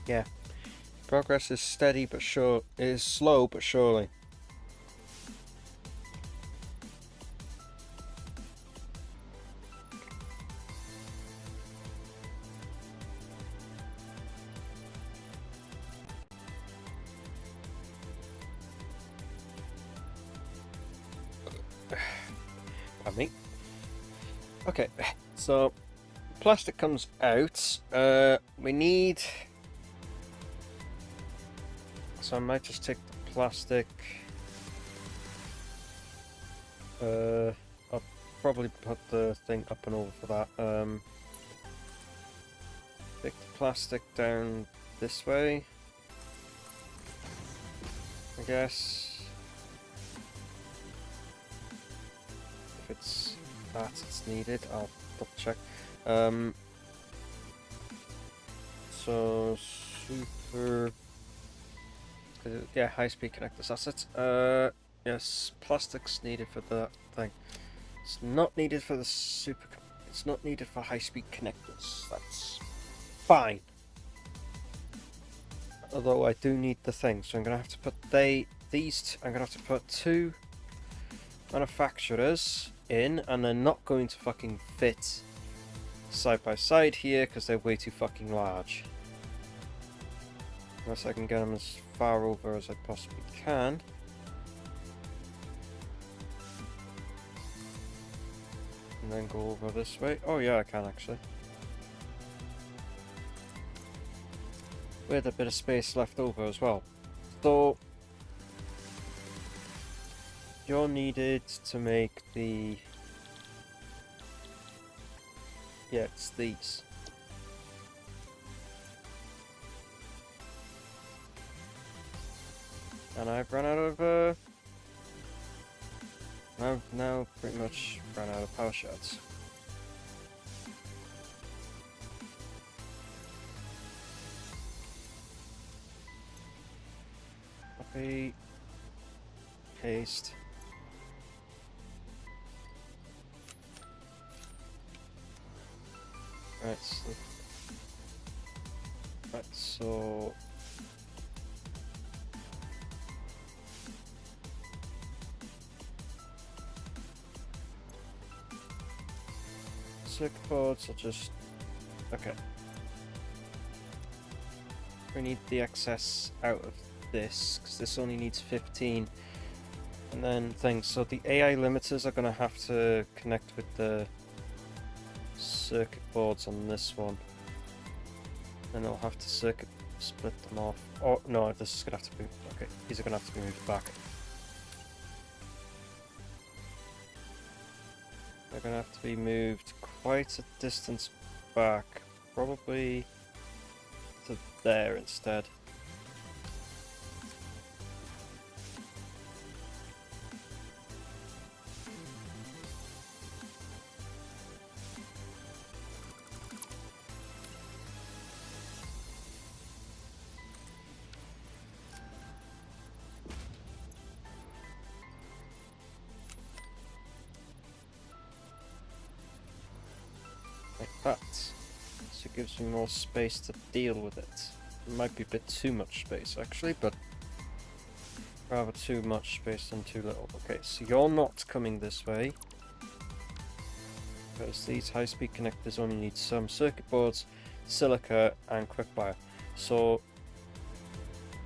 Yeah, progress is steady but sure. It is slow but surely. Pardon me. Okay, so plastic comes out. We need. So I might just take the plastic. I'll probably put the thing up and over for that. Take the plastic down this way, I guess. If it's that it's needed, I'll double check. So super. Yeah, high-speed connectors. That's it. Yes, plastic's needed for that thing. It's not needed for the super. It's not needed for high-speed connectors. That's fine. Although I do need the thing, so I'm gonna have to put these. I'm gonna have to put two manufacturers in, and they're not going to fucking fit side by side here because they're way too fucking large. Unless I can get them as far over as I possibly can. And then go over this way. Oh yeah, I can actually. With a bit of space left over as well. So you're needed to make the... Yeah, it's these. And I've run out of, I've now pretty much run out of power shards. Copy. Paste. Right, so circuit boards are just okay. We need the excess out of this, because this only needs 15. And then things. So the AI limiters are going to have to connect with the circuit boards on this one. And they'll have to split them off. Oh, no, this is going to have to be... Okay, these are going to have to be moved back. They're going to have to be moved quite a distance back. Probably to there instead. Like that. So it gives me more space to deal with it. It might be a bit too much space actually, but rather too much space than too little. Okay, so you're not coming this way, because these high-speed connectors only need some circuit boards, silica, and quick-wire. So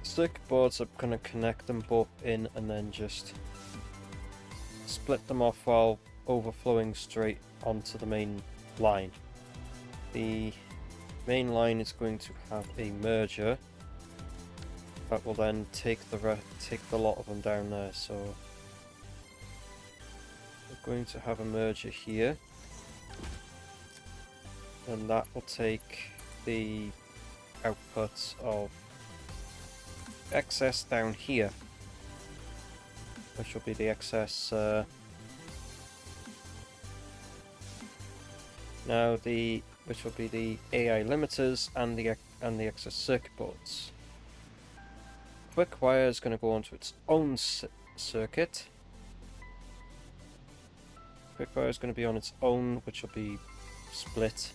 circuit boards are going to connect them both in and then just split them off while overflowing straight onto the main line. The main line is going to have a merger that will then take the lot of them down there. So we're going to have a merger here, and that will take the outputs of excess down here, which will be the excess which will be the AI limiters and the excess circuit boards. Quick wire is going to go onto its own circuit. Quick wire is going to be on its own, which will be split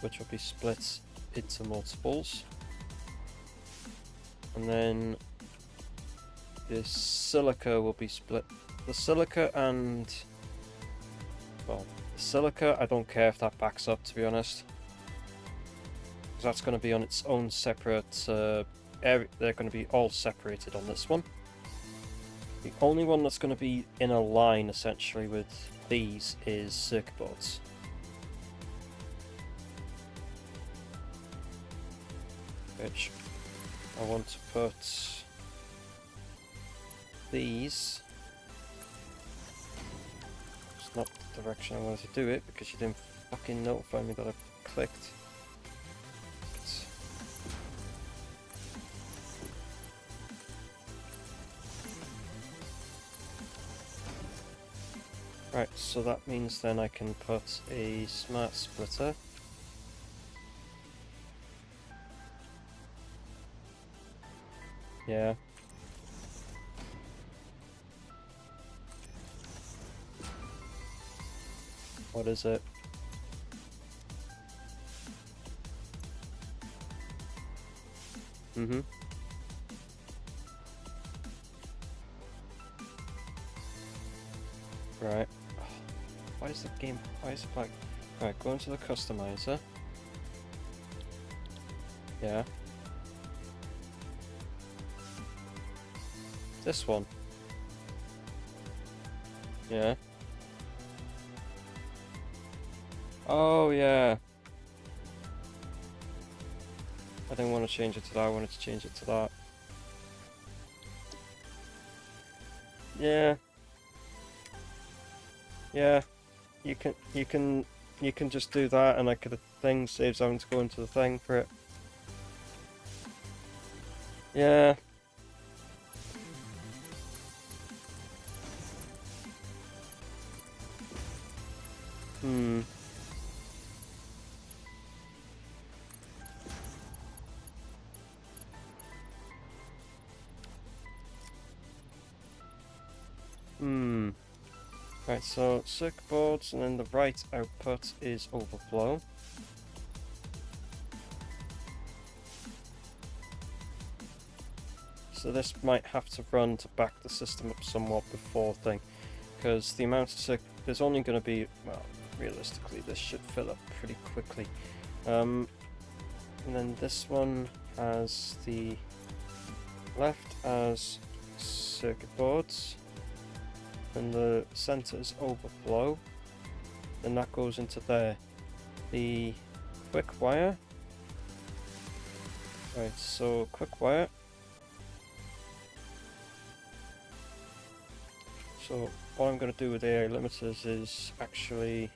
which will be split into multiples, and then this silica will be split. The silica and the silica, I don't care if that backs up, to be honest, because that's going to be on its own separate area. They're going to be all separated on this one. The only one that's going to be in a line essentially with these is circuit boards. Which I want to put these. It's not the direction I wanted to do it because you didn't fucking notify me that I clicked. Right, so that means then I can put a smart splitter. Yeah. What is it? Mm-hmm. Right. Why is the game... Why is it like... Right, go into the customizer. Yeah. This one. Yeah. Oh, yeah. I didn't want to change it to that, I wanted to change it to that. Yeah. Yeah. You can just do that, and the thing saves having to go into the thing for it. Yeah. Hmm. Right, so circuit boards, and then the right output is overflow. So this might have to run to back the system up somewhat before thing, because the amount of there's only going to be, well, realistically this should fill up pretty quickly. And then this one has the left as circuit boards, and the center's overflow, and that goes into there. The quick wire. Right, so quick wire. So what I'm going to do with the AI limiters is actually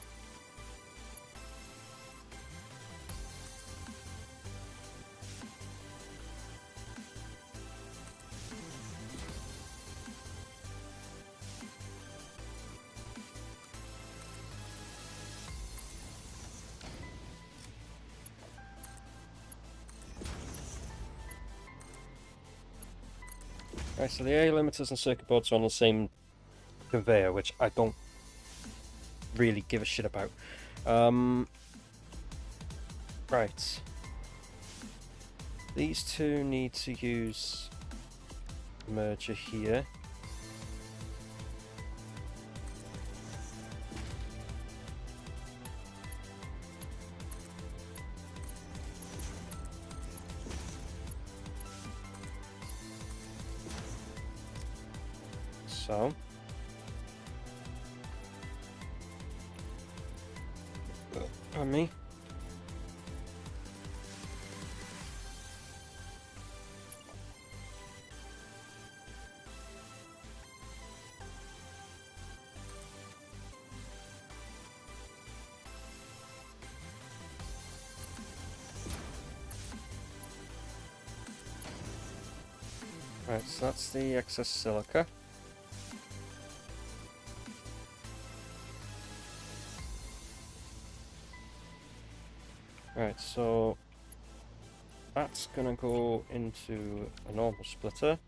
right, so the AI limiters and circuit boards are on the same conveyor, which I don't really give a shit about. Right. These two need to use merger here. So. On me. Right, so that's the excess silica. Right, so that's gonna go into a normal splitter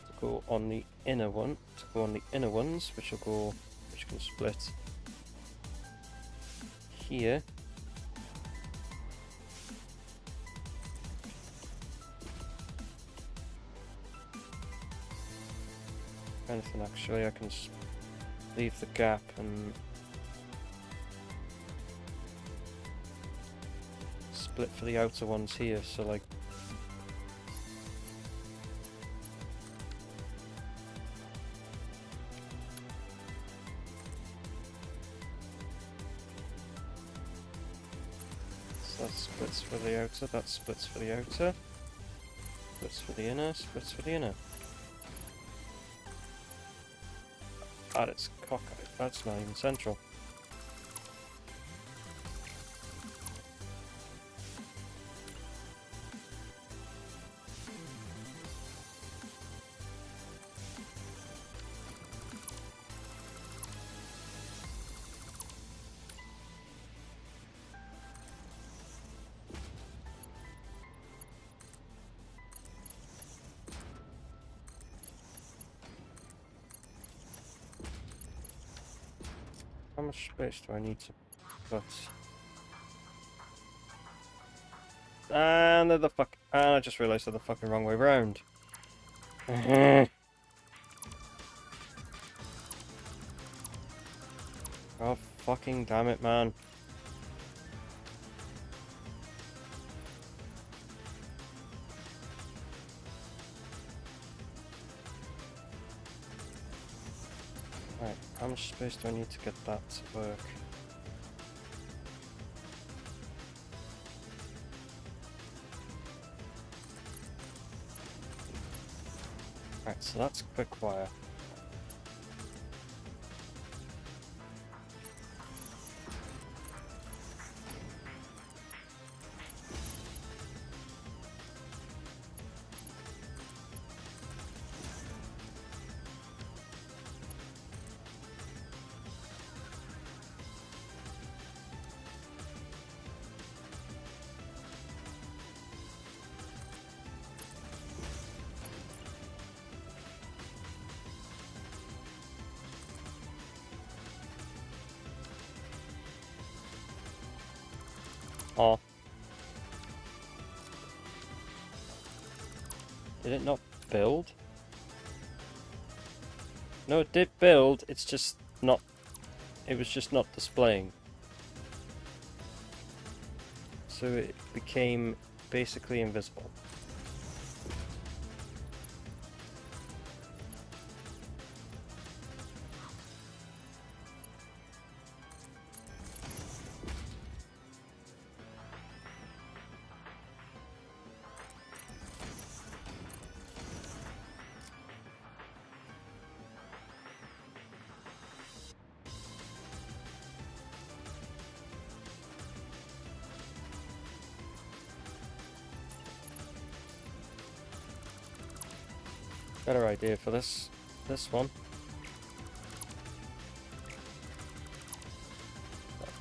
to go on the inner one, which can split here. Anything actually, I can leave the gap and split for the outer ones here, so like so that splits for the outer, that splits for the outer, splits for the inner, splits for the inner. God, it's cockeyed, that's not even central. How much space do I need to put? And the fuck. And I just realised they're the fucking wrong way round. Oh, fucking damn it, man. Right, how much space do I need to get that to work? Right, so that's quick wire. Oh. Did it not build? No, it did build, it's just not... It was just not displaying. so it became basically invisible. Better idea for this one.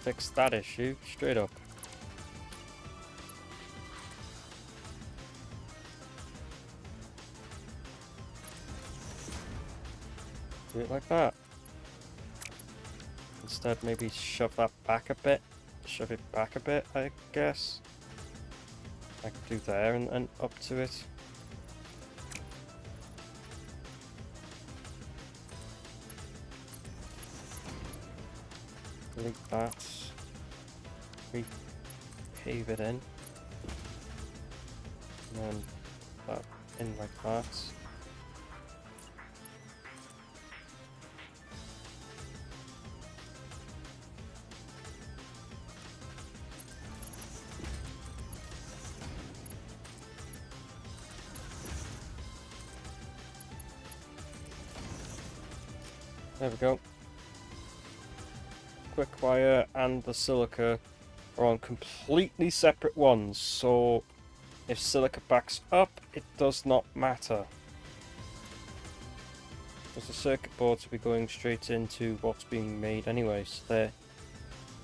Fix that issue straight up. Do it like that. Instead, maybe shove that back a bit. Shove it back a bit, I guess. I could do there and up to it. Delete that. Repave it in. And then that in like that. There we go. Quick wire and the silica are on completely separate ones, so if silica backs up, it does not matter. Because the circuit boards will be going straight into what's being made anyway, so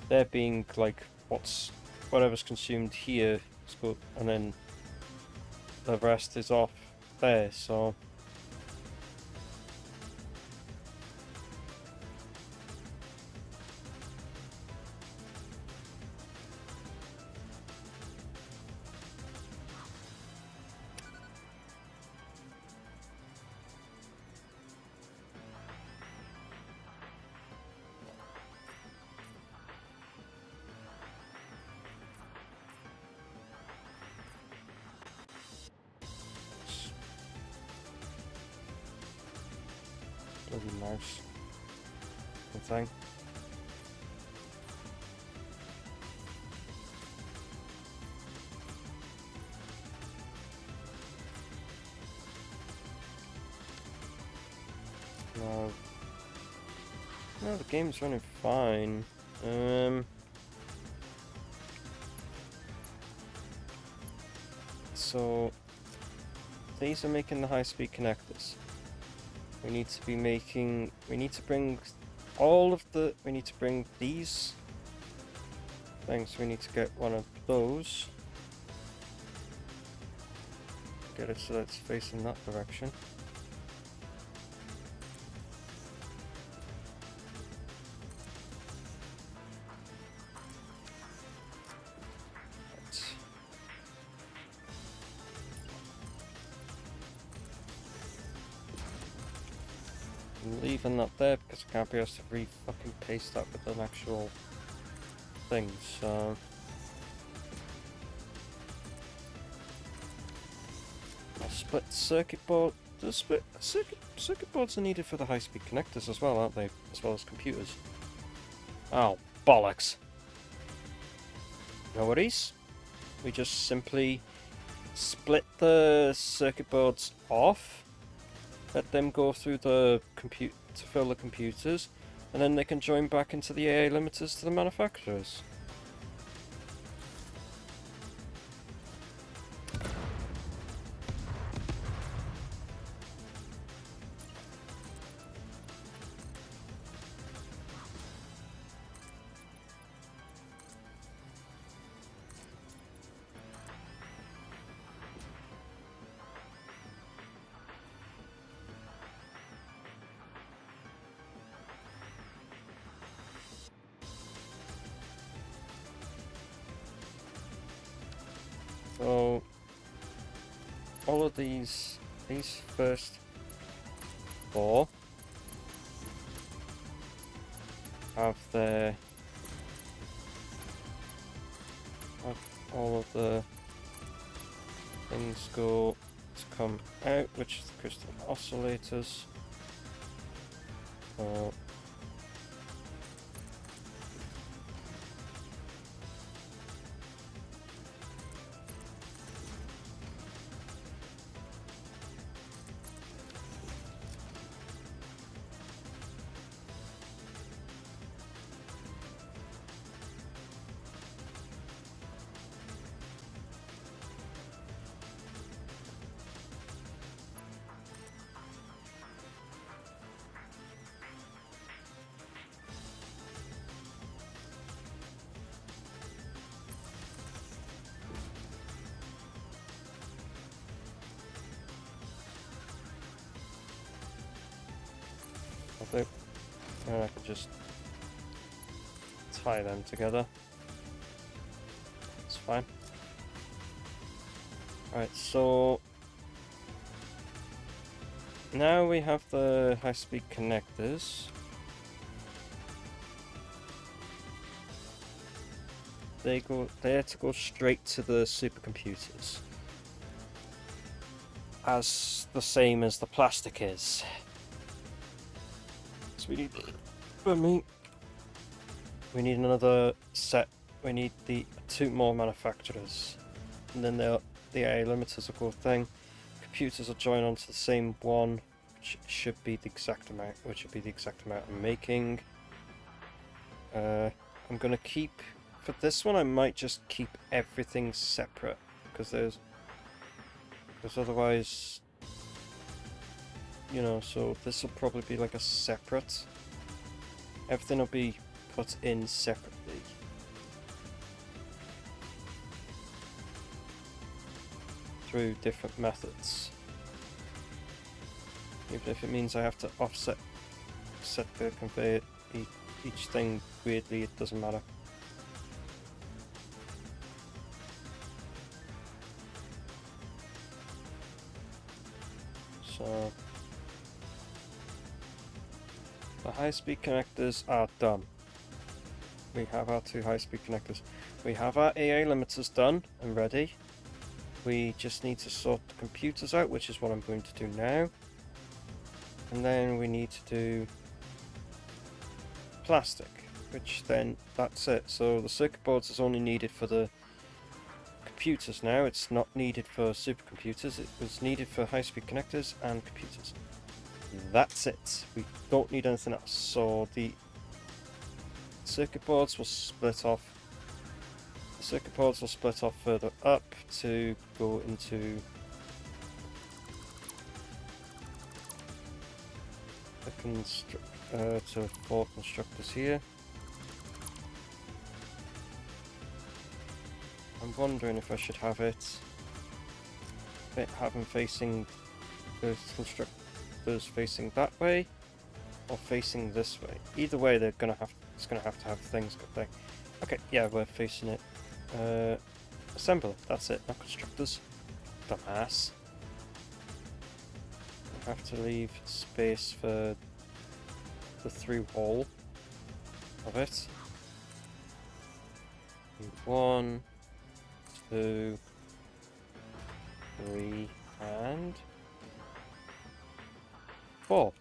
they're being like whatever's consumed here, and then the rest is off there, so bloody mouse. Good thing. No, the game's running fine. So these are making the high-speed connectors. We need to bring these things. We need to get one of those. Get it so that it's facing that direction. I'm leaving that there because I can't be asked to fucking paste that with an actual thing, so I'll split the circuit board. Circuit boards are needed for the high-speed connectors as well, aren't they? As well as computers. Oh, bollocks. No worries. We just simply split the circuit boards off. Let them go through the to fill the computers, and then they can join back into the AA limiters to the manufacturers. So all of these first four have all of the things go to come out, which is the crystal oscillators. And I can just tie them together. It's fine. Alright, so now we have the high-speed connectors. They're to go straight to the supercomputers. As the same as the plastic is. So we need, for me, we need another set. We need the 2 more manufacturers, and then the AI limiters will go thing. Computers will join onto the same one, which should be the exact amount. I'm making. I'm gonna keep for this one. I might just keep everything separate because otherwise. You know, so this will probably be like a separate. Everything will be put in separately. Through different methods. Even if it means I have to set the conveyor, each thing weirdly, it doesn't matter. So the high-speed connectors are done. We have our 2 high-speed connectors. We have our AA limiters done and ready. We just need to sort the computers out, which is what I'm going to do now. And then we need to do plastic, which then that's it. So the circuit boards is only needed for the computers now. It's not needed for supercomputers. It was needed for high-speed connectors and computers. That's it. We don't need anything else. So the circuit boards will split off. The circuit boards will split off further up to go into the to 4 constructors here. I'm wondering if I should have them facing those constructors facing that way or facing this way. Either way, it's gonna have to have things go there. Okay, yeah, we're facing it. Assembly. That's it. Not constructors. Dumbass. I have to leave space for the through hole of it. 1, 2, 3, and 4.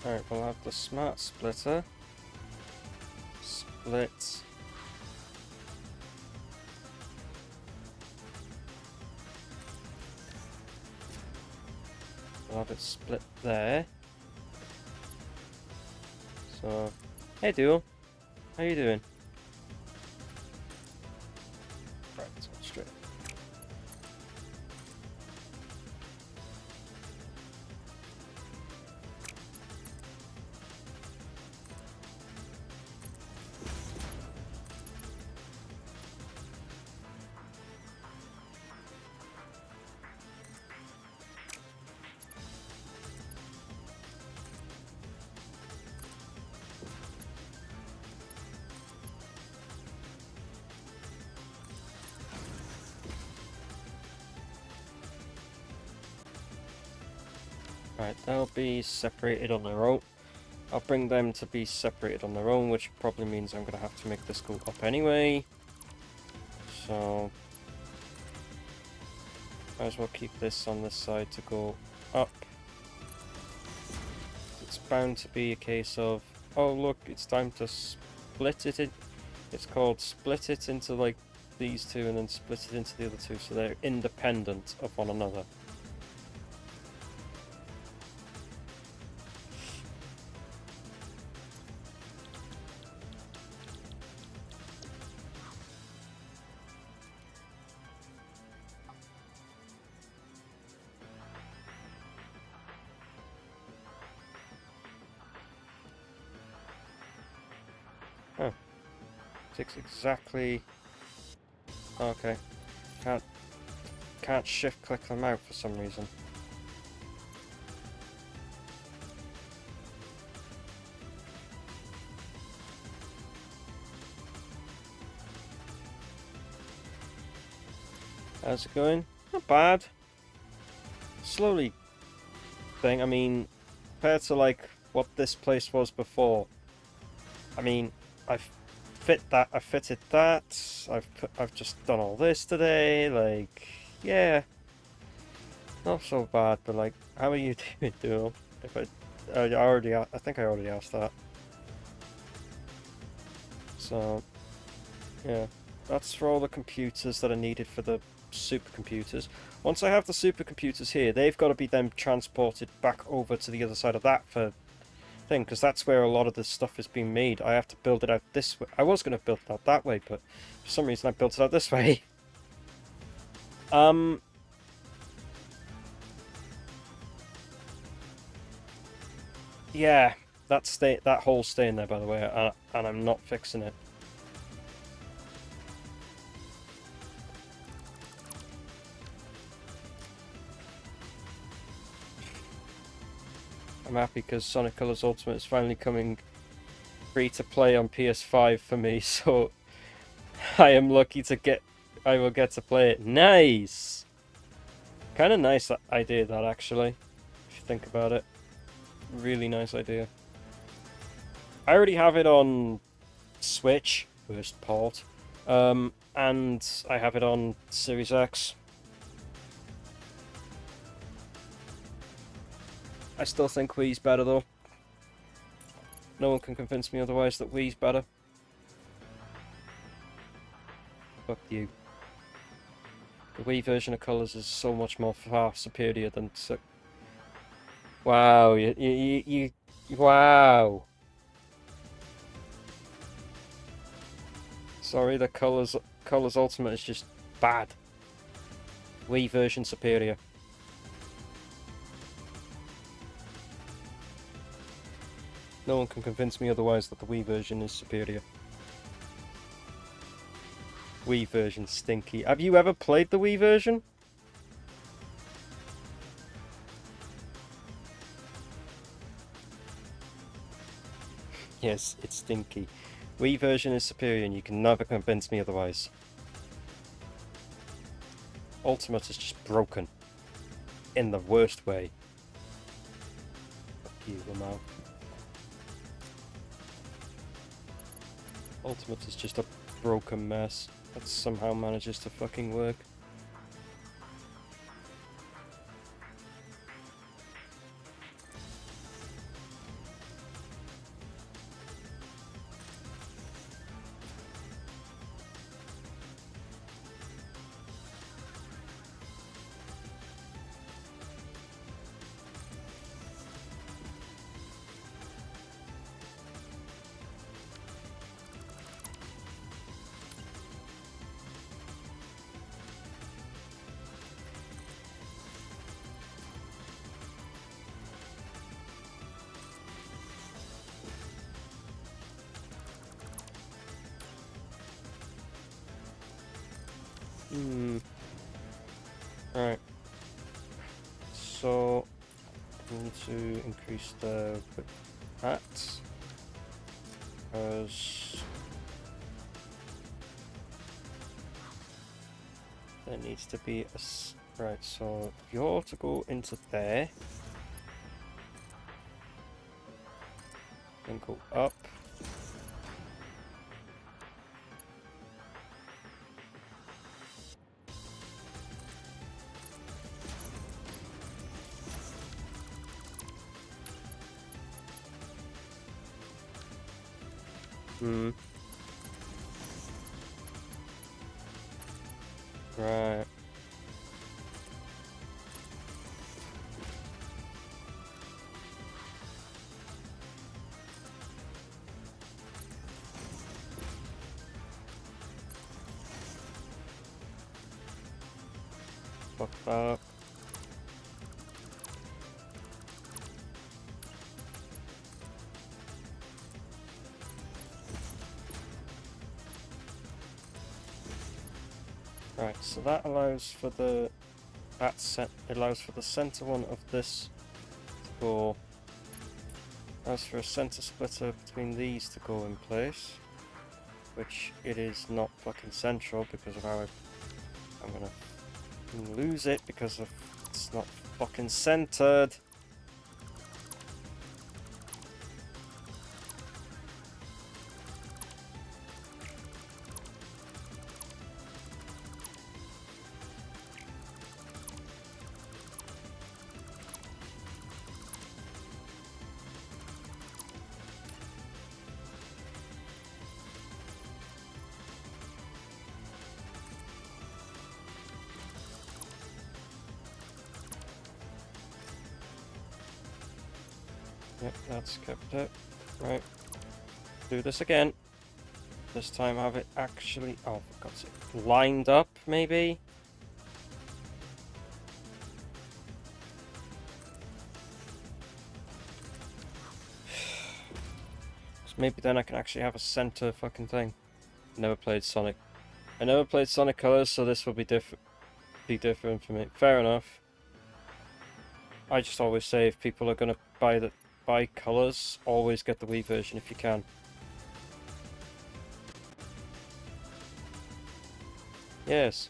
Alright, we'll have the smart splitter split we'll have it split there. So, hey Duel, how you doing? Right, let's go straight. Right, they'll be separated on their own. I'll bring them to be separated on their own, which probably means I'm going to have to make this go up anyway. So, might as well keep this on this side to go up. It's bound to be a case of, oh look, it's time to split it. It's called split it into like these two and then split it into the other two, so they're independent of one another. Oh, takes exactly. Okay, can't shift click them out for some reason. How's it going? Not bad. Slowly thing. I mean, compared to like what this place was before. I mean, I've fitted that. I've just done all this today. Like, yeah, not so bad. But like, how are you doing, Duo? If I think I already asked that. So, yeah, that's for all the computers that are needed for the supercomputers. Once I have the supercomputers here, they've got to be then transported back over to the other side of that for thing, because that's where a lot of this stuff is being made. I have to build it out this way. I was going to build it out that way, but for some reason I built it out this way. Yeah, that hole's staying there, by the way, and I'm not fixing it. I'm happy because Sonic Colors Ultimate is finally coming free to play on PS5 for me, so I am lucky to I will get to play it. Nice! Kind of nice idea, that, actually, if you think about it. Really nice idea. I already have it on Switch, worst port, and I have it on Series X. I still think Wii's better, though. No one can convince me otherwise that Wii's better. Fuck you. The Wii version of Colors is so much more far superior than... Wow, wow. Sorry, the Colors Ultimate is just bad. Wii version superior. No one can convince me otherwise that the Wii version is superior. Wii version stinky. Have you ever played the Wii version? Yes, it's stinky. Wii version is superior and you can never convince me otherwise. Ultimate is just broken. In the worst way. Fuck you, Lamau. Ultimate is just a broken mess that somehow manages to fucking work. Right. So, we need to increase the that. Because there needs to be a... Right, so you're to go into there. Then go up. Hmm. Right. Fuck that. Right, so that allows for the allows for the center one of this to go. Allows for a center splitter between these to go in place, which it is not fucking central because of how I'm gonna lose it because of it's not fucking centered. Yep, that's kept it. Right. Do this again. This time have it actually, oh for God's sake, lined up maybe? So maybe then I can actually have a center fucking thing. Never played Sonic. I never played Sonic Colors, so this will be different for me. Fair enough. I just always say if people are gonna buy Colors, always get the Wii version if you can. Yes.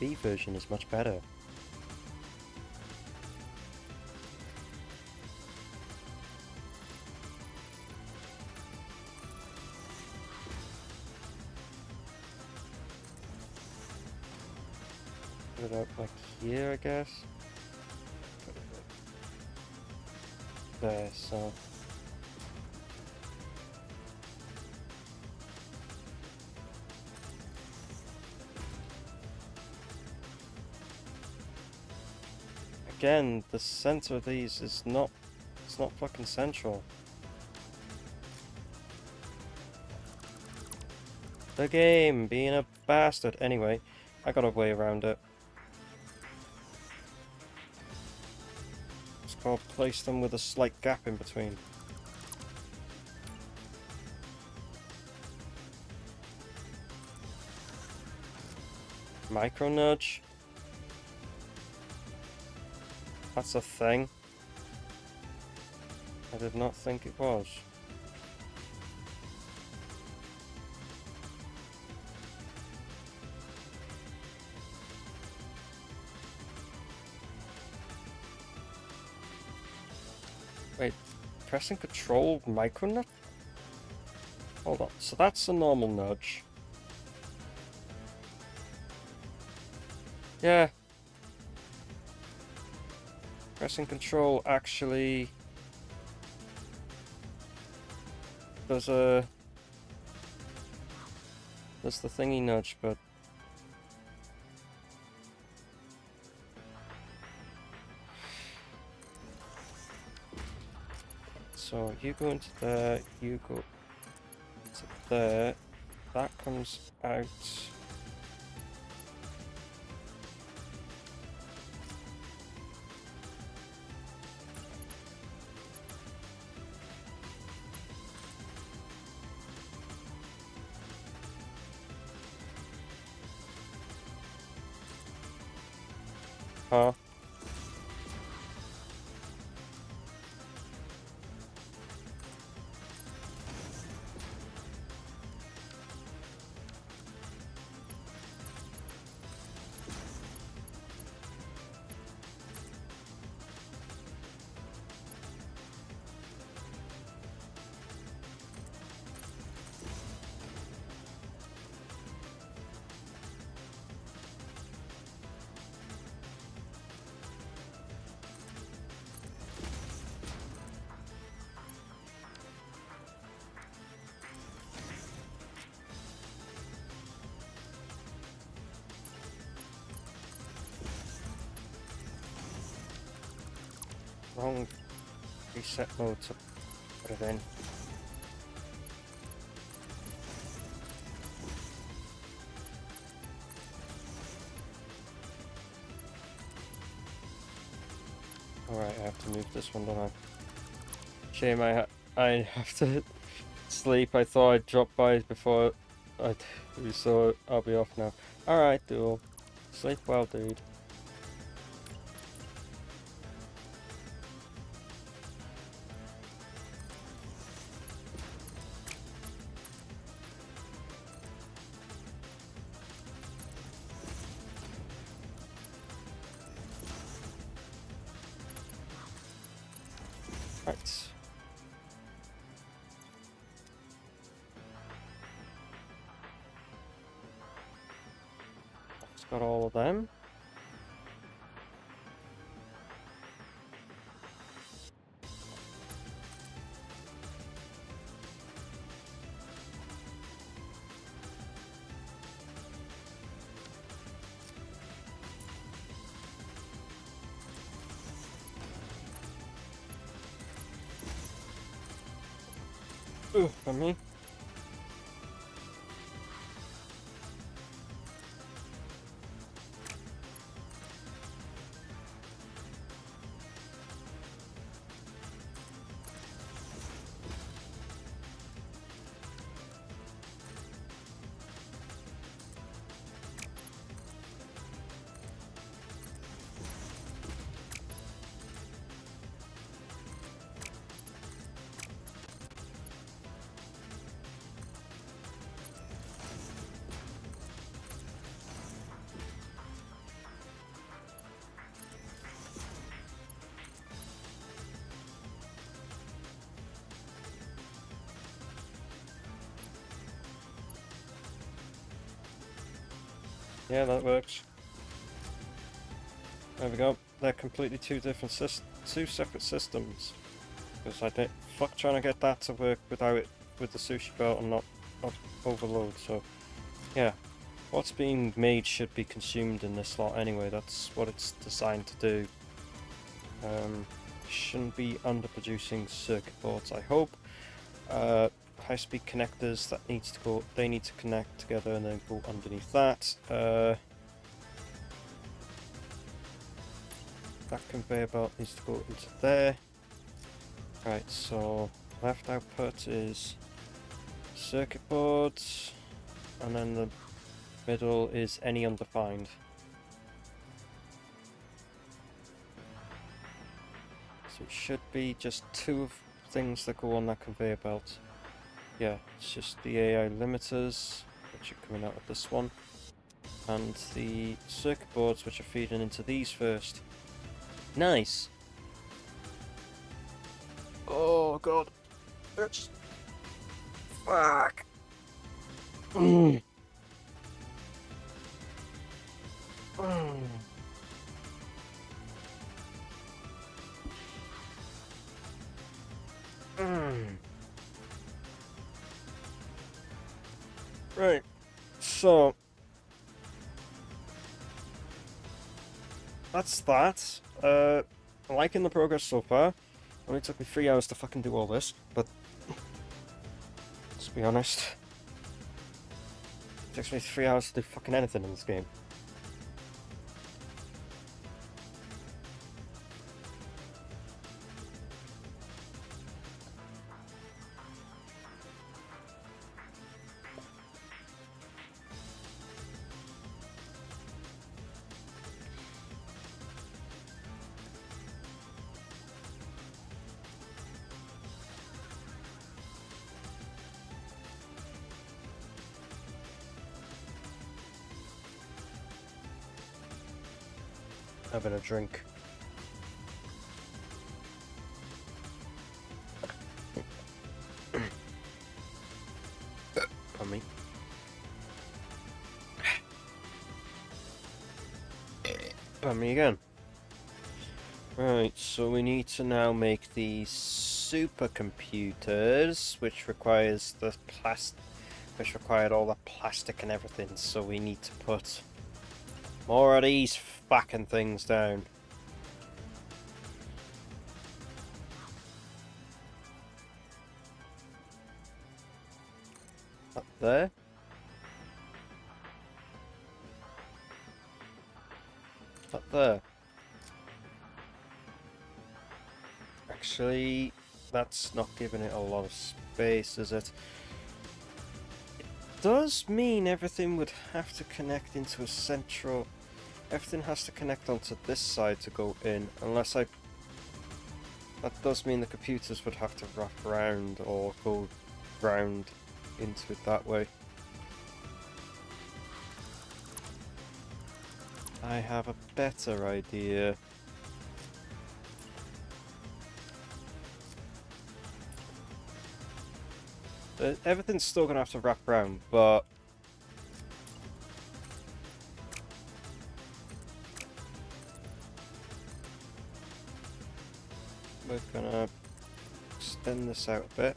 Wii version is much better. Put it up like here, I guess. Put it there, so. Again, the center of these is not, it's not fucking central. The game being a bastard. Anyway, I got a way around it. It's called place them with a slight gap in between. Micro nudge. That's a thing. I did not think it was. Wait, pressing control micro nudge? Hold on, so that's a normal nudge. Yeah. Pressing control actually there's the thingy nudge, but so you go into there, you go to there, that comes out. Huh? Wrong reset mode to put it in. Alright, I have to move this one, don't I? Shame I have to sleep. I thought I'd drop by before we saw it. I'll be off now. Alright, Duel. Sleep well, dude. Right. It's got all of them. Ooh, for me. Yeah, that works. There we go. They're completely two separate systems. Because I did fuck trying to get that to work without it with the sushi belt and not overload. So yeah, what's being made should be consumed in this slot anyway. That's what it's designed to do. Shouldn't be underproducing circuit boards, I hope. High-speed connectors that needs to go. They need to connect together and then go underneath that. That conveyor belt needs to go into there. Right, so left output is circuit boards, and then the middle is any undefined. So it should be just two of things that go on that conveyor belt. Yeah, it's just the AI limiters, which are coming out of this one, and the circuit boards, which are feeding into these first. Nice! Oh god. It's... Fuck! Mm. Mm. Mm. Right, so that's that. Liking the progress so far. Only took me 3 hours to fucking do all this, but let's be honest. It takes me 3 hours to do fucking anything in this game. Having a drink. Pardon me. Pardon me again. Right, so we need to now make these supercomputers, which requires which required all the plastic and everything. So we need to put more of these fucking things down. there. Up there. Actually, that's not giving it a lot of space, is it? It does mean everything would have to connect into a central... Everything has to connect onto this side to go in, unless I... That does mean the computers would have to wrap around or go round into it that way. I have a better idea. Everything's still gonna have to wrap around, but we're gonna extend this out a bit.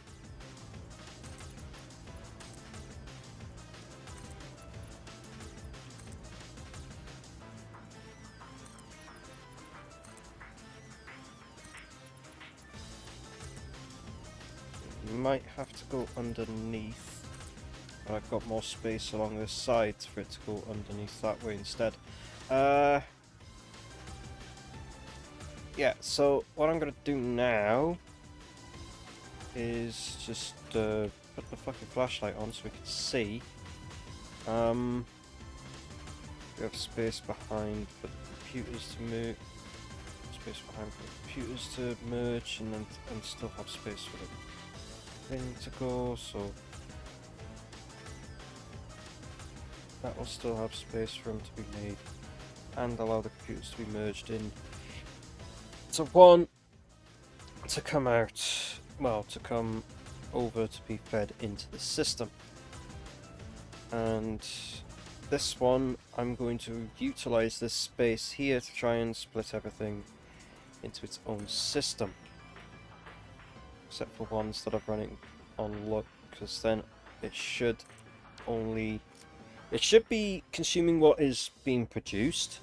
Might have to go underneath, but I've got more space along this side for it to go underneath that way instead. Yeah, so what I'm gonna do now is just put the fucking flashlight on so we can see. We have space behind for the computers to move, space behind for the computers to merge, and still have space for the thing to go, so that will still have space for them to be made and allow the computers to be merged in. So one to come out, well, to come over to be fed into the system. And this one, I'm going to utilize this space here to try and split everything into its own system. Except for ones that are running on luck, because then it should be consuming what is being produced,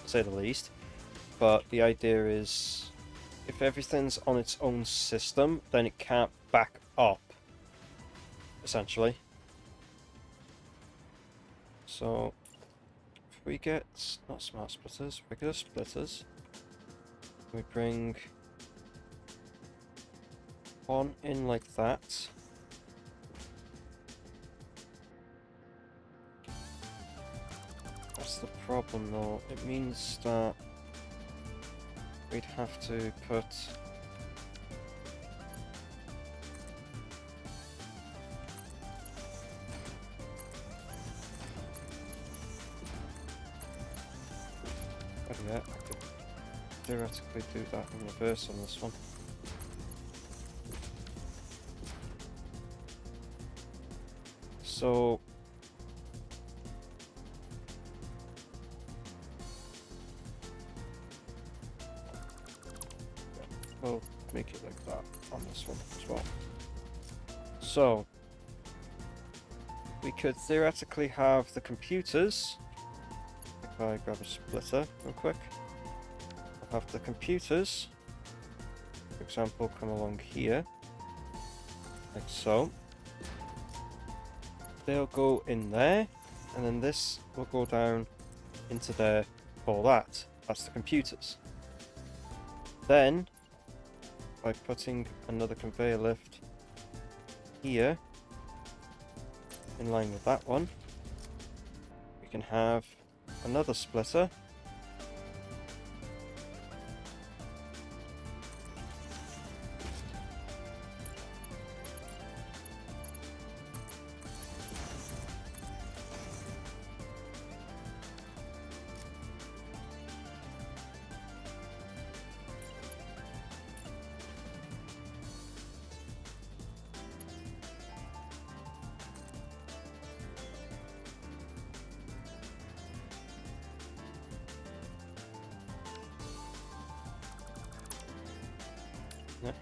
to say the least. But the idea is, if everything's on its own system, then it can't back up, essentially. So, if we get, not smart splitters, regular splitters, we bring one in like that. That's the problem though, it means that we'd have to put yeah, I could theoretically do that in reverse on this one. So we'll make it like that on this one as well. So we could theoretically have the computers, if I grab a splitter real quick, I'll have the computers, for example, come along here, like so. They'll go in there, and then this will go down into there for that. That's the computers. Then, by putting another conveyor lift here, in line with that one, we can have another splitter.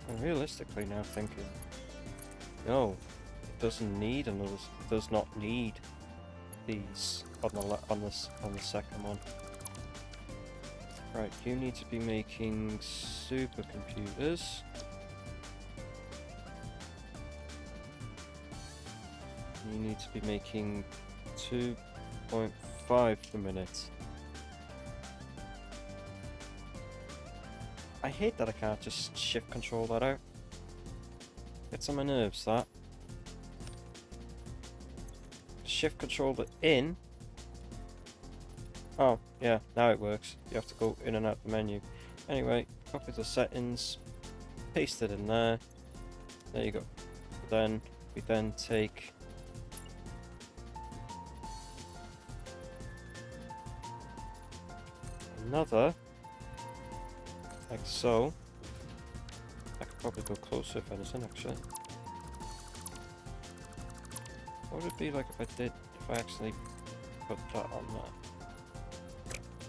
I'm realistically now thinking, no, it doesn't need another. It does not need these on the second one. Right, you need to be making supercomputers. you need to be making 2.5 per minute. I hate that I can't just shift control that out. Gets on my nerves, that. Shift control it in. Oh, yeah, now it works. You have to go in and out the menu. Anyway, copy the settings, paste it in there. There you go. Then we then take another, like so. I could probably go closer if anything, actually. What would it be like if I actually put that on there?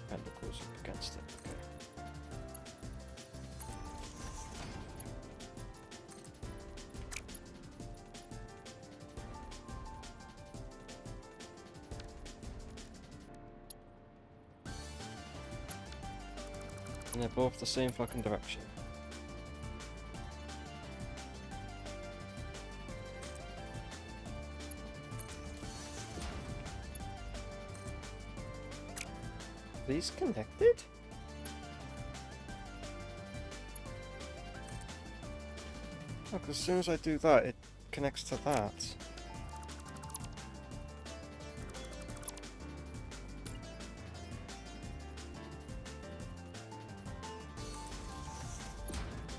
And it goes up against it. Okay. And they're both the same fucking direction. Are these connected? Look, as soon as I do that, it connects to that.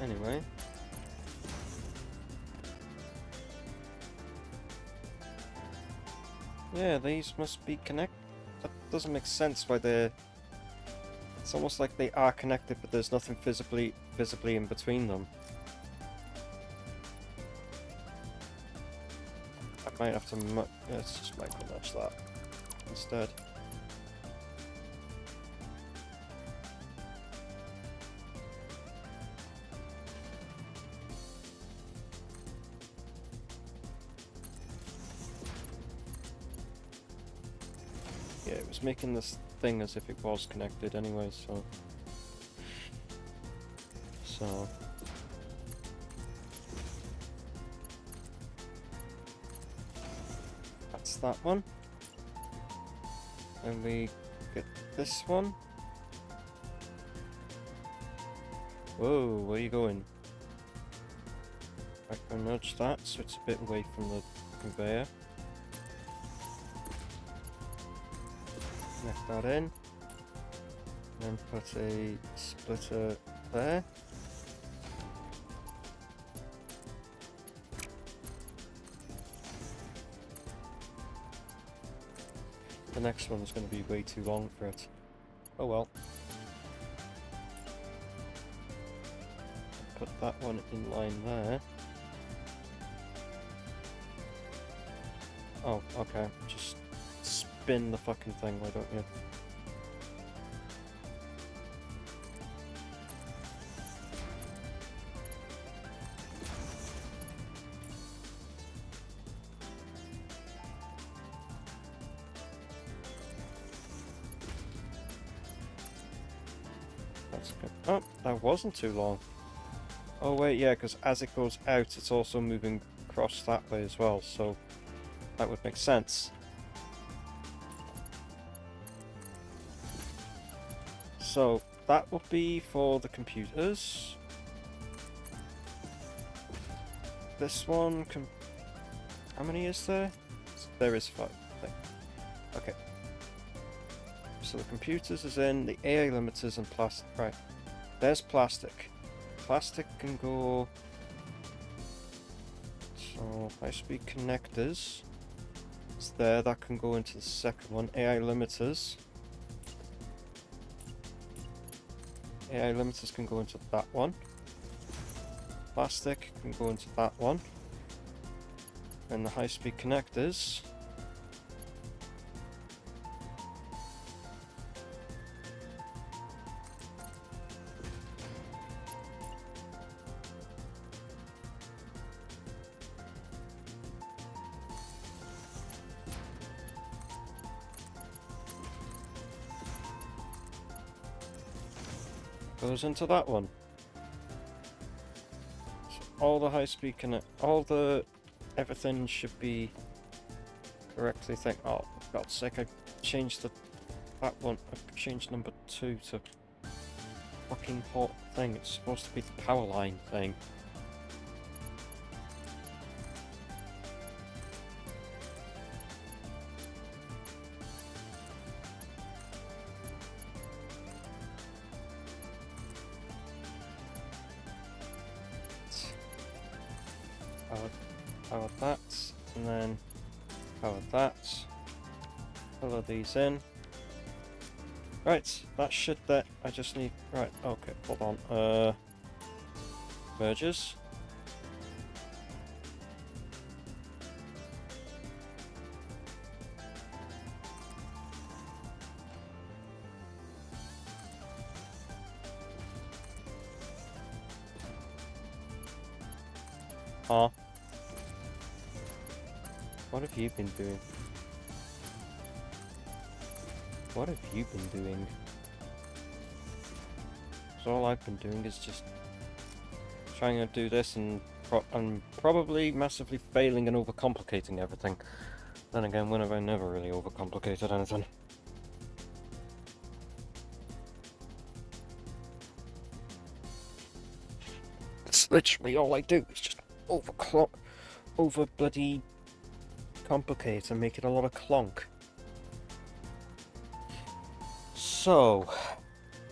Anyway. Yeah, these must be connected. That doesn't make sense why they're... It's almost like they are connected, but there's nothing visibly in between them. I might have to... let's just micro-match that instead. Yeah, it was making this thing as if it was connected anyway, so... That's that one. And we get this one. Whoa, where are you going? I can nudge that so it's a bit away from the conveyor. Connect that in. And put a splitter there. The next one is going to be way too long for it. Oh well. Put that one in line there. Oh, okay. Just spin the fucking thing, why don't you? That's good. Oh, that wasn't too long. Oh wait, yeah, because as it goes out, it's also moving across that way as well, so that would make sense. So that would be for the computers. This one how many is there? There is 5. Okay. So the computers is in, the AI limiters and plastic. Right. There's plastic. Plastic can go... So high-speed connectors. It's there, that can go into the second one. AI limiters. AI limiters can go into that one. Plastic can go into that one. And the high-speed connectors. Goes into that one. So all the high-speed everything should be correctly think... Oh, for God's sake, I changed that one. I changed number 2 to fucking hot thing. It's supposed to be the power line thing. Power that, and then power that. Color these in. Right, that should that. I just need. Right, okay, hold on. Merges. Huh? What have you been doing? What have you been doing? 'Cause all I've been doing is just trying to do this and probably massively failing and overcomplicating everything. Then again, when have I never really overcomplicated anything? It's literally all I do is just over bloody complicate and make it a lot of clonk. So,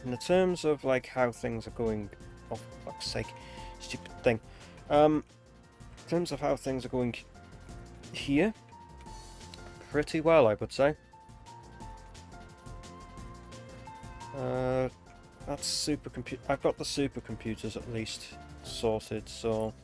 in the terms of like how things are going, oh for fuck's sake, stupid thing. In terms of how things are going here, pretty well, I would say. That's supercomputer. I've got the supercomputers at least sorted, so.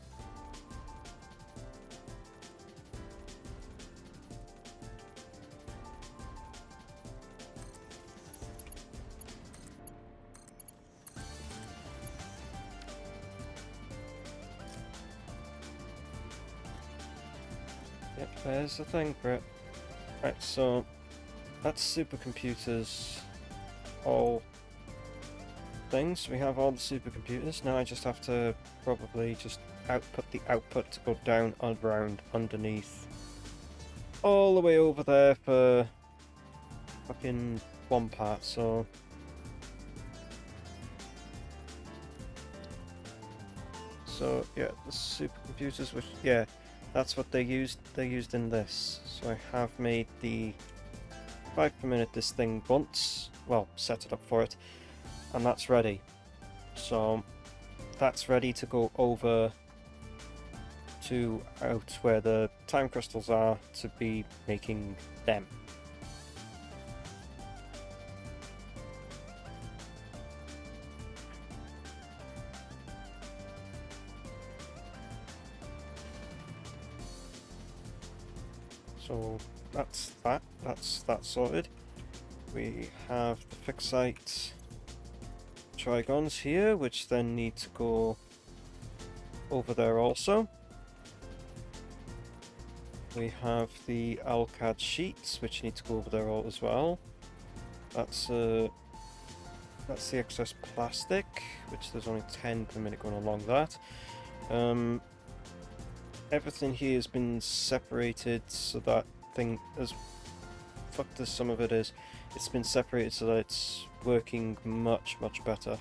Yep, there's the thing, Brett. Right, so that's supercomputers, all things. We have all the supercomputers. Now I just have to probably just output the output to go down and around underneath. All the way over there for fucking one part, so. So yeah, the supercomputers, which yeah, that's what they used. They used in this. So I have made the 5 per minute this thing once. Well, set it up for it, and that's ready. So that's ready to go over to out where the time crystals are to be making them. So that's that sorted. We have the fixite trigons here, which then need to go over there also. We have the alcad sheets, which need to go over there all as well. That's the excess plastic, which there's only 10 per minute going along that. Everything here has been separated so that thing, as fucked as some of it is, it's been separated so that it's working much better.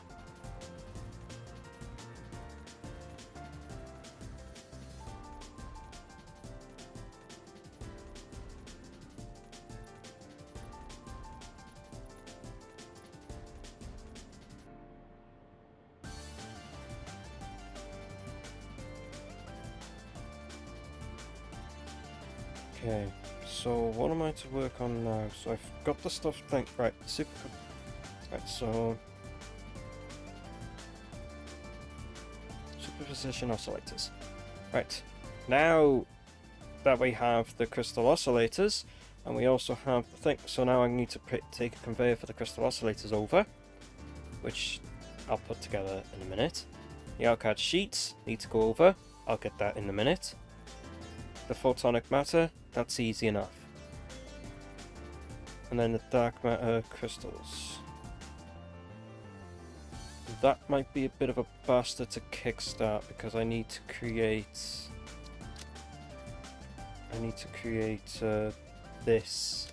Okay, so what am I to work on now? So I've got the stuff thing right, right, so superposition oscillators. Right. Now that we have the crystal oscillators and we also have the thing, so now I need to take a conveyor for the crystal oscillators over, which I'll put together in a minute. The alcad sheets need to go over. I'll get that in a minute. The photonic matter, that's easy enough. And then the dark matter crystals. That might be a bit of a bastard to kickstart because I need to create this,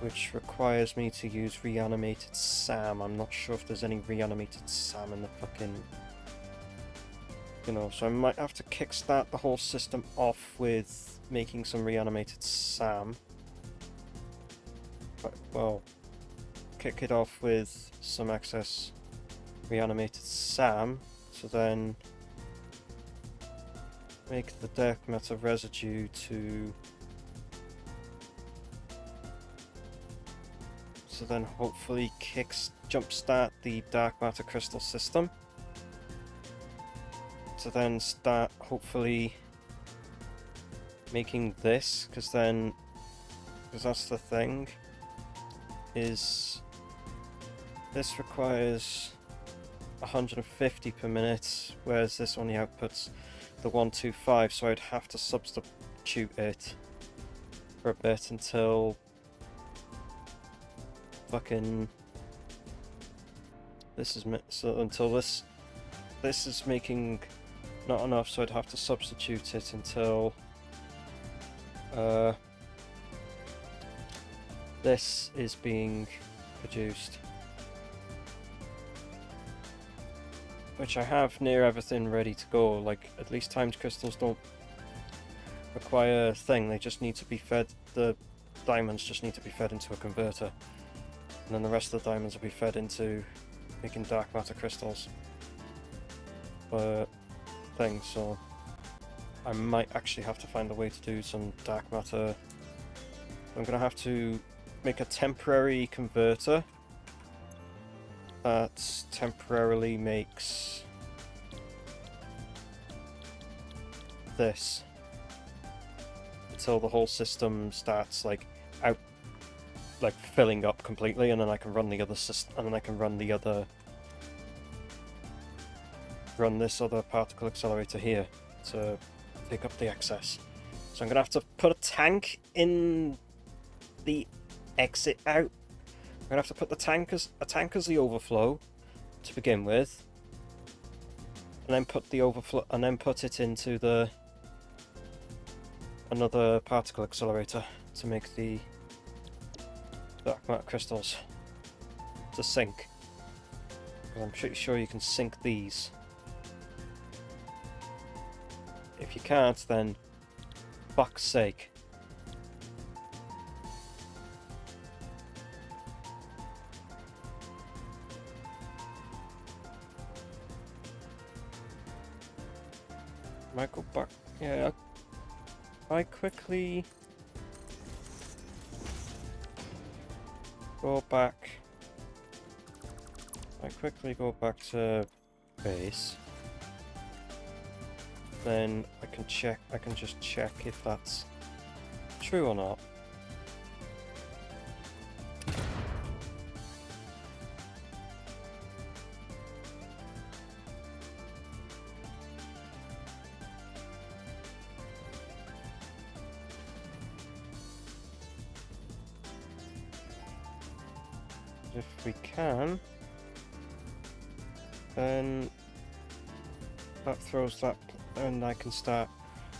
which requires me to use reanimated SAM. I'm not sure if there's any reanimated SAM in the fucking... You know, so I might have to kickstart the whole system off with making some reanimated SAM. But, well, kick it off with some excess reanimated SAM, so then make the dark matter residue to... So then hopefully jumpstart the dark matter crystal system. To then start hopefully making this, because that's the thing, is this requires 150 per minute, whereas this only outputs the 125, so I'd have to substitute it for a bit until fucking this is until this is making not enough, so I'd have to substitute it until this is being produced, which I have near everything ready to go. Like, at least timed crystals don't require a thing, they just need to be fed, the diamonds just need to be fed into a converter, and then the rest of the diamonds will be fed into making dark matter crystals. Thing, so I might actually have to find a way to do some dark matter. I'm gonna have to make a temporary converter that temporarily makes this until the whole system starts filling up completely, and then I can run the other system, and then I can run this other particle accelerator here to pick up the excess. So I'm gonna have to put a tank in the exit out. I'm gonna have to put a tank as the overflow to begin with, and then put the overflow, and then put it into another particle accelerator to make the dark matter crystals to sync. Because I'm pretty sure you can sync these. If you can't, then fuck's sake. Might go back. Yeah, I quickly go back. I quickly go back to base. Then I can just check if that's true or not. If we can, then that throws that, and I can start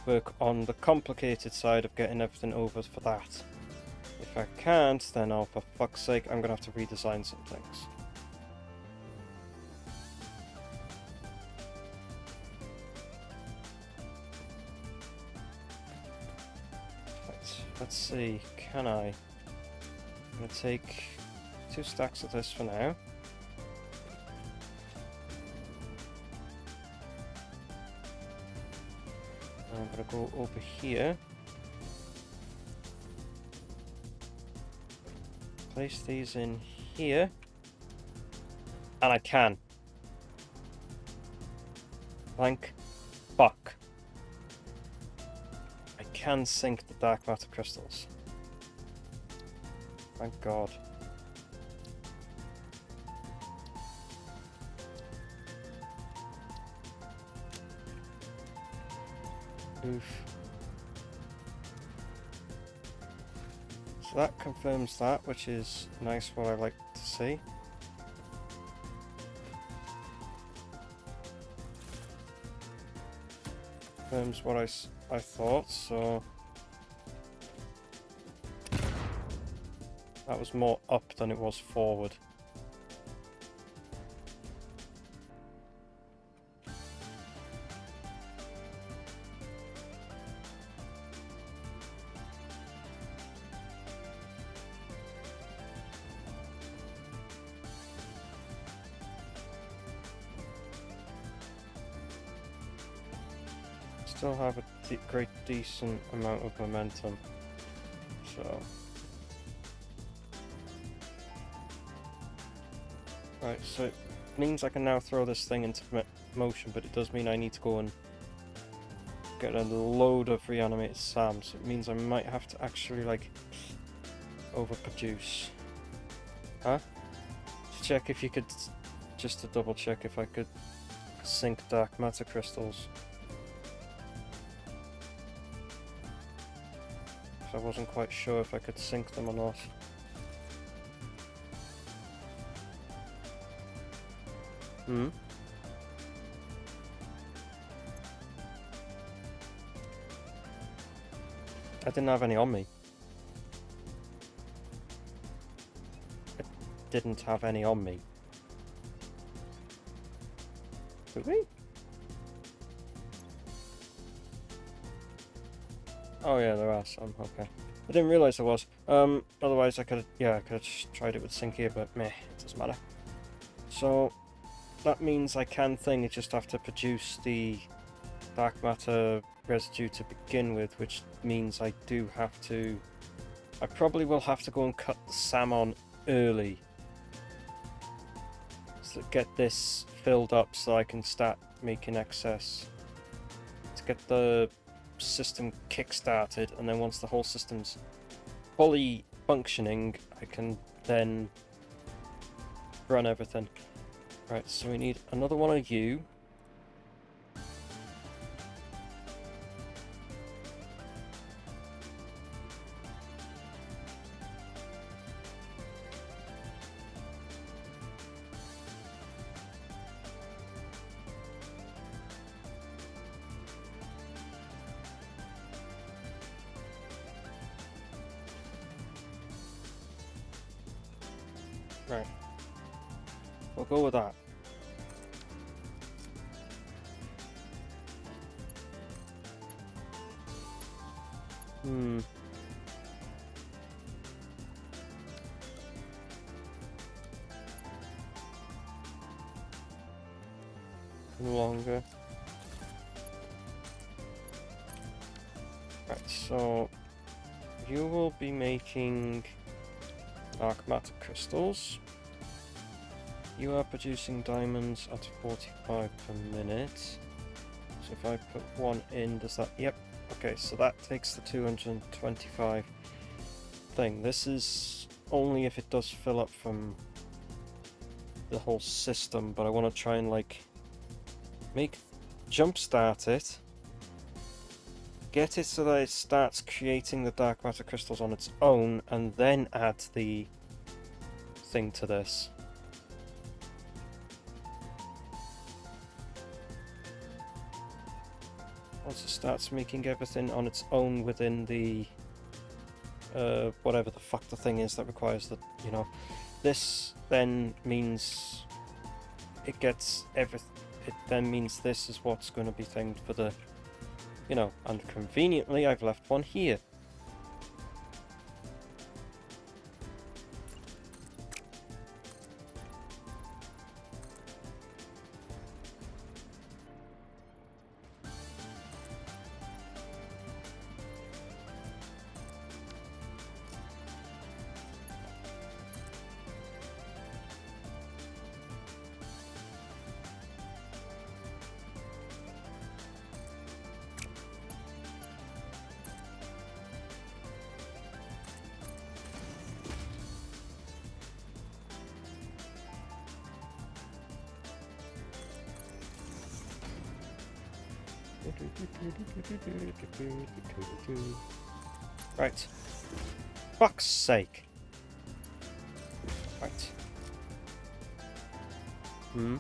work on the complicated side of getting everything over for that. If I can't, then oh, for fuck's sake, I'm gonna have to redesign some things. Let's see, can I? I'm gonna take 2 stacks of this for now. I'm gonna go over here. Place these in here. And I can. Thank fuck. I can sync the dark matter crystals. Thank God. Oof. So that confirms that, which is nice, what I like to see. Confirms what I thought, so That was more up than it was forward. Still have a great decent amount of momentum, so right, so it means I can now throw this thing into motion, but it does mean I need to go and get a load of reanimated SAM, so it means I might have to actually like overproduce. Huh? To check if you could, just to double check if I could sink dark matter crystals. I wasn't quite sure if I could sink them or not. I didn't have any on me. I didn't have any on me. Did we? Oh yeah, there are some, okay. I didn't realise there was. Otherwise I could have just tried it with sync here, but meh, it doesn't matter. So, that means I can I just have to produce the dark matter residue to begin with, which means I do have to... I probably will have to go and cut the SAM on early. So get this filled up so I can start making excess. To get the system kick-started, and then once the whole system's fully functioning, I can then run everything. Right, so we need another one of you. Right. We'll go with that. Longer. Right, so you will be making dark matter crystals. You are producing diamonds at 45 per minute. So if I put one in, does that... Yep. Okay, so that takes the 225 thing. This is only if it does fill up from the whole system, but I want to try and like jumpstart it, get it so that it starts creating the dark matter crystals on its own, and then add the thing to this. Once it starts making everything on its own within the whatever the fuck the thing is that requires the, you know, this then means it gets everything. It then means this is what's going to be thinged for the, you know, and conveniently I've left one here. Right. Fuck's sake. Right. Hmm.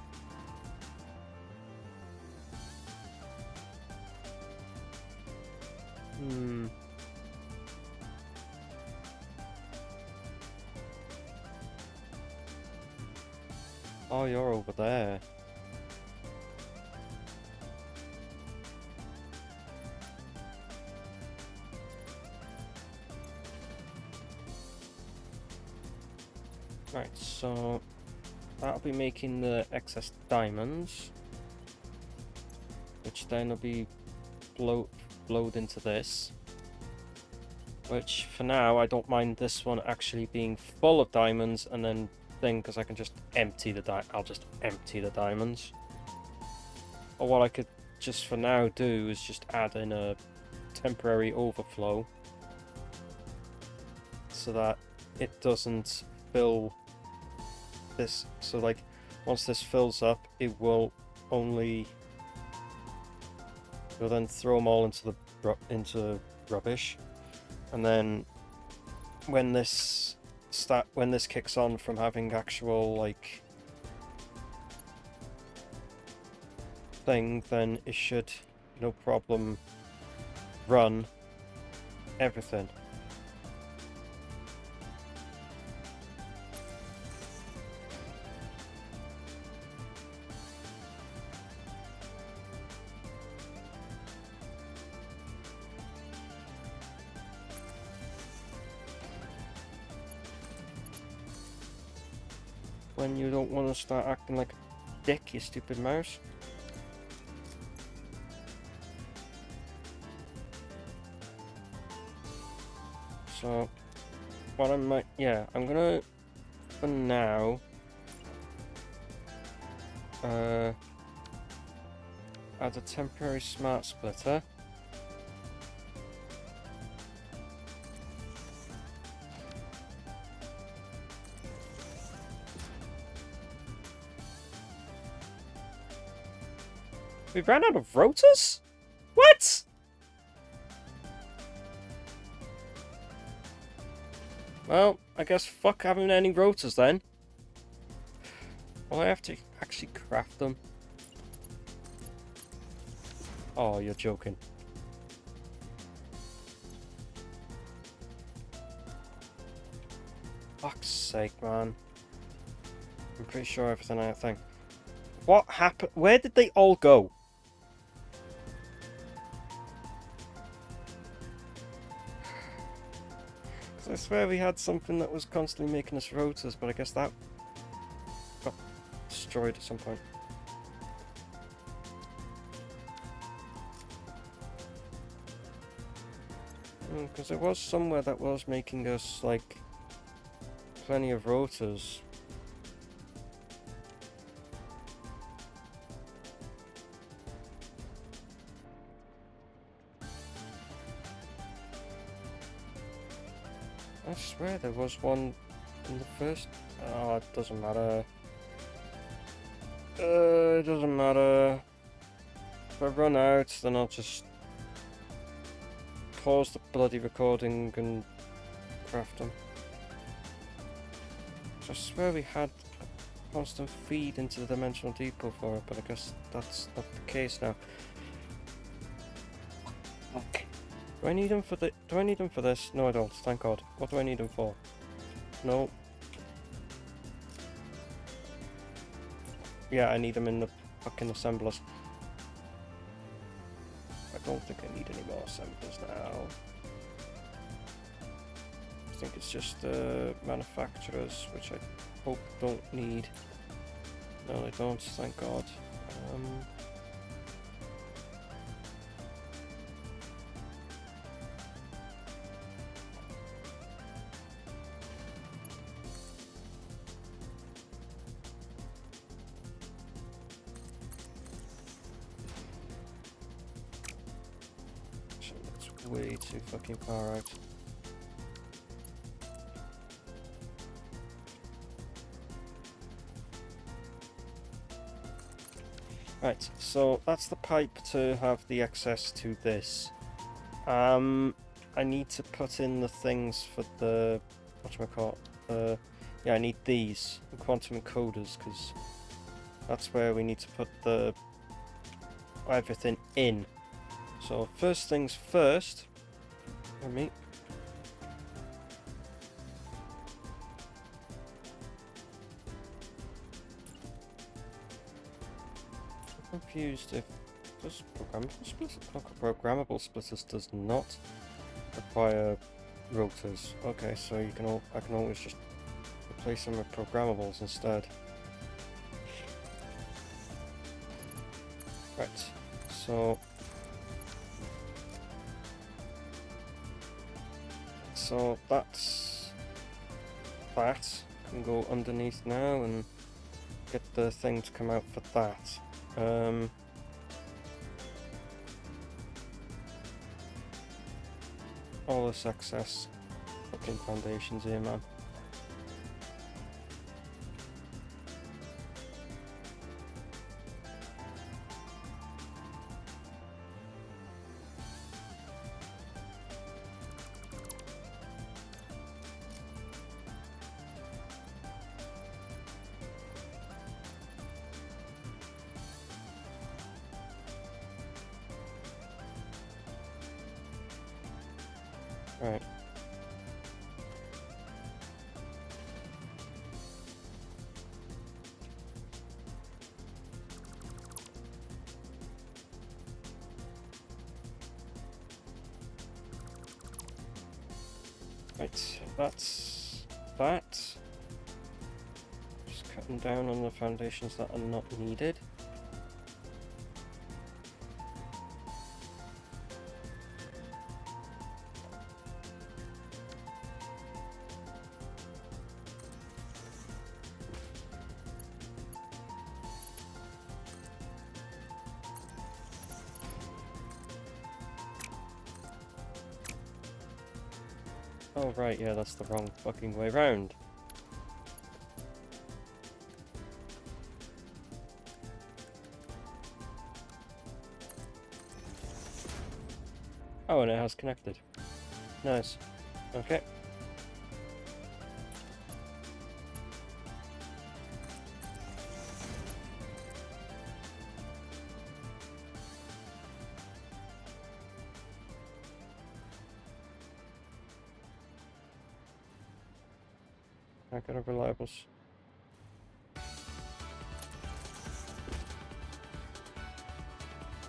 Oh, you're over there. Right, so that'll be making the excess diamonds, which then will be flowed into this. Which, for now, I don't mind this one actually being full of diamonds and then thing, because I can just empty the I'll just empty the diamonds. Or what I could just for now do is just add in a temporary overflow so that it doesn't fill this. So like, once this fills up, it will only... We'll then throw them all into rubbish. And then when this kicks on from having actual like thing, then it should no problem run everything. When you don't want to start acting like a dick, you stupid mouse. So, what I might... Yeah, I'm gonna, for now, add a temporary smart splitter. We ran out of rotors? What? Well, I guess fuck having any rotors then. Well, I have to actually craft them. Oh, you're joking. Fuck's sake, man. I'm pretty sure everything I think. What happened? Where did they all go? I swear we had something that was constantly making us rotors, but I guess that got destroyed at some point. Because there was somewhere that was making us, like, plenty of rotors. I swear there was one in the first... Oh, it doesn't matter. It doesn't matter. If I run out, then I'll just pause the bloody recording and craft them. I swear we had a constant feed into the dimensional depot for it, but I guess that's not the case now. Okay. Do I need them for the? Do I need them for this? No, I don't. Thank God. What do I need them for? No. Yeah, I need them in the fucking assemblers. I don't think I need any more assemblers now. I think it's just manufacturers, which I hope don't need. No, they don't. Thank God. That's way too fucking far out. Right, so that's the pipe to have the access to this. I need to put in the things for the... whatchamacallit? Yeah, I need these, the quantum encoders, because that's where we need to put the... everything in. So, first things first... Let me... Confused if does programmable splitters does not require rotors. Okay, so you can I can always just replace them with programmables instead. Right, so that's that can go underneath now and get the thing to come out for that. All this excess fucking foundations here, man. Right. Right, that's that. Just cutting down on the foundations that are not needed. Oh right, yeah, that's the wrong fucking way round. Oh, and it has connected. Nice. Okay. I got a reliables.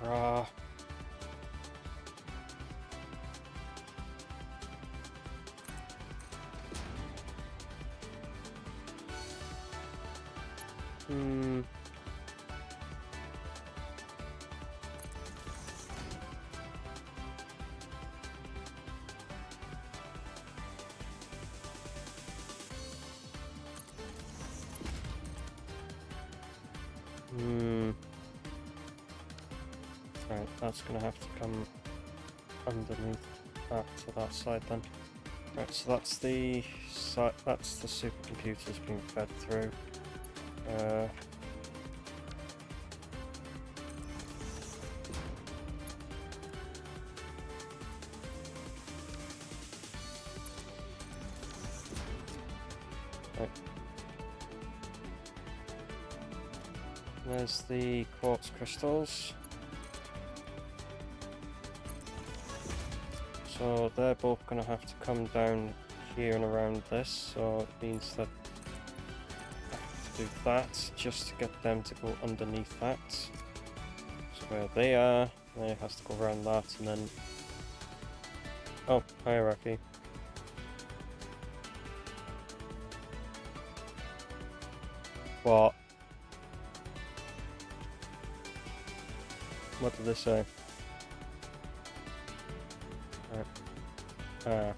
Ah. Hmm. Hmm. Right, that's gonna have to come underneath that to that side then. Right, so that's the supercomputers being fed through. Right. There's the quartz crystals. So they're both going to have to come down here and around this, so it means that I have to do that just to get them to go underneath that. So where they are, then it has to go around that and then... Oh, hierarchy. What? What did they say? Right.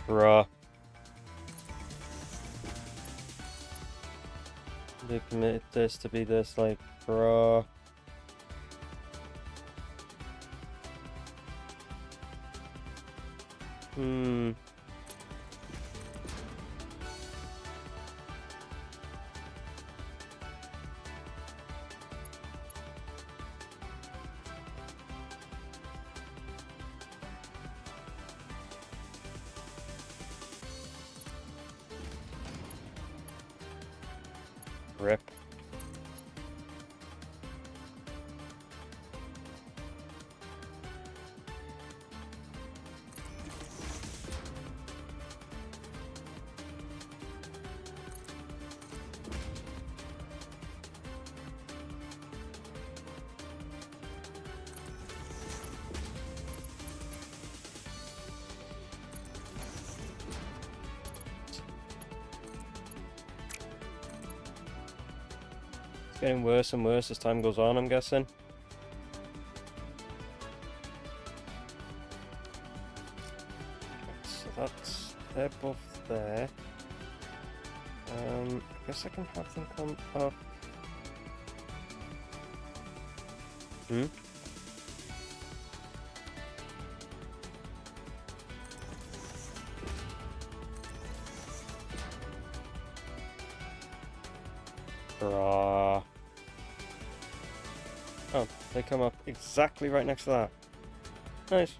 Bruh. They committed this to be this, like, bruh. Hmm. Rip. It's getting worse and worse as time goes on, I'm guessing. So that's they're both there. I guess I can have them come up. Hurrah. Oh, they come up exactly right next to that. Nice.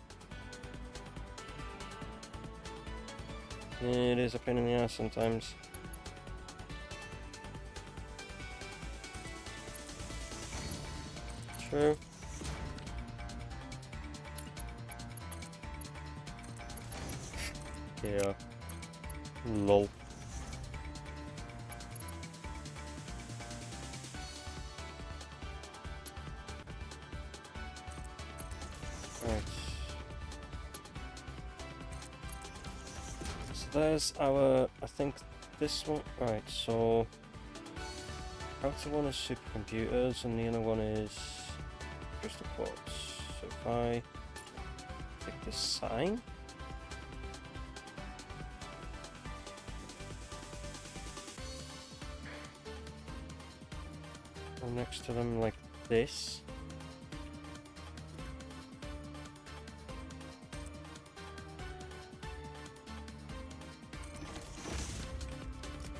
It is a pain in the ass sometimes. True. Yeah. Lol. Right. So there's our, I think this one, right, so outer one is supercomputers and the inner one is crystal quartz. So if I pick this sign, go next to them like this.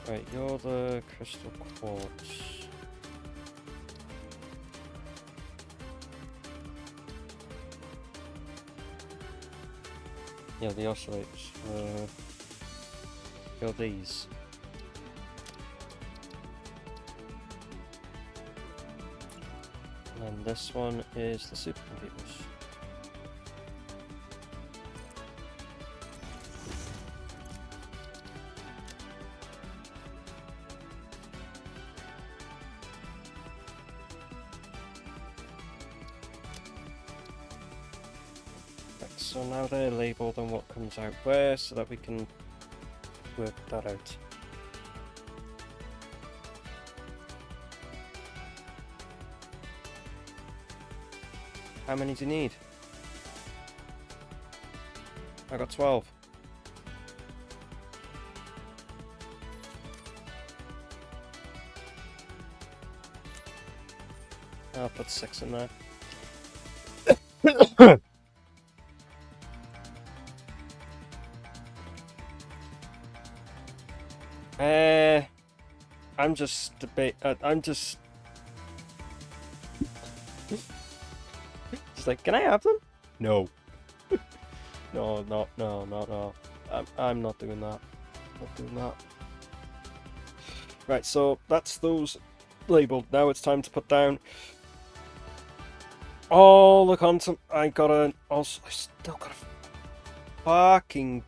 Right, you're the crystal quartz. Yeah, the oscillators. You're these. And this one is the supercomputers. So now they're labelled on what comes out where, so that we can work that out. How many do you need? I got 12. I'll put 6 in there. I'm just just like, can I have them? No. No. I'm not doing that. Not doing that. Right, so that's those labeled. Now it's time to put down all the content. I still gotta fucking.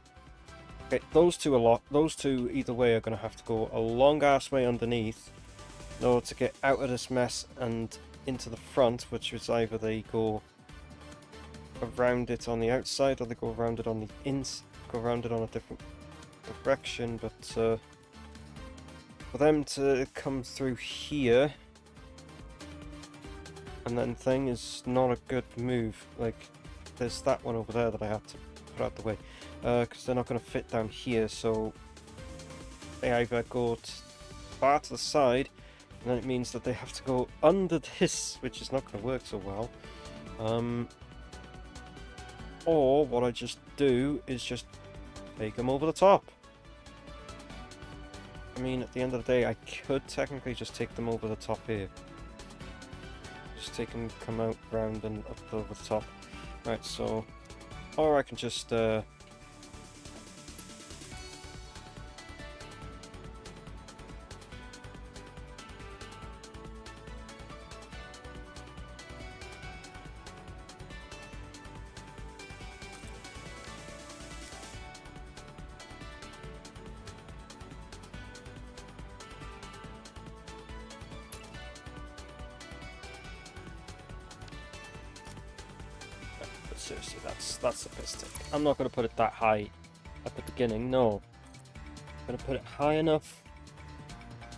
Okay, those two either way are gonna have to go a long ass way underneath in order to get out of this mess and into the front, which is either they go around it on the outside or they go around it on the go around it on a different direction, but for them to come through here and then thing is not a good move. Like, there's that one over there that I have to put out the way. Because they're not going to fit down here, so they either go far to the side, and then it means that they have to go under this, which is not going to work so well. Or what I just do is just take them over the top. I mean, at the end of the day, I could technically just take them over the top here. Just take them, come out round and up over the top. Right, so, or I can just seriously, that's a piss take. I'm not going to put it that high at the beginning, no. I'm going to put it high enough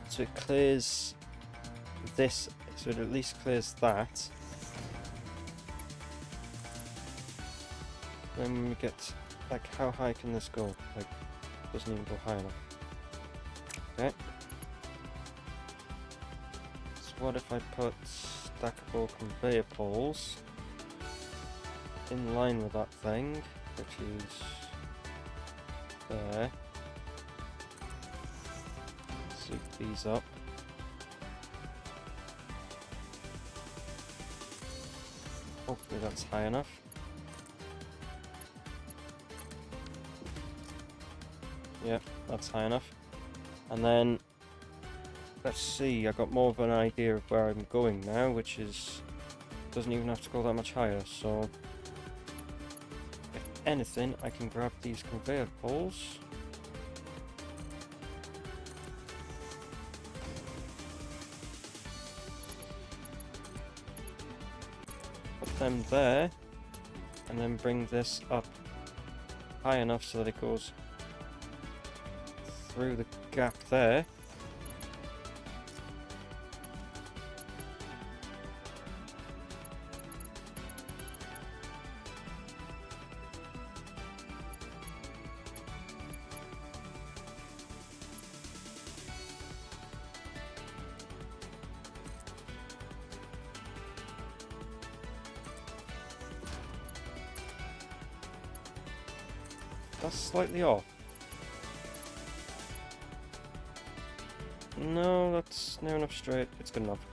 so it clears this, so it at least clears that. Then when we get, like, how high can this go? Like, doesn't even go high enough. Okay. So what if I put stackable conveyor poles in line with that thing, which is there. Soup these up. Hopefully that's high enough. Yep, that's high enough. And then, let's see, I got more of an idea of where I'm going now, which is, doesn't even have to go that much higher, so if anything, I can grab these conveyor poles. Put them there, and then bring this up high enough so that it goes through the gap there. That's slightly off. No, that's near enough straight. It's good enough.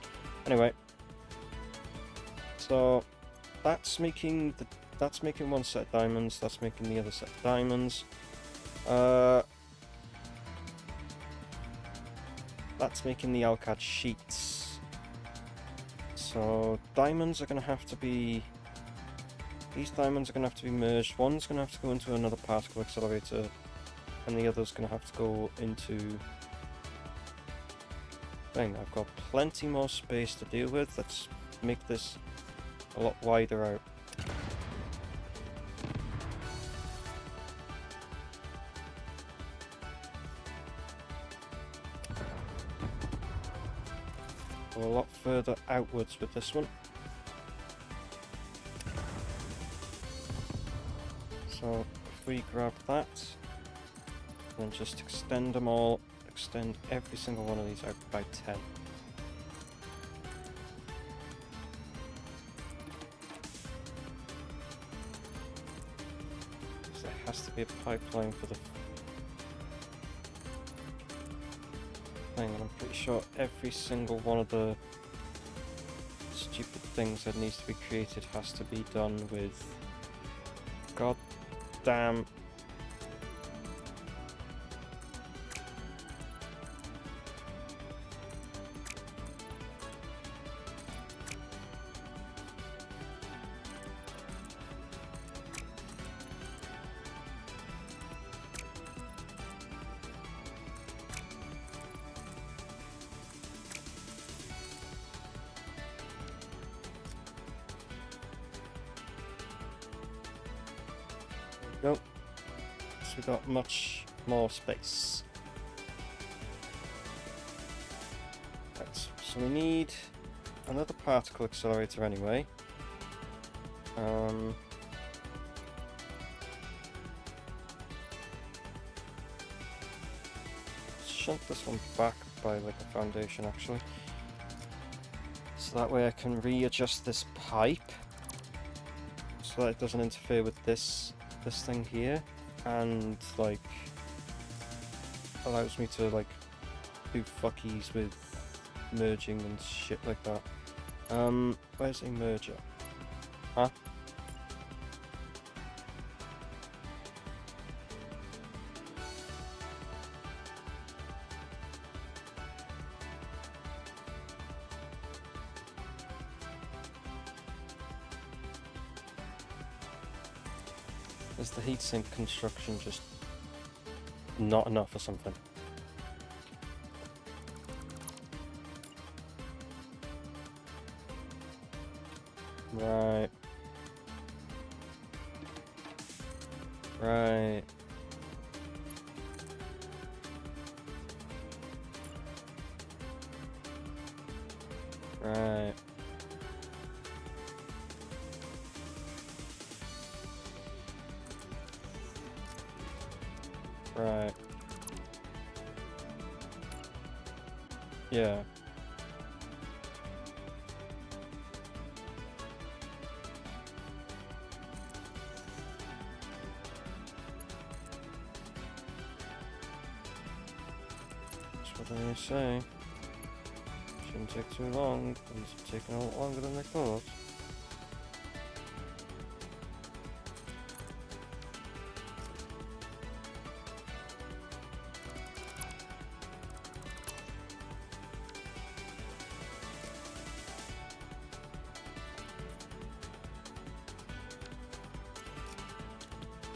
Anyway, so that's making one set of diamonds. That's making the other set of diamonds. That's making the Alcad sheets. So diamonds are going to have to be. These diamonds are going to have to be merged. One's going to have to go into another particle accelerator, and the other's going to have to go into. I've got plenty more space to deal with. Let's make this a lot wider out. Go a lot further outwards with this one. So if we grab that, and just extend them all. Extend every single one of these out by 10. So there has to be a pipeline for the thing, and I'm pretty sure every single one of the stupid things that needs to be created has to be done with goddamn. Go. So we got much more space. Right, so we need another particle accelerator anyway. Shunt this one back by like a foundation actually. So that way I can readjust this pipe so that it doesn't interfere with this thing here, and like allows me to like do fuckies with merging and shit like that. Where's a merger? Huh? Is the heatsink construction just not enough or something? Right. Right. Right. Right. Yeah. That's what I say. Shouldn't take too long. It's taking a lot longer than I thought.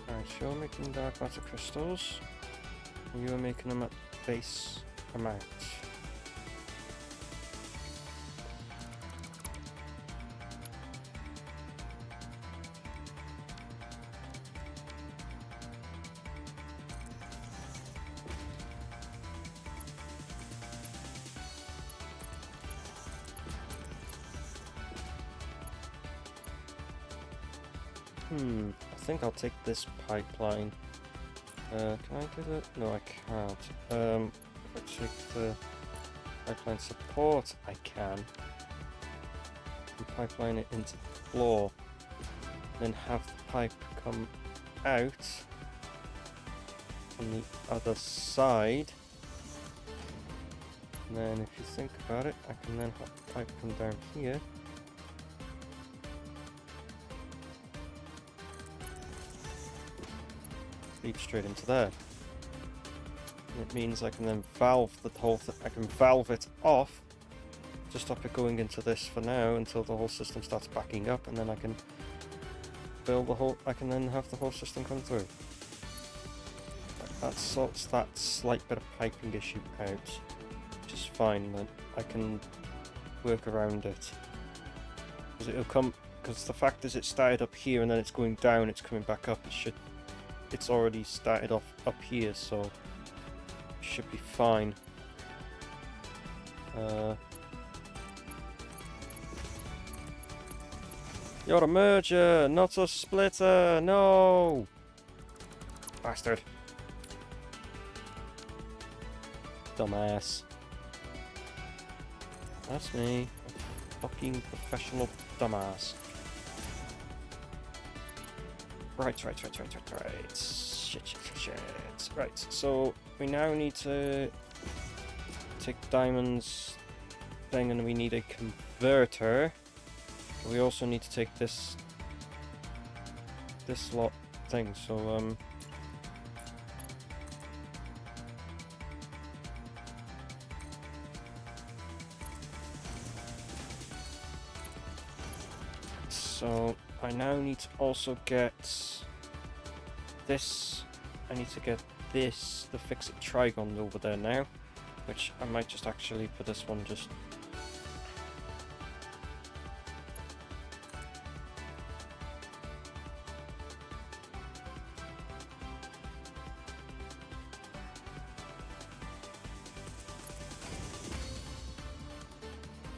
Alright, so you're making dark matter crystals. And you are making them at base amount. I think I'll take this pipeline. Can I do that? No, I can't. If I take the pipeline support, I can. And pipeline it into the floor. Then have the pipe come out on the other side. And then if you think about it, I can then have the pipe come down here. Lead straight into there. And it means I can then valve the whole thing. I can valve it off to stop it going into this for now until the whole system starts backing up, and then I can build the whole. I can then have the whole system come through. That sorts that slight bit of piping issue out, which is fine. Then I can work around it because it'll come. Because the fact is, it started up here and then it's going down. It's coming back up. It should. It's already started off up here, so it should be fine. You're a merger, not a splitter. No, bastard, dumbass. That's me, a fucking professional dumbass. Right. Shit. Right, so we now need to take Diamond's thing and we need a converter. We also need to take this lot thing, so so I now need to also get this. I need to get this, the fix-it trigon over there now, which I might just actually, for this one, just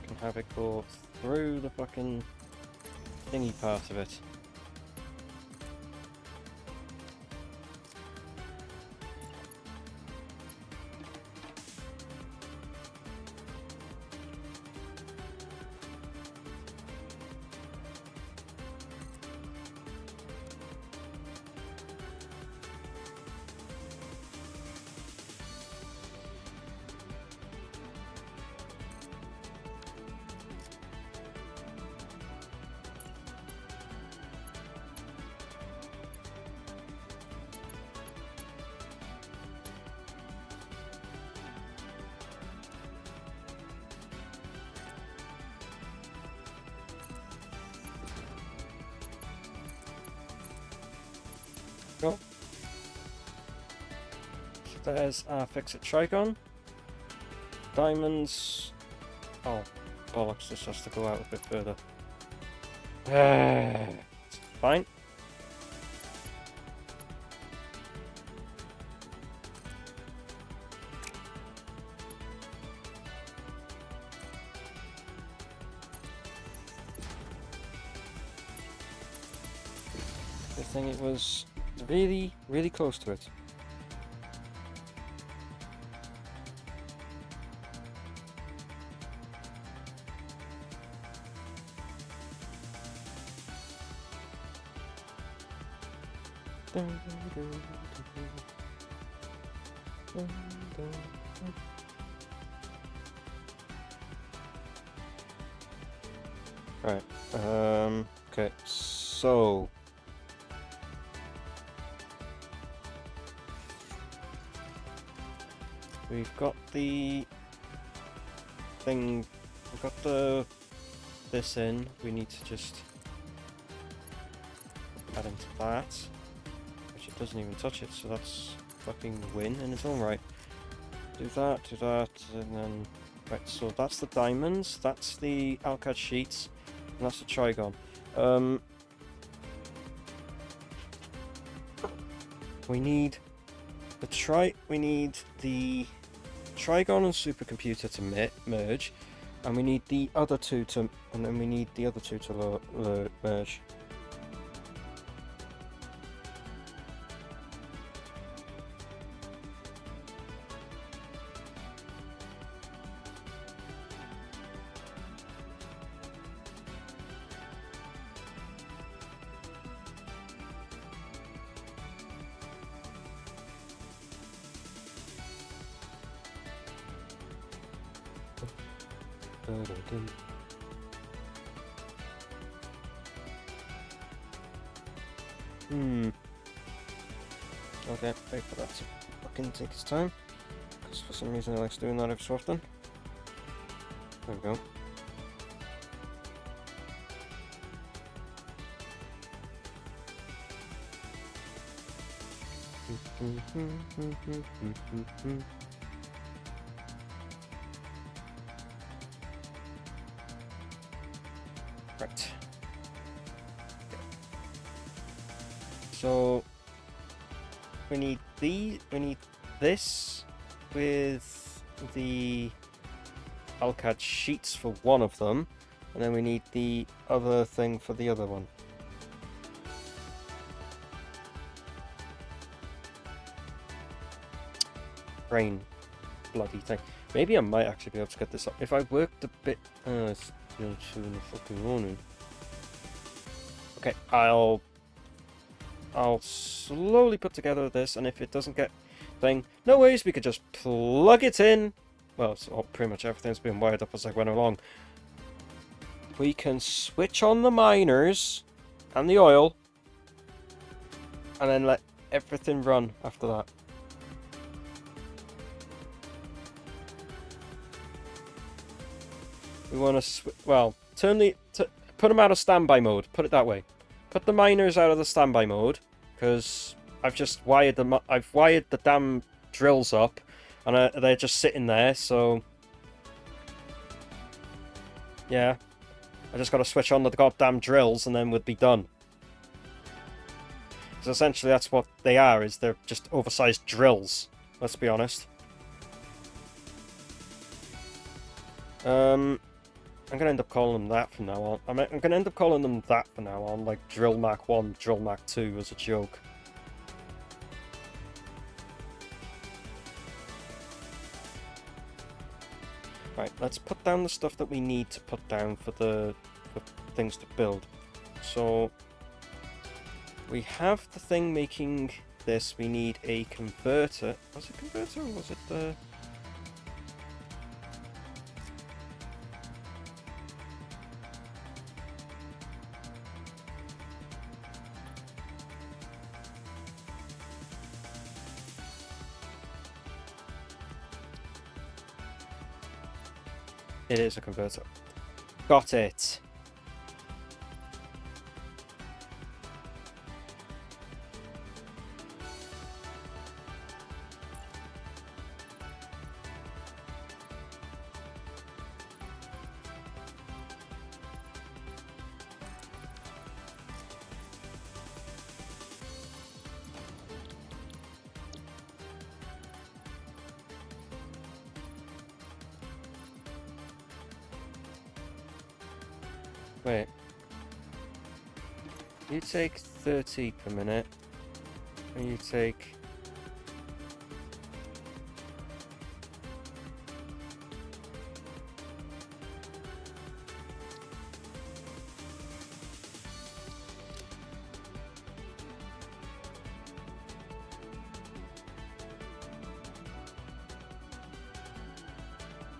can have it go through the fucking thingy part of it. Go. So there's our fix-it trigon. Diamonds. Oh, bollocks, this has to go out a bit further. It's fine. thing, it was really, really close to it. Right, okay, so... We've got the thing, we've got this in, we need to just add into that, which it doesn't even touch it, so that's fucking win in its own right. Do that, and then... Right, so that's the diamonds, that's the Alcad sheets, and that's the trigon. We need the trigon and supercomputer to merge, and we need the other two to, and then we need the other two to merge. Okay, wait for that to fucking take its time, because for some reason it likes doing that every so often. There we go. Right. So we need this with the Alcad sheets for one of them, and then we need the other thing for the other one. Brain bloody thing. Maybe I might actually be able to get this up if I worked a bit. It's 2 in the fucking morning. Okay, I'll slowly put together this, and if it doesn't get thing, no worries, we could just plug it in. Well, so pretty much everything's been wired up as I went along. We can switch on the miners and the oil, and then let everything run after that. We want to put them out of standby mode. Put it that way. Put the miners out of the standby mode, because I've just wired them. I've wired the damn drills up, and they're just sitting there. So yeah, I just got to switch on the goddamn drills, and then we'd be done. Because essentially that's what they are. Is they're just oversized drills. Let's be honest. I'm going to end up calling them that from now on. I'm going to end up calling them that from now on, like Drill Mac 1, Drill Mac 2 as a joke. Right, let's put down the stuff that we need to put down for the things to build. So, we have the thing making this. We need a converter. Was it a converter or was it the... It is a converter. Got it. Wait. You take 30 per minute, and you take...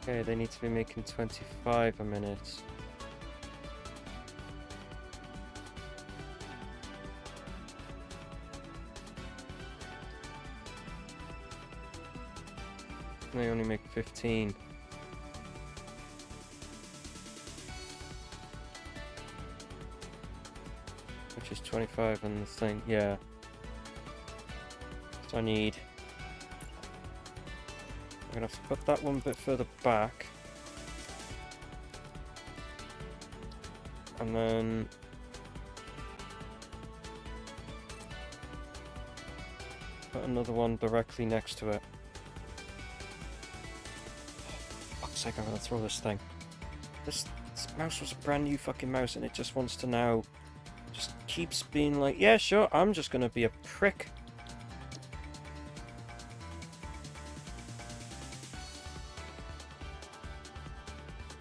Okay, they need to be making 25 a minute. They only make 15. Which is 25 on the thing, yeah. So I need... I'm gonna have to put that one a bit further back. And then... put another one directly next to it. Fuck's sake, I'm gonna throw this thing. This mouse was a brand new fucking mouse and it just wants to now... just keeps being like, yeah, sure, I'm just gonna be a prick.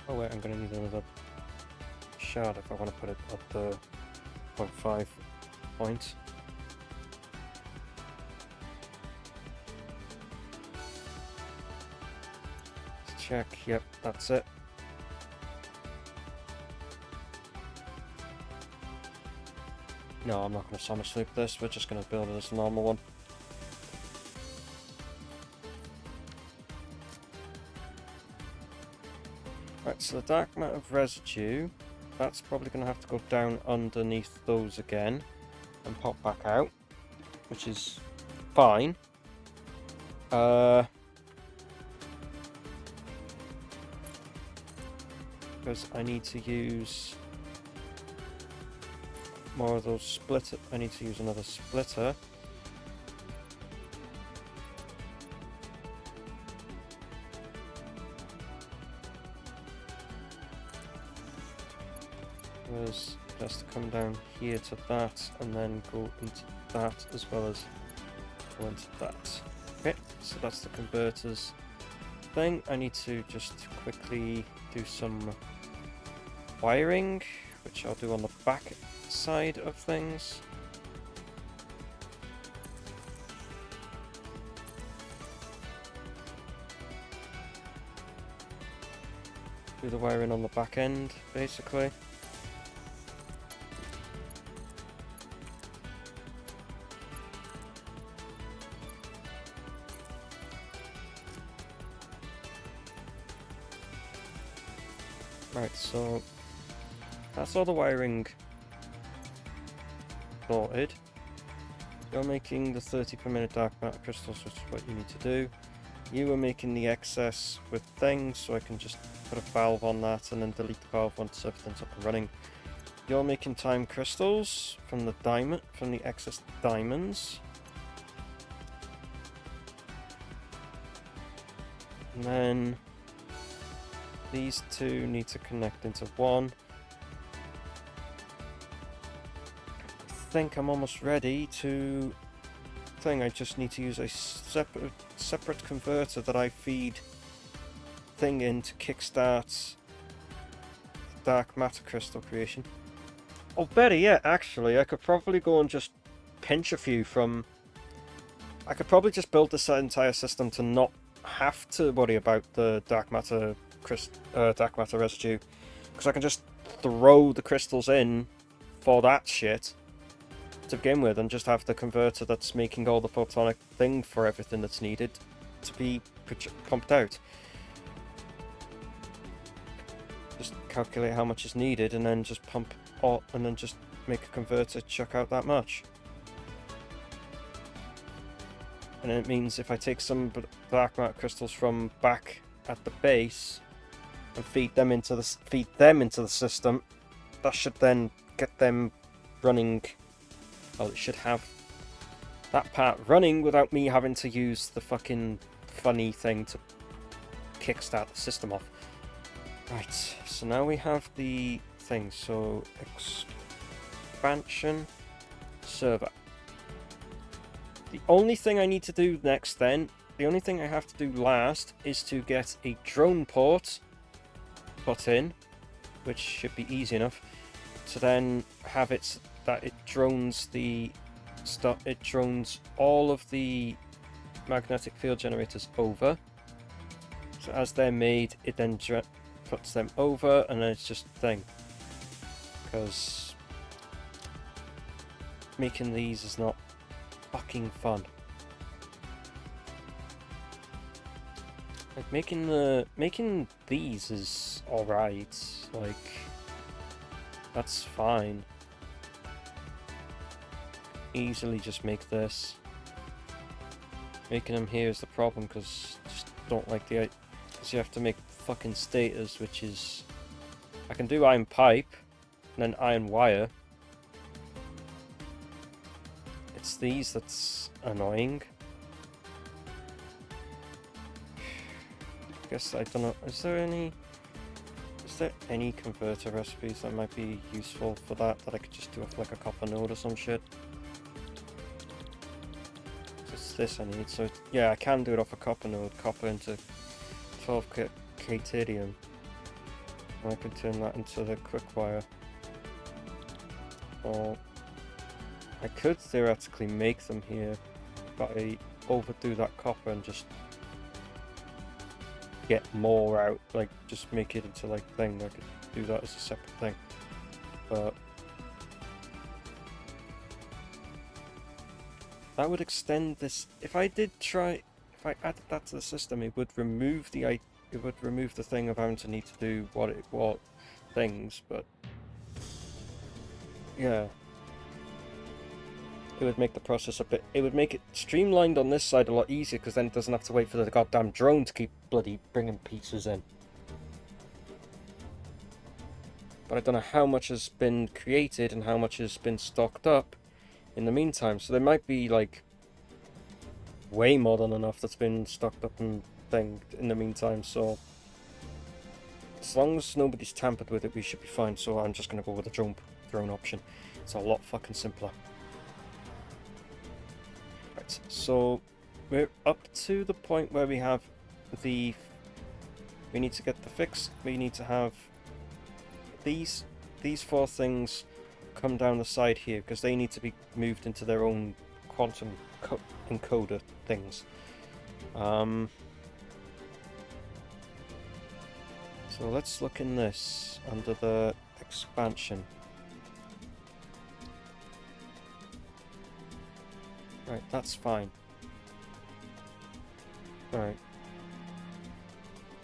Oh wait, I'm gonna need another shard if I want to put it at the 0.5 point. Let's check, yep, that's it. No, I'm not going to summer sweep this, we're just going to build it as a normal one. Right, so the dark matter residue, that's probably going to have to go down underneath those again and pop back out, which is fine. Because I need to use more of those splitter. I need to use another splitter. Because it has to come down here to that and then go into that as well as go into that. Okay, so that's the converters thing. I need to just quickly do some wiring, which I'll do on the back side of things. Do the wiring on the back end, basically. Right, so that's all the wiring sorted. You're making the 30 per minute dark matter crystals, which is what you need to do. You are making the excess with things, so I can just put a valve on that and then delete the valve once everything's up and running. You're making time crystals from the excess diamonds. And then these two need to connect into one. I think I'm almost ready to... I just need to use a separate converter that I feed thing in to kickstart dark matter crystal creation. Oh, better yet, actually, I could probably go and just pinch a few from... I could probably just build this entire system to not have to worry about the dark matter residue, because I can just throw the crystals in for that shit to begin with and just have the converter that's making all the photonic thing for everything that's needed to be pumped out. Just calculate how much is needed and then just pump all, and then just make a converter chuck out that much. And it means if I take some dark matter crystals from back at the base and feed them into the system, that should then get them running. Oh, it should have that part running without me having to use the fucking funny thing to kickstart the system off. Right, so now we have the thing. So expansion, server. The only thing I need to do next then, the only thing I have to do last is to get a drone port put in, which should be easy enough, to then have it that it drones the stuff, it drones all of the magnetic field generators over. So as they're made, it then puts them over, and then it's just a thing. Because making these is not fucking fun. Like making these is alright. Like that's fine. Easily just make this. Making them here is the problem because I just don't like the. Because you have to make fucking stators, which is I can do iron pipe and then iron wire. It's these that's annoying. I guess I don't know. Is there any converter recipes that might be useful for that I could just do with like a copper node or some shit? It's this I need. So yeah, I can do it off a copper node. Copper into 12 K-tedium. I can turn that into the quick wire. Or I could theoretically make them here, but I overdo that copper and just get more out, like just make it into like thing. I could do that as a separate thing, but that would extend this. If I added that to the system, it would remove the thing of having to need to do what things, but yeah. It would make the process it would make it streamlined on this side a lot easier, because then it doesn't have to wait for the goddamn drone to keep bloody bringing pieces in. But I don't know how much has been created and how much has been stocked up in the meantime, so there might be like way more than enough that's been stocked up and thinged in the meantime, so as long as nobody's tampered with it, we should be fine. So I'm just going to go with the drone option. It's a lot fucking simpler. Right, so we're up to the point where we have we need to get the fix. We need to have these 4 things come down the side here, because they need to be moved into their own quantum encoder things. So let's look in this under the expansion. Right, that's fine. Alright.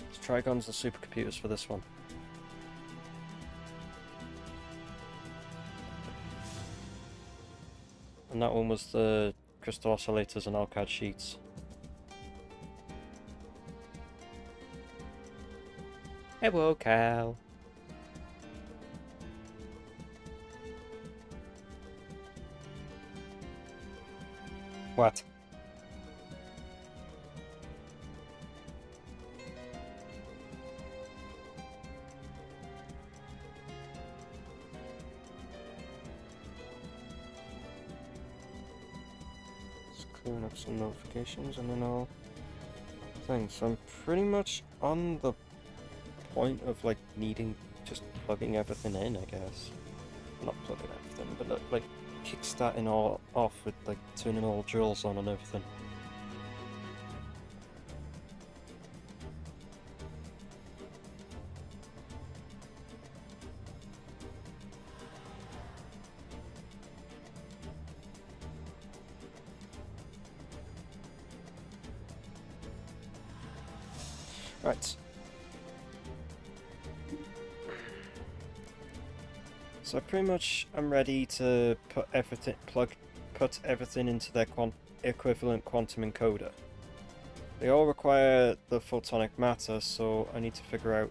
Let's try guns and supercomputers for this one. And that one was the crystal oscillators and arcade sheets. Hello, Cal. What? Let's clean up some notifications and then I'll things. So I'm pretty much on the point of like needing just plugging everything in, I guess. Not plugging everything, but like kickstarting all off with like turning all drills on and everything. Right. So pretty much I'm ready to put everything into their equivalent quantum encoder. They all require the photonic matter, so I need to figure out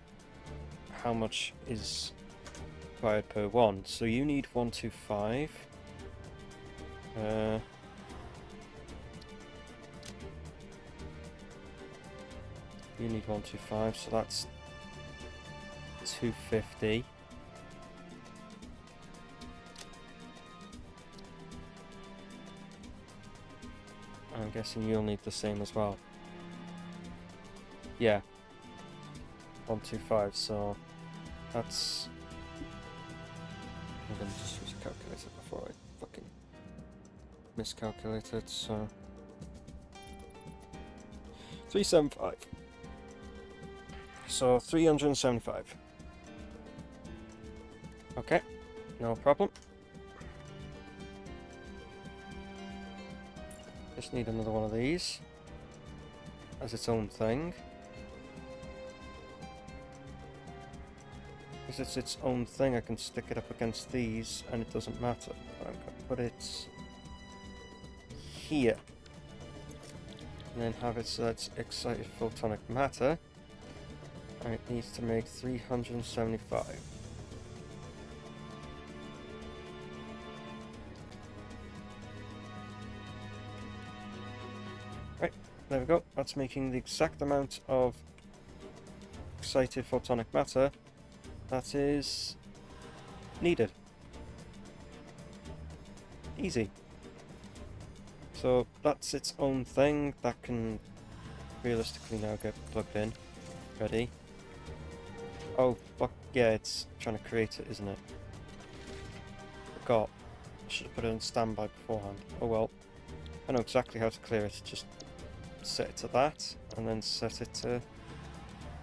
how much is required per one. So you need 125. You need 125, so that's 250. I'm guessing you'll need the same as well. Yeah. 125, so that's... I'm gonna just use a calculator before I fucking miscalculate it, so... 375. So 375. Okay, no problem. Just need another one of these as its own thing. Because it's its own thing, I can stick it up against these and it doesn't matter. I'm going to put it here. And then have it so that's excited photonic matter. And it needs to make 375. Right, there we go. That's making the exact amount of excited photonic matter that is needed. Easy. So that's its own thing that can realistically now get plugged in. Ready. Oh fuck yeah, it's trying to create it, isn't it? Forgot. I should have put it on standby beforehand. Oh well. I know exactly how to clear it. Just set it to that and then set it to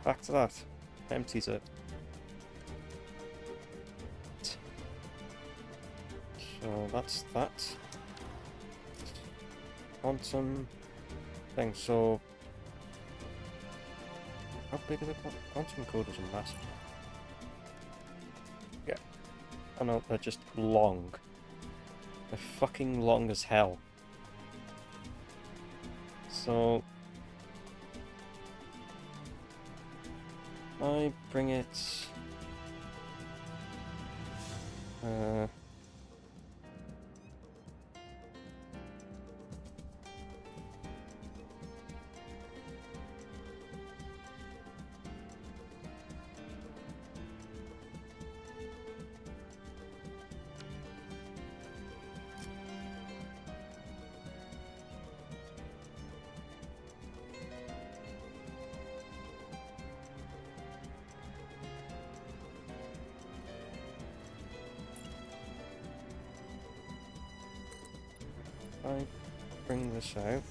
back to that. Empties it. So that's that. Quantum thing. So how big are the quantum coders and massive? Yeah. I know they're just long. They're fucking long as hell. So I bring it I bring this out.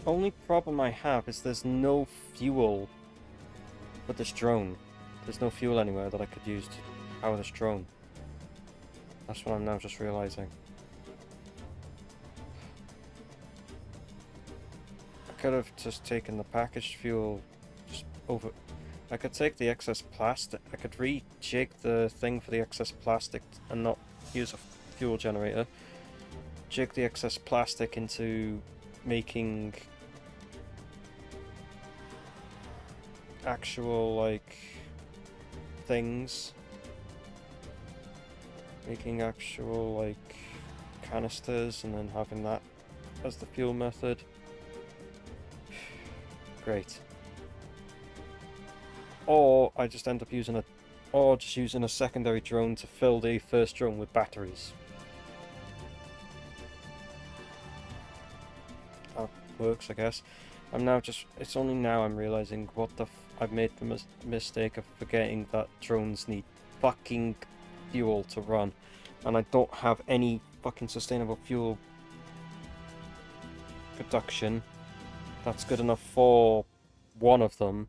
The only problem I have is there's no fuel for this drone. There's no fuel anywhere that I could use to power this drone. That's what I'm now just realizing. I could have just taken the packaged fuel just over. I could take the excess plastic. I could rejig the thing for the excess plastic and not use a fuel generator. Jig the excess plastic into making actual, like, things. Making actual, like, canisters and then having that as the fuel method. Great. Or I just end up using a secondary drone to fill the first drone with batteries. That works, I guess. It's only now I'm realizing I've made the mistake of forgetting that drones need fucking fuel to run. And I don't have any fucking sustainable fuel production that's good enough for one of them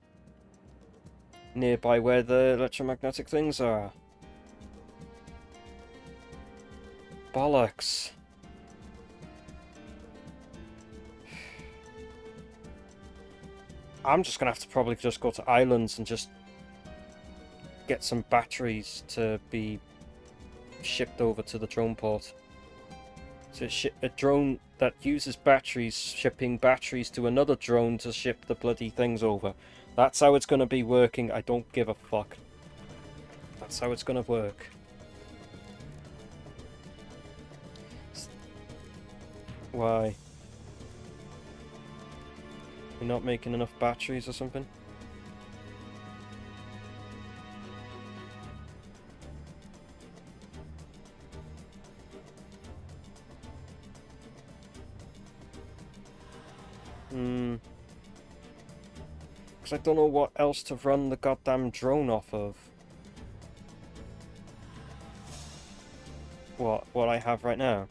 nearby where the electromagnetic things are. Bollocks. I'm just gonna have to probably just go to islands and just get some batteries to be shipped over to the drone port. So a drone that uses batteries, shipping batteries to another drone to ship the bloody things over. That's how it's going to be working. I don't give a fuck. That's how it's going to work. Why? You're not making enough batteries or something? Because I don't know what else to run the goddamn drone off of. What I have right now.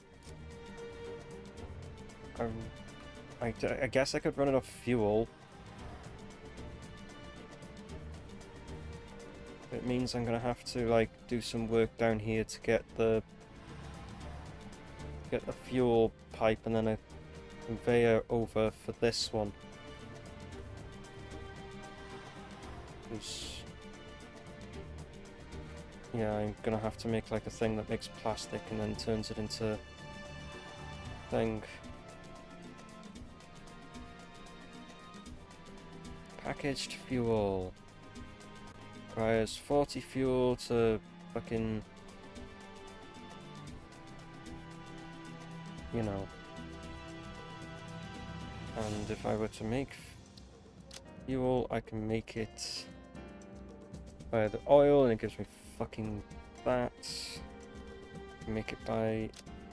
I guess I could run it off fuel. It means I'm gonna have to like do some work down here to get the fuel pipe and then a conveyor over for this one. 'Cause yeah, I'm gonna have to make like a thing that makes plastic and then turns it into thing. Packaged fuel. Requires 40 fuel to fucking, you know. And if I were to make fuel, I can make it by the oil and it gives me fucking that. Make it by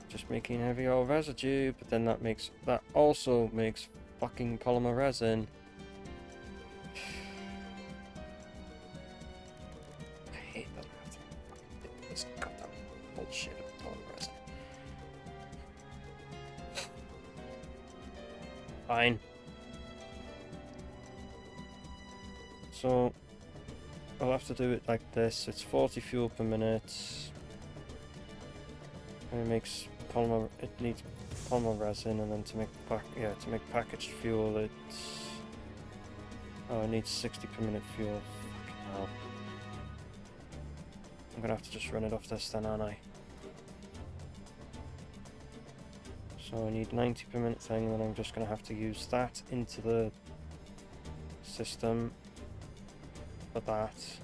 just making heavy oil residue, but then that also makes fucking polymer resin. I hate that I have to do this goddamn bullshit of polymer resin. Fine. So I'll have to do it like this. It's 40 fuel per minute. And it makes polymer. It needs polymer resin, and then to make packaged fuel, it needs 60 per minute fuel. Fucking hell. I'm gonna have to just run it off this then, aren't I? So I need 90 per minute thing, then I'm just gonna have to use that into the system for that.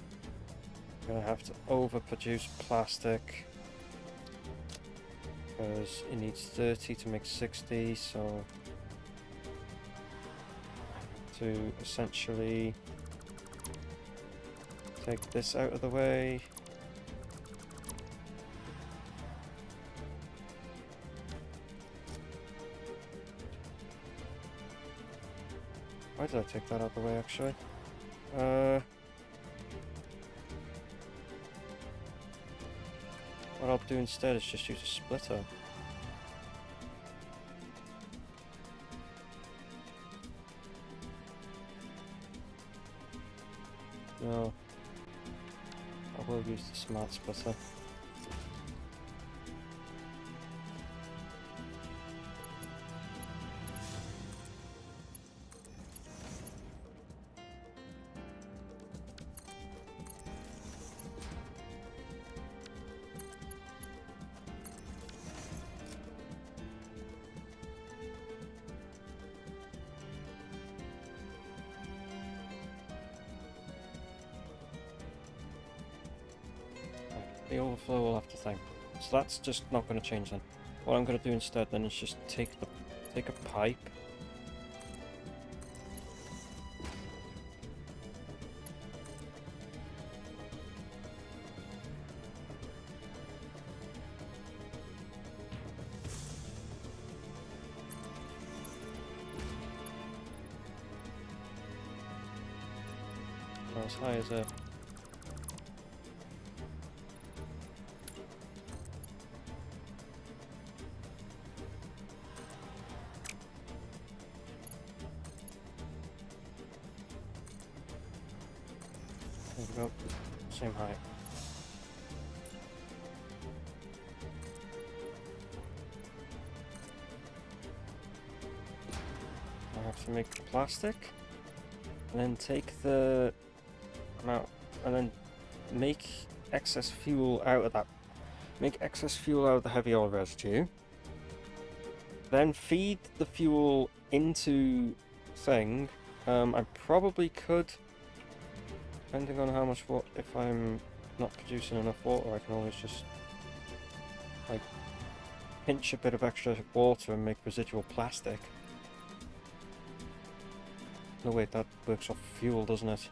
I'm gonna have to overproduce plastic because it needs 30 to make 60, so I have to essentially take this out of the way. Why did I take that out of the way, actually? What I'll do instead is just use a splitter. No. I will use the smart splitter. The overflow will have to think. So that's just not going to change then. What I'm going to do instead then is just take a pipe. As high as it. There we go. Same height. I have to make the plastic, and then take the amount, and then make excess fuel out of that. Make excess fuel out of the heavy oil residue. Then feed the fuel into thing. I probably could. Depending on how much water, if I'm not producing enough water, I can always just like pinch a bit of extra water and make residual plastic. No wait, that works off fuel, doesn't it?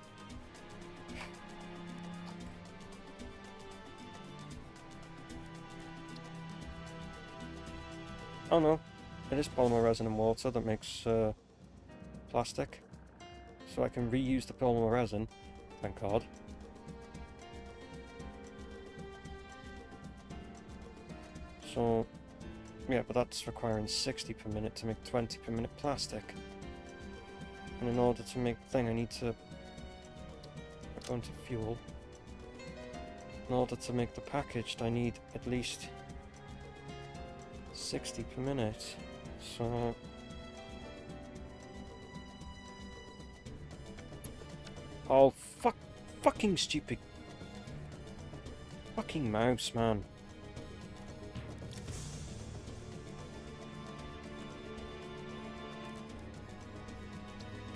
Oh no, it is polymer resin and water that makes plastic. So I can reuse the polymer resin. Thank God. So, yeah, but that's requiring 60 per minute to make 20 per minute plastic. And in order to make the thing, I need to go into fuel. In order to make the packaged, I need at least 60 per minute. So... oh, fucking stupid. Fucking mouse, man.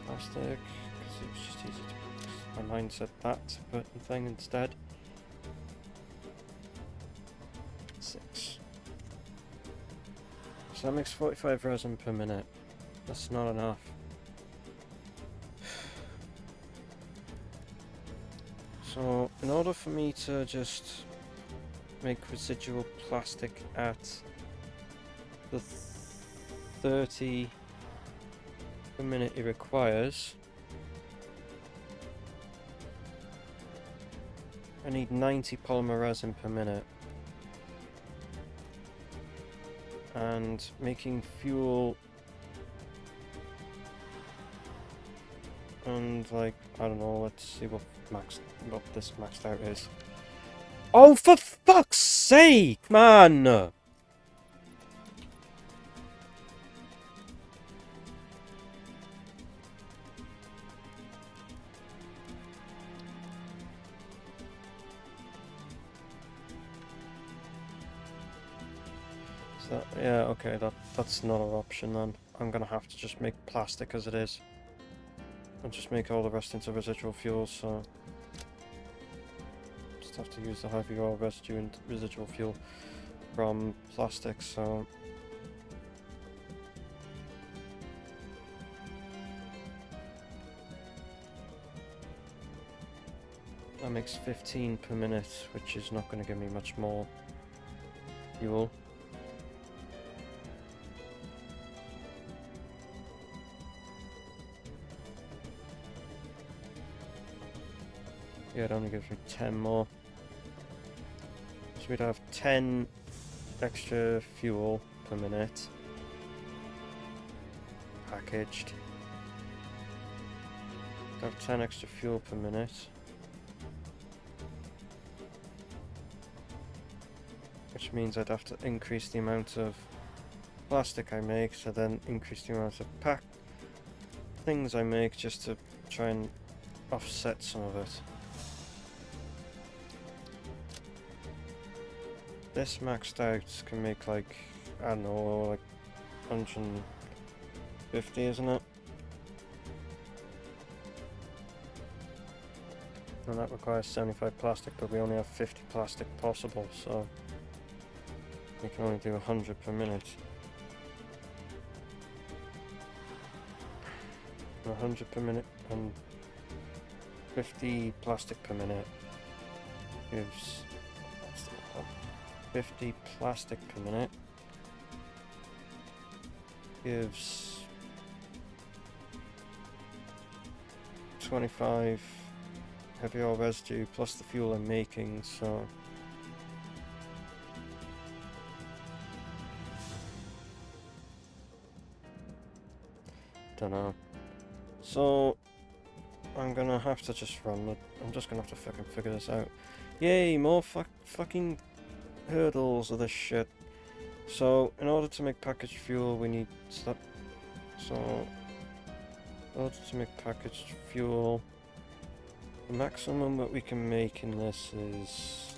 Plastic, because it was just easy to... my mind said that button thing instead. 6. So that makes 45 resin per minute. That's not enough. So, in order for me to just make residual plastic at the 30 per minute it requires, I need 90 polymer resin per minute. And making fuel and like, I don't know, let's see what this maxed out is. Oh, for fuck's sake, man! So, yeah, okay, that's not an option then. I'm gonna have to just make plastic as it is. And just make all the rest into residual fuel, so... just have to use the heavy oil residue and residual fuel from plastic, so... that makes 15 per minute, which is not going to give me much more fuel. Yeah, it only gives me 10 more. So we'd have 10 extra fuel per minute. Packaged. I'd have 10 extra fuel per minute. Which means I'd have to increase the amount of plastic I make, so then increase the amount of things I make just to try and offset some of it. This maxed out can make like, I don't know, like 150, isn't it? And that requires 75 plastic, but we only have 50 plastic possible, so we can only do 100 per minute. 100 per minute and 50 plastic per minute gives 50 plastic per minute gives 25 heavy oil residue plus the fuel I'm making, so don't know. So I'm gonna have to just run it. I'm just gonna have to fucking figure this out. Yay, more fucking hurdles of this shit. So in order to make packaged fuel we need stuff. So in order to make packaged fuel, the maximum that we can make in this is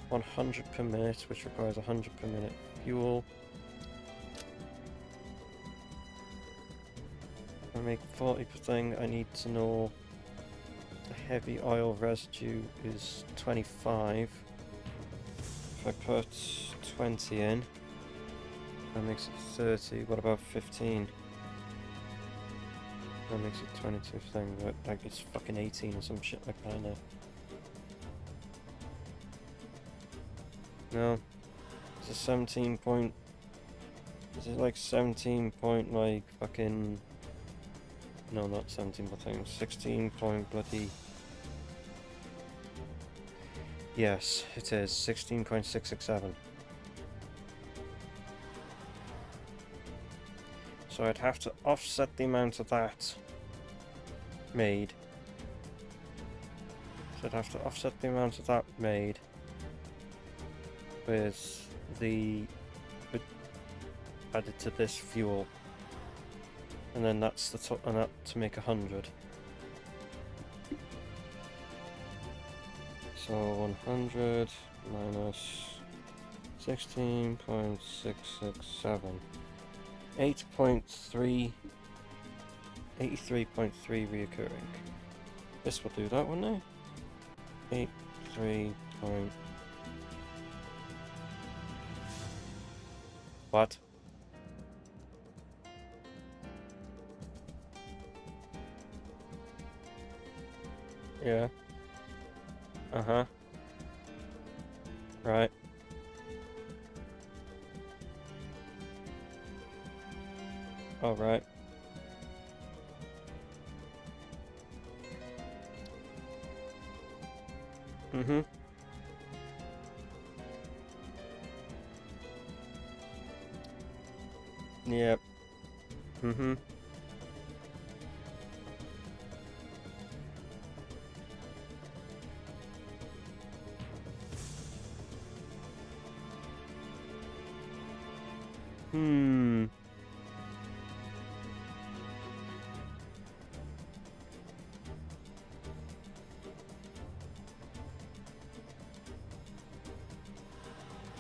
100 per minute, which requires 100 per minute fuel. To make 40 per thing, I need to know the heavy oil residue is 25. If I put 20 in, that makes it 30. What about 15? That makes it 22 thing, but like it's fucking 18 or some shit like that now. No. It's a 17 point... Is it like 17 point like fucking No, not 17 things. 16 point bloody. Yes, it is 16.667. So I'd have to offset the amount of that made. So I'd have to offset the amount of that made with the added to this fuel, and then that's the and that to make 100. So 100 minus 16.667, 8.3, 83.3 reoccurring. This will do that, won't it? 83. What? Yeah. Uh-huh. Right. All right. Mm-hmm. Yep. Mm-hmm. Hmm.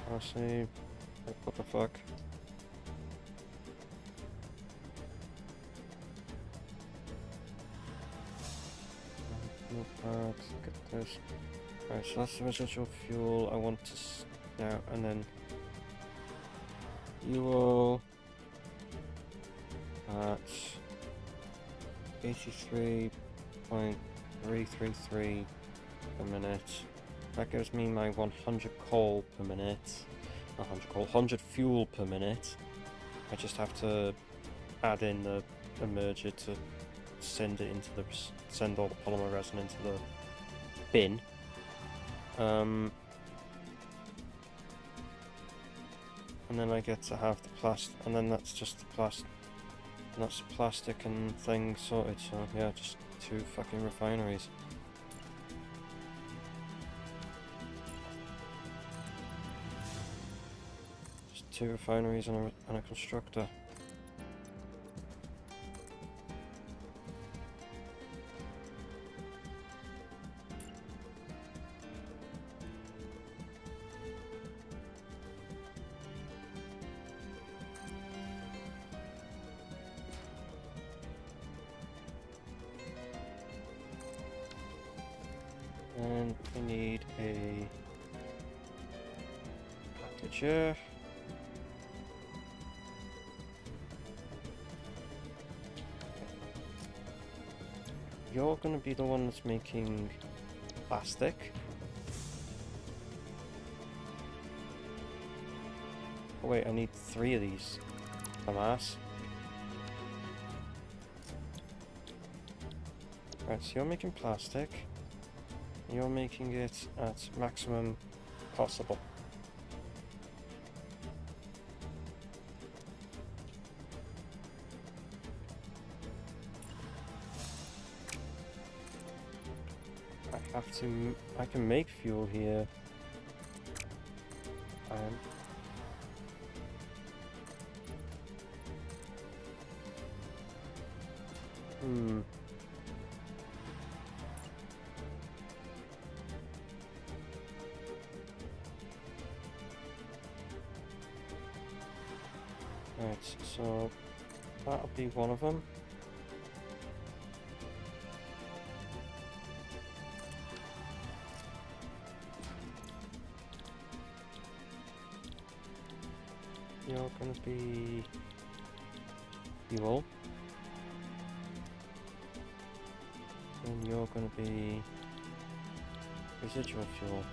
I'll see. What the fuck? No parts. Look at this. Right, so that's the residual fuel. I want to now, and then fuel at 83.333 per minute. That gives me my 100 coal per minute. Not 100 coal, 100 fuel per minute. I just have to add in the merger to send it into the send all the polymer resin into the bin. And then I get to have the plastic, and then that's just the plastic. That's plastic and things sorted. So yeah, just 2 fucking refineries. Just 2 refineries and a constructor. And we need a packager. You're gonna be the one that's making plastic. Oh wait, I need 3 of these. Dumbass. Right, so you're making plastic. You're making it at maximum possible. I can make fuel here. Right, so that'll be one of them. You're gonna be fuel. And you're gonna be residual fuel.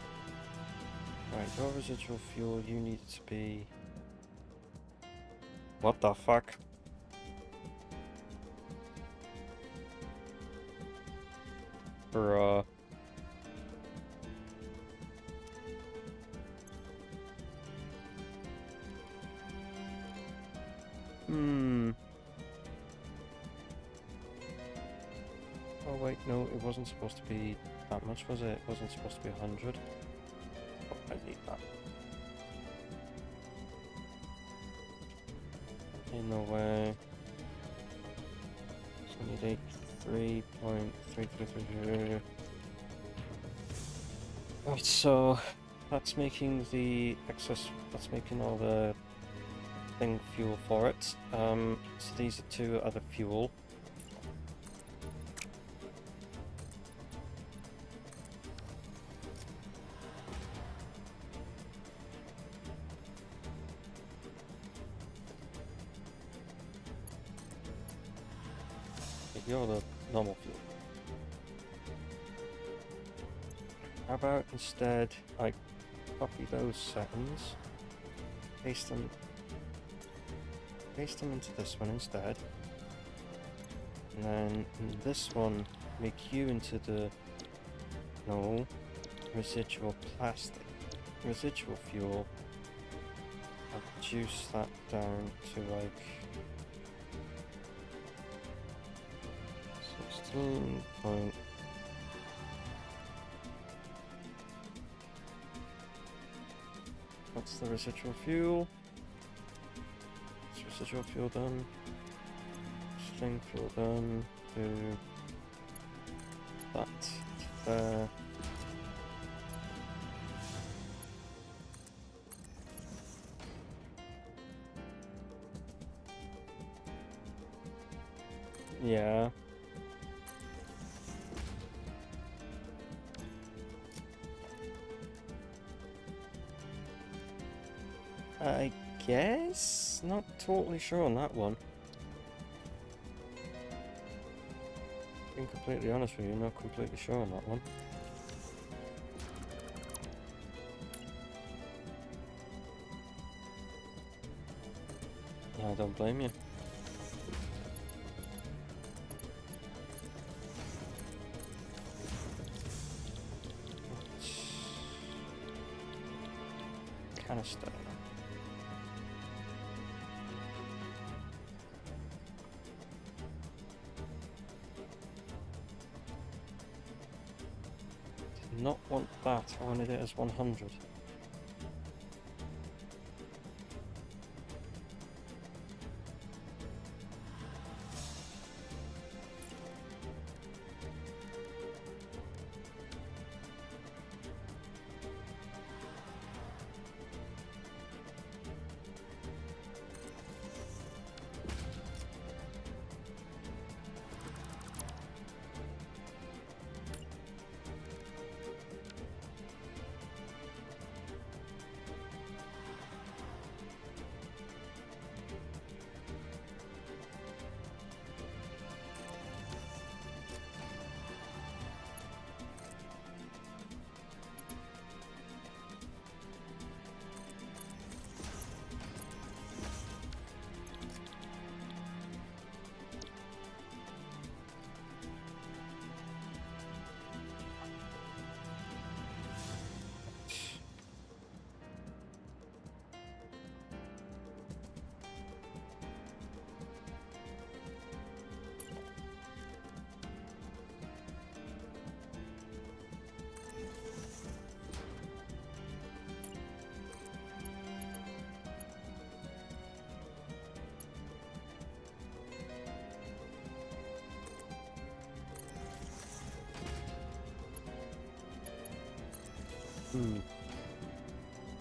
Right, your residual fuel, you need it to be... What the fuck? Bruh. Hmm. Oh wait, no, it wasn't supposed to be that much, was it? It wasn't supposed to be 100. Oh, I need that. In no way. So I need 83.333. Right, so that's making the excess. That's making all the thing fuel for it. So these are two other fuel. You're the normal fuel. How about instead I copy those settings, paste them into this one instead, and then in this one make you into the residual fuel. I'll reduce that down to like 16 point. That's the residual fuel. It's residual fuel done. String fuel done. Do that there. Yeah. I guess? Not totally sure on that one. Being completely honest with you, not completely sure on that one. I don't blame you. Canister. Did not want that, I wanted it as 100.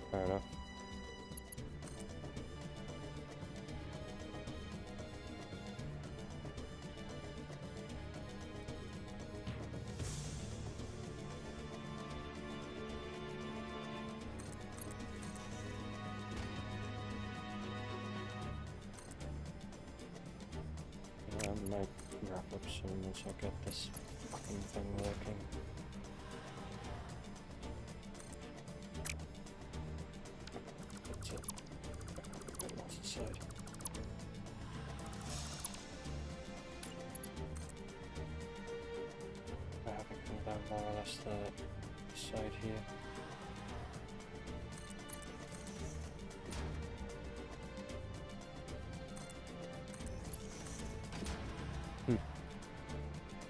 Fair enough. Yeah, I might wrap up soon once I get this fucking thing working. That's it. That's aside. Having come is the side here.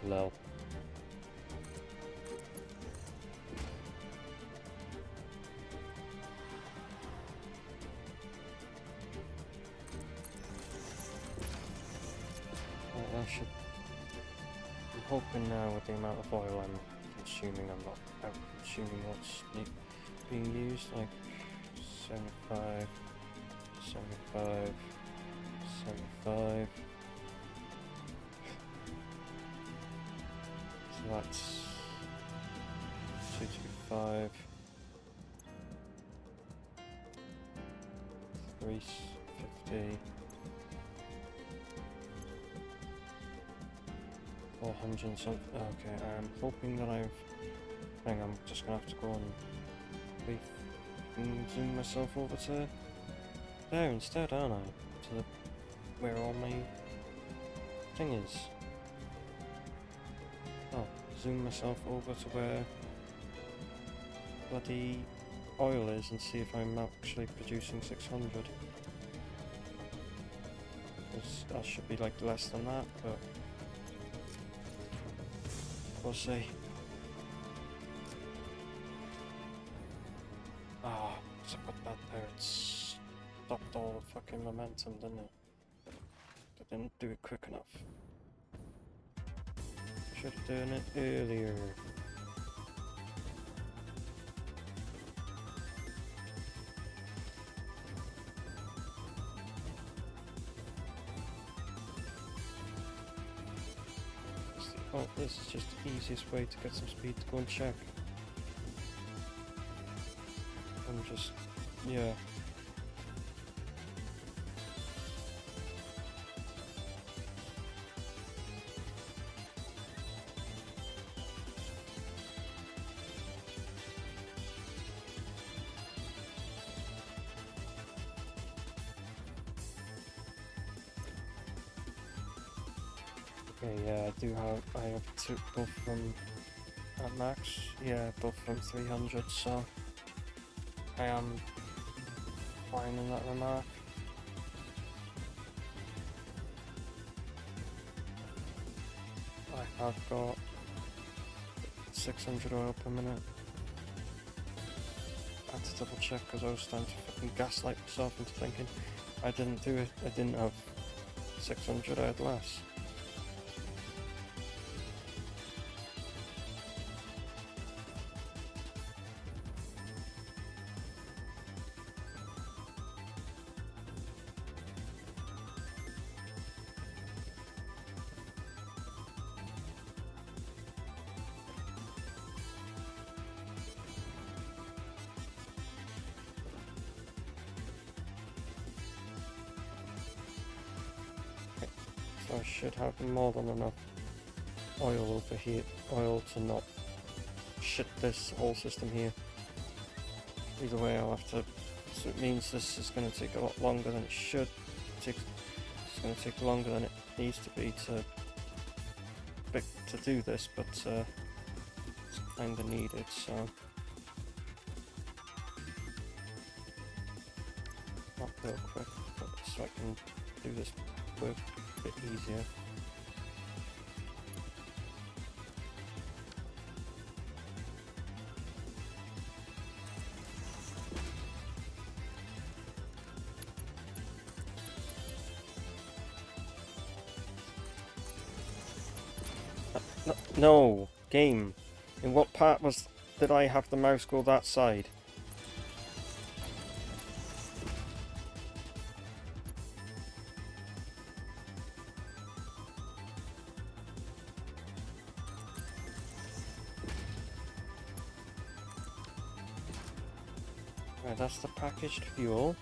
Lol. I should. I'm hoping now with the amount of oil I'm consuming, I'm not out consuming what's being used. Like 75, 75, 75. So that's 225, 350. 400 and something. Okay, I'm hoping that I've. I think I'm just gonna have to go and zoom myself over to there instead, aren't I? To the where all my thing is. Oh, zoom myself over to where bloody oil is and see if I'm actually producing 600. Because that should be like less than that, but. We'll see. Ah, so I put that there, it stopped all the fucking momentum, didn't it? I didn't do it quick enough. Should have done it earlier. Oh, this is just the easiest way to get some speed to go and check. I'm just, yeah. Okay, yeah, I have two, both from at max, yeah, both from 300, so I am fine in that remark. I have got 600 oil per minute. I had to double check because I was starting to fucking gaslight myself into thinking I didn't do it, I didn't have 600, I had less. So I should have more than enough oil over here, oil to not shit this whole system here. Either way I'll have to, so it means this is going to take a lot longer than it should. It's going to take longer than it needs to be to do this, but it's kind of needed, so. Not real quick, but so I can do this work a bit easier. No, game. In what part did I have the mouse go that side? Right, that's the packaged fuel,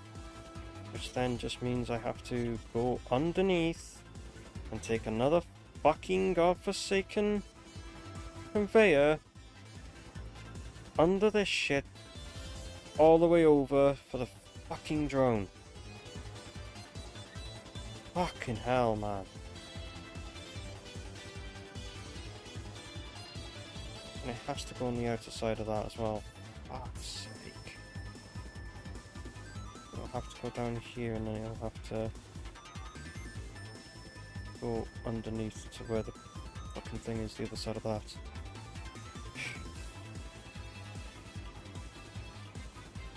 which then just means I have to go underneath and take another fucking godforsaken conveyor under this shit all the way over for the fucking drone. Fucking hell, man. And it has to go on the outer side of that as well. Fuck's sake. It'll have to go down here and then it'll have to go underneath to where the fucking thing is the other side of that.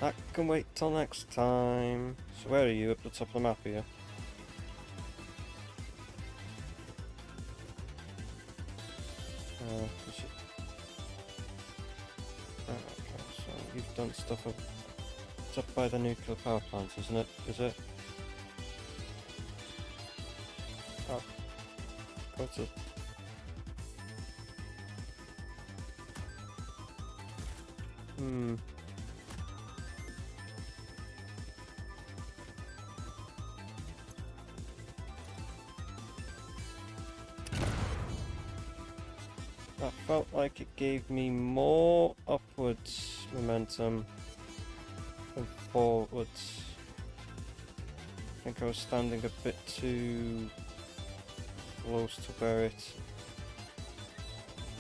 That can wait till next time. So where are you? Up the top of the map here? Is it... okay, so you've done stuff up... It's up by the nuclear power plant, isn't it? Is it? Oh. Go to... That felt like it gave me more upwards momentum than forwards. I think I was standing a bit too close to where it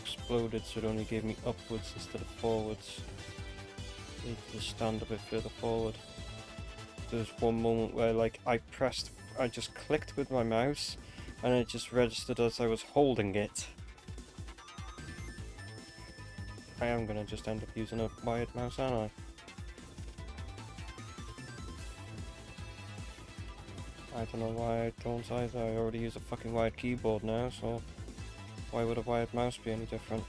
exploded, so it only gave me upwards instead of forwards. I need to stand a bit further forward. There was one moment where like I just clicked with my mouse and it just registered as I was holding it. I am gonna just end up using a wired mouse, aren't I? I don't know why I don't either. I already use a fucking wired keyboard now, so why would a wired mouse be any different?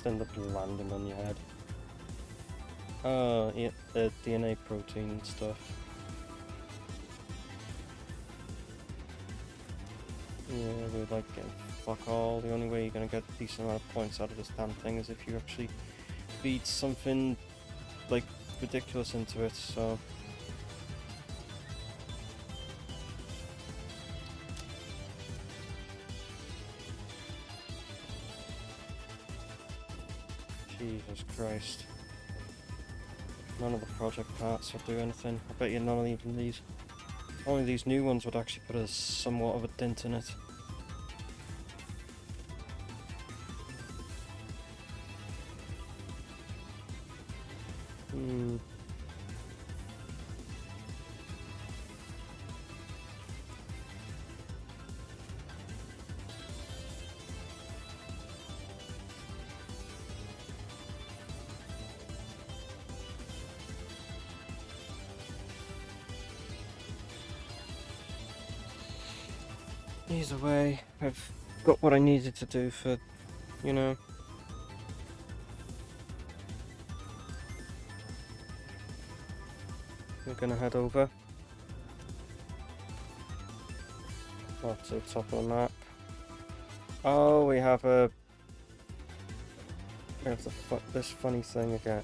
End up landing on your head. Oh, yeah, the DNA protein stuff. Yeah, we're like getting fuck all. The only way you're gonna get a decent amount of points out of this damn thing is if you actually feed something like ridiculous into it, so. Jesus Christ. None of the project parts will do anything. I bet you none of even these... Only these new ones would actually put a somewhat of a dent in it. Either way, I've got what I needed to do for, you know. We're gonna head over. To the top of the map. Oh, we have this funny thing again.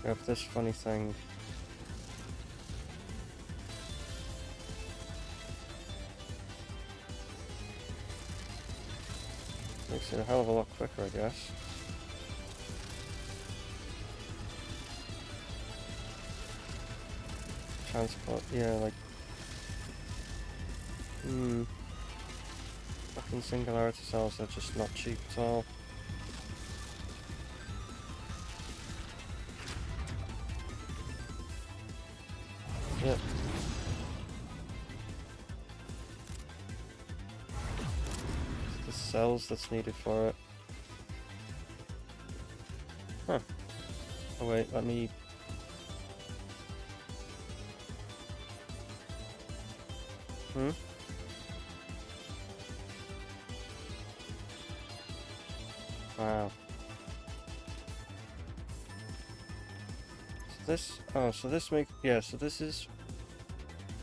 We have this funny thing. Makes it a hell of a lot quicker, I guess. Transport, yeah, like... Fucking singularity cells are just not cheap at all. Yep. It's the cells that's needed for it. Huh. Oh wait, let me... Wow. So this... Oh, so this makes... Yeah, so this is...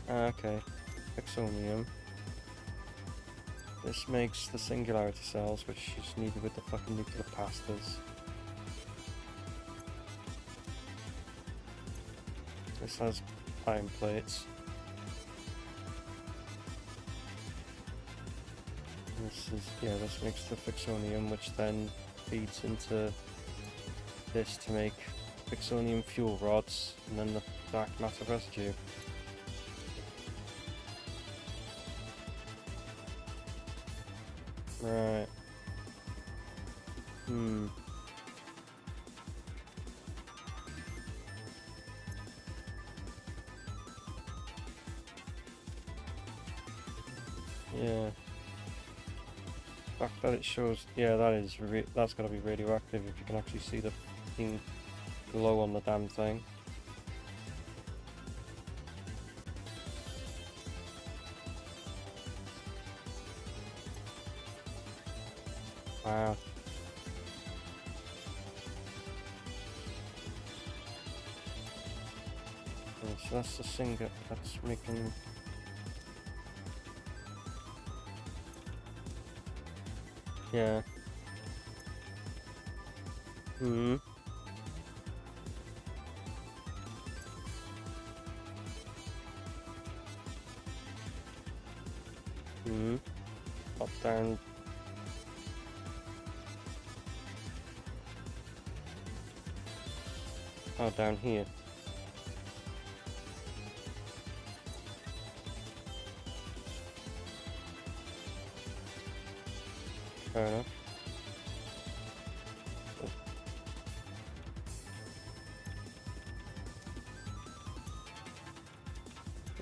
okay. Exonium. This makes the singularity cells, which is needed with the fucking nuclear pastas. This has iron plates. This makes the Fixonium, which then feeds into this to make Fixonium fuel rods, and then the dark matter residue. Right. Yeah. The fact that it shows, yeah, that's gotta be radioactive if you can actually see the thing glow on the damn thing. Wow. Yeah, so that's the singer that's making. Yeah. Hmm. Hmm. Up, down. Oh, down here. Fair enough.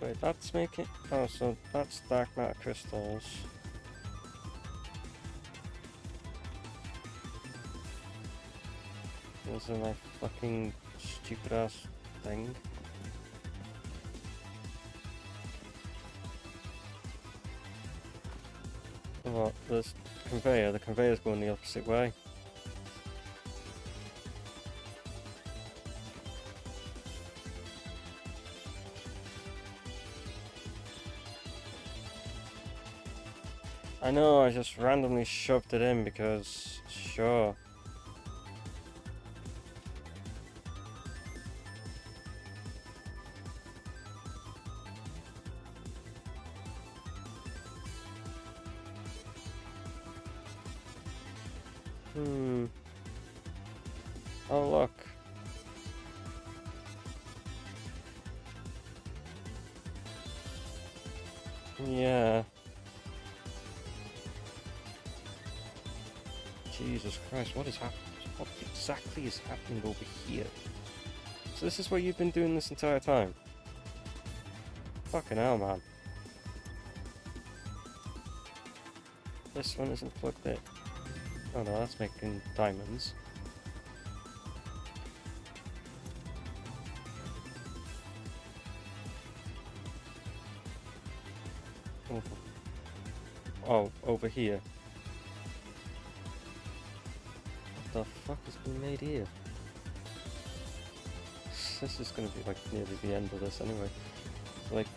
Wait, that's making. Oh, so that's dark matter crystals. Those are my fucking stupid ass thing. What? This conveyor? The conveyor's going the opposite way. I know, I just randomly shoved it in because, sure. Oh, look. Yeah. Jesus Christ, what is happening? What exactly is happening over here? So this is where you've been doing this entire time? Fucking hell, man. This one isn't plugged in. Oh no, that's making diamonds. Oh, over here. What the fuck is being made here? This is gonna be like nearly the end of this anyway. Like,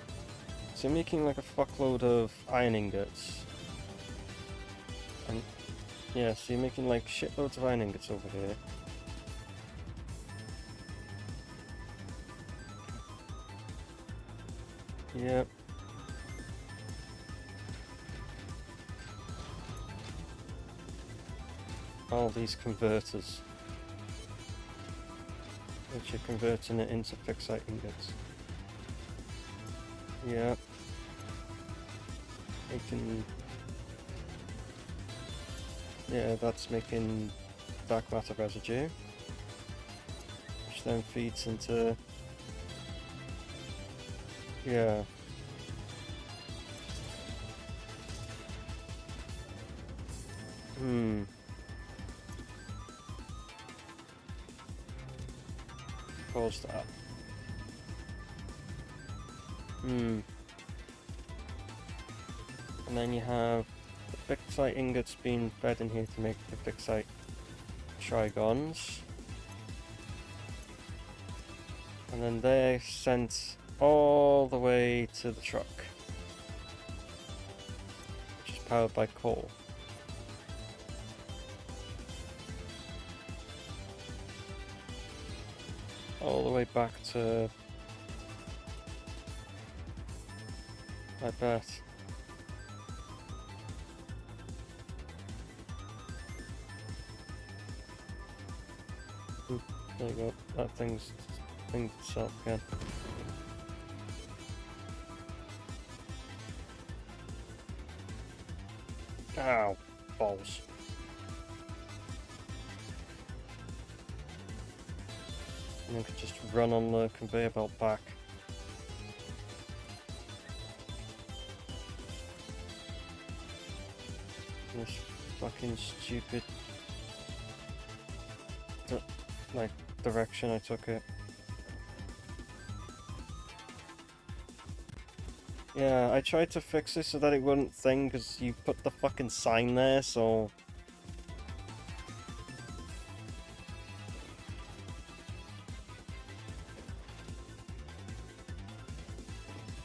so you're making like a fuckload of iron ingots. And yeah, so you're making like shitloads of iron ingots over here. Yep. All these converters, which are converting it into fixite ingots. Yeah. Making. Yeah, that's making dark matter residue, which then feeds into. Yeah. Cause that. And then you have the fixite ingots being fed in here to make the fixite trigons. And then they're sent all the way to the truck, which is powered by coal. All the way back to I bet. There you go. That thing's itself again. Ow, balls. And then could just run on the conveyor belt back. This fucking stupid like direction I took it. Yeah, I tried to fix it so that it wouldn't thing because you put the fucking sign there, so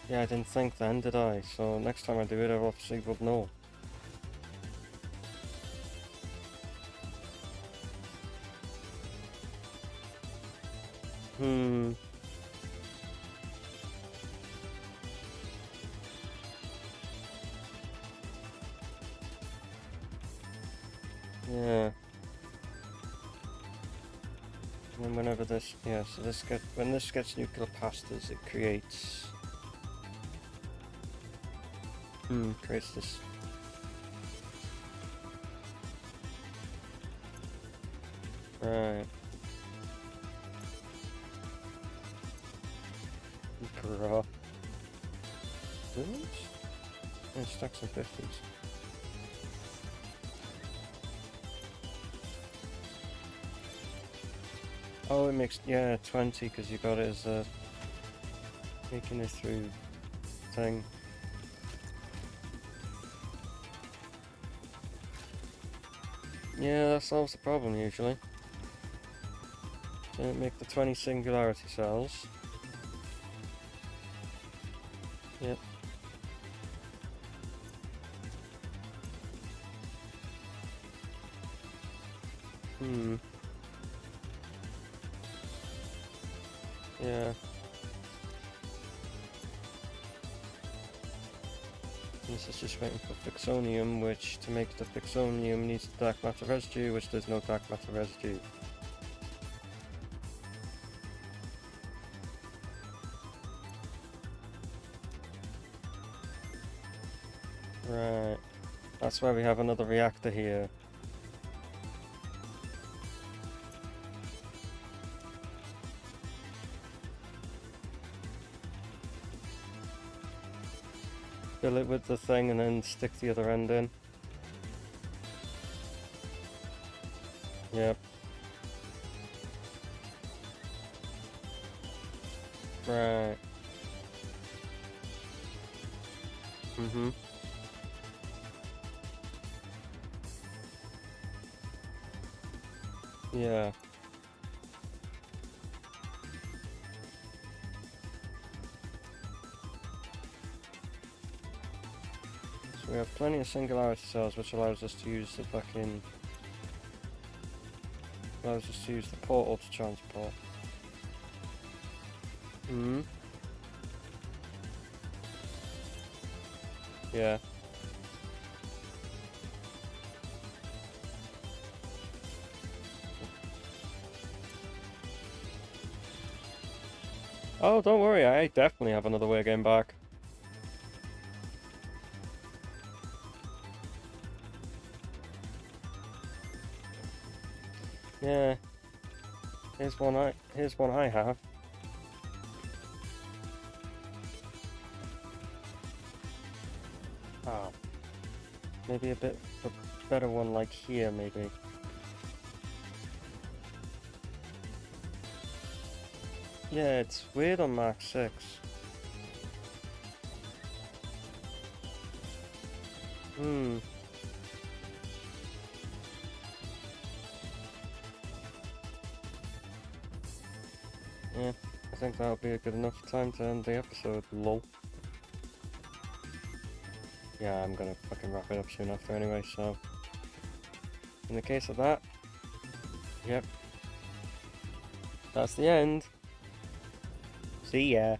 yeah, I didn't think then, did I? So next time I do it, I obviously would know. Yeah. And then whenever this, yeah, so when this gets nuclear pastas, it creates this. Right. Bruh. Really? Yeah, stacks and 50s. Oh, it makes, yeah, 20 because you got it as a making it through thing. Yeah, that solves the problem usually. So make the 20 singularity cells. Yep. Yeah. This is just waiting for fixonium, which to make the fixonium needs the dark matter residue, which there's no dark matter residue. Right. That's why we have another reactor here. Fill it with the thing and then stick the other end in. Yep. Right. Yeah. So we have plenty of singularity cells, which allows us to use the fucking... allows us to use the portal to transport. Yeah. Oh, don't worry, I definitely have another way of getting back. Yeah. Here's one I have. Oh. Maybe a better one like here, maybe. Yeah, it's weird on Mark 6. Yeah, I think that'll be a good enough time to end the episode, lol. Yeah, I'm gonna fucking wrap it up soon after anyway, so... in the case of that... yep. That's the end. See ya.